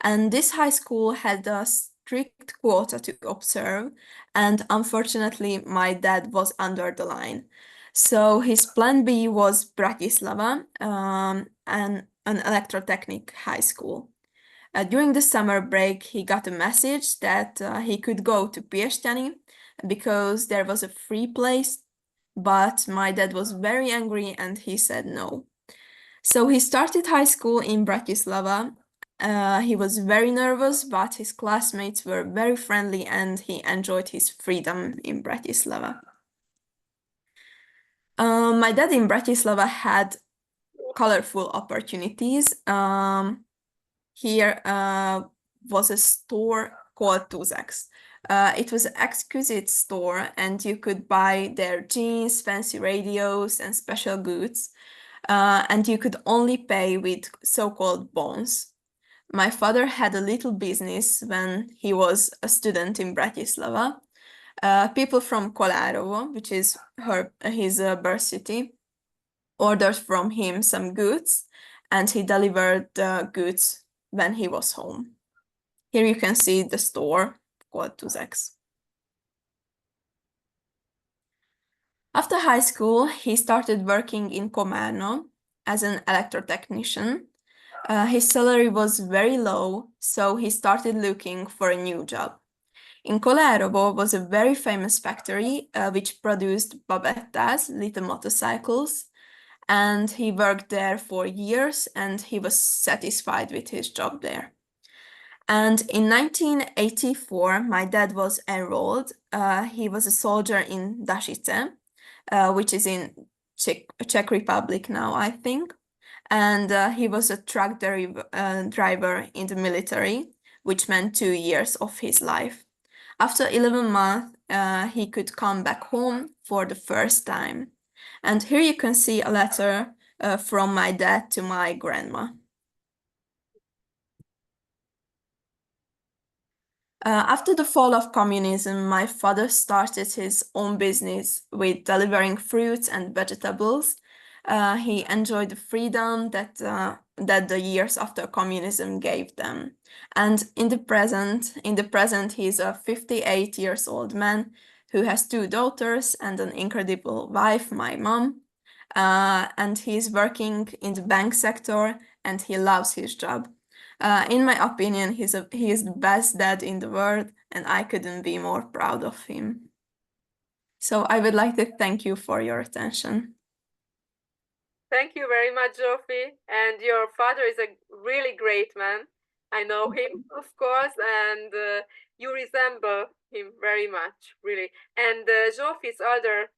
and this high school had a strict quota to observe, and unfortunately my dad was under the line. So his plan B was Bratislava, and an electrotechnic high school. During the summer break, he got a message that he could go to Piestany because there was a free place, but my dad was very angry and he said no. So he started high school in Bratislava. He was very nervous, but his classmates were very friendly and he enjoyed his freedom in Bratislava. My dad in Bratislava had colorful opportunities. Here was a store called Tuzex. It was an exquisite store and you could buy their jeans, fancy radios and special goods. And you could only pay with so-called bons. My father had a little business when he was a student in Bratislava. People from Kolárovo, which is his birth city, ordered from him some goods, and he delivered the goods when he was home. Here you can see the store called Tuzex. After high school, he started working in Komárno as an electrotechnician. His salary was very low, so he started looking for a new job. In Kolárovo was a very famous factory which produced Babettas, little motorcycles, and he worked there for years and he was satisfied with his job there. And in 1984, my dad was enrolled. He was a soldier in Dašice, which is in Czech Republic now, I think. And he was a truck driver in the military, which meant 2 years of his life. After 11 months, he could come back home for the first time. And here you can see a letter from my dad to my grandma. After the fall of communism, my father started his own business with delivering fruits and vegetables. He enjoyed the freedom that the years after communism gave them. And in the present, he's a 58 years old man who has 2 daughters and an incredible wife, my mom. And he's working in the bank sector and he loves his job. In my opinion, he is the best dad in the world, and I couldn't be more proud of him. So I would like to thank you for your attention. Thank you very much, Zsófi. And your father is a really great man. I know him, of course, and you resemble him very much, really. And Zsófi's other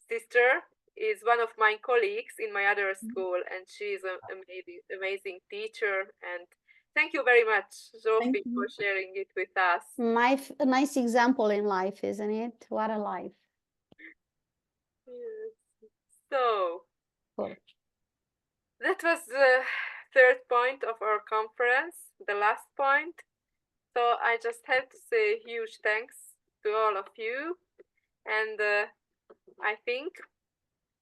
sister is one of my colleagues in my other school, and she's an amazing teacher. And thank you very much, Zsófi, for sharing it with us. A nice example in life, isn't it? What a life. Yes. So, cool. That was the 3rd point of our conference, the last point. So I just have to say huge thanks to all of you. And I think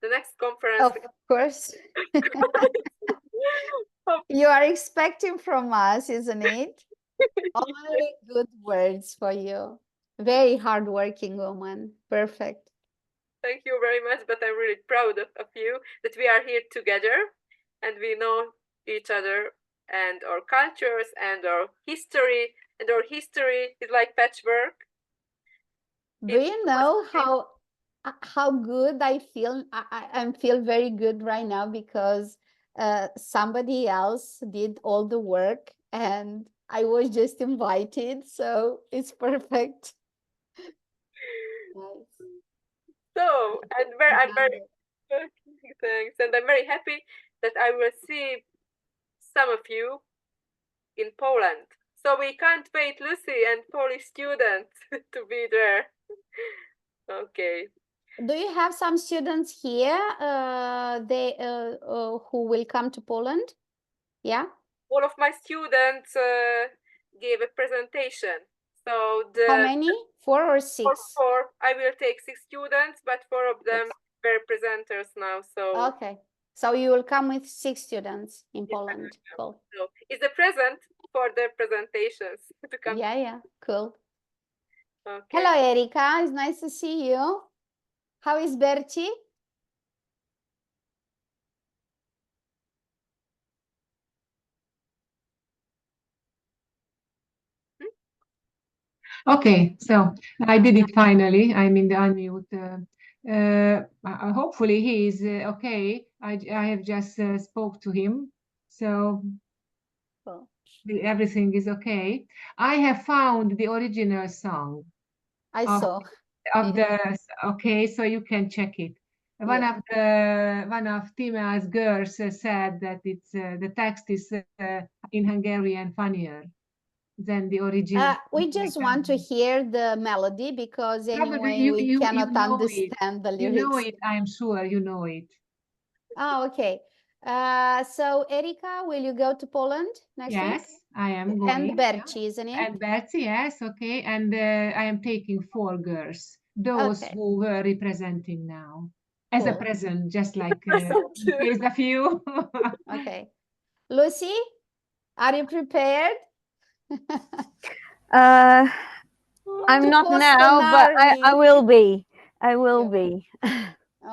the next conference... Of course. You are expecting from us, isn't it? Only good words for you. Very hardworking woman. Perfect. Thank you very much, but I'm really proud of you that we are here together and we know each other and our cultures and our history. And our history is like patchwork. Do you know how good I feel? I feel very good right now because somebody else did all the work and I was just invited, so it's perfect. Nice. So, and I'm very thanks, and I'm very happy that I will see some of you in Poland. So we can't wait, Lucy and Polish students, to be there. Okay. Do you have some students here? Who will come to Poland? Yeah. All of my students gave a presentation. So how many? 4 or 6? 4. I will take 6 students, but 4 of them were presenters now. So okay. So you will come with 6 students in Poland. Cool. So it's a present for the presentations to come. Yeah. Cool. Okay. Hello, Erika. It's nice to see you. How is Bertie? Okay, so I did it finally. I'm in the unmute. Hopefully he is okay. I have just spoke to him, so Cool. everything is okay. I have found the original song I of saw. the okay, so you can check it. One of Tima's girls said that it's the text is in Hungarian funnier than the original. We just want to hear the melody because Probably anyway we you cannot know it. understand the You know lyrics. it. I'm sure you know it. Oh, okay. So Erika, will you go to Poland next week? Yes, I am going. And Berci, isn't it? And Betsy, yes, okay. And I am taking 4 girls, those Okay. who were representing now, as a Cool. present, just like in case of you. Okay. Lucy, are you prepared? I'm To not host now, an but I army. will be. I will be.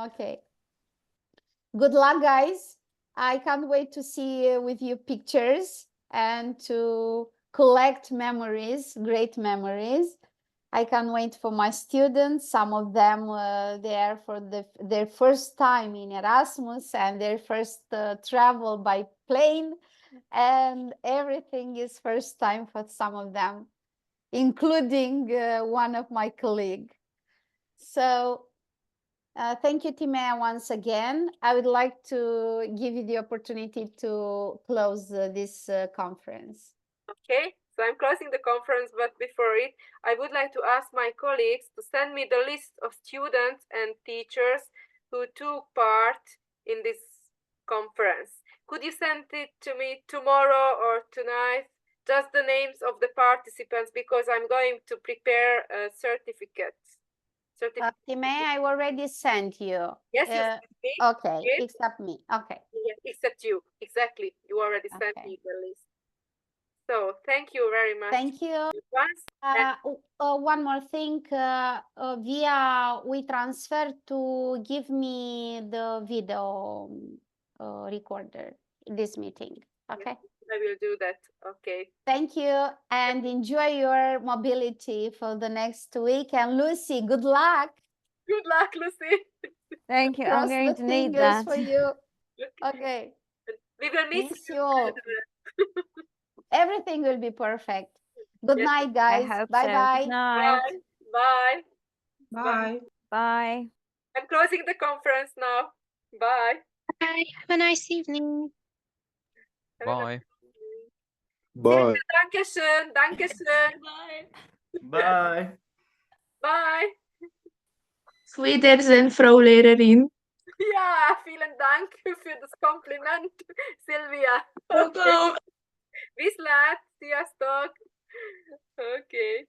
Okay. Good luck, guys. I can't wait to see with you pictures and to collect memories, great memories. I can't wait for my students. Some of them there for their first time in Erasmus and their first travel by plane, and everything is first time for some of them, including one of my colleagues. So thank you, Timea, once again. I would like to give you the opportunity to close this conference. Okay, so I'm closing the conference, but before it, I would like to ask my colleagues to send me the list of students and teachers who took part in this conference. Could you send it to me tomorrow or tonight? Just the names of the participants, because I'm going to prepare a certificate. Timea, I already sent you. Yes, you sent me. Okay, Yes. except me. Okay. Yeah, except you. Exactly. You already sent me the list. So thank you very much. Thank you. One more thing, via WeTransfer to give me the video recorder in this meeting. Okay. I will do that. Okay. Thank you and enjoy your mobility for the next week. And Lucy, good luck. Good luck, Lucy. Thank you. Cross I'm going the to need fingers that. for you. Okay. We will miss you all. Everything will be perfect. Good Yes. night, guys. I hope Bye so. bye. Good night. Bye. Bye. Bye. I'm closing the conference now. Bye. Bye. Have a nice evening. Bye. Bye. Dankeschön. Dankeschön. Bye. Bye. Wiedersehen, Frau Lehrerin. Ja, vielen Dank für das Kompliment, Silvia. Welcome. Viszlát, sziasztok. Okay.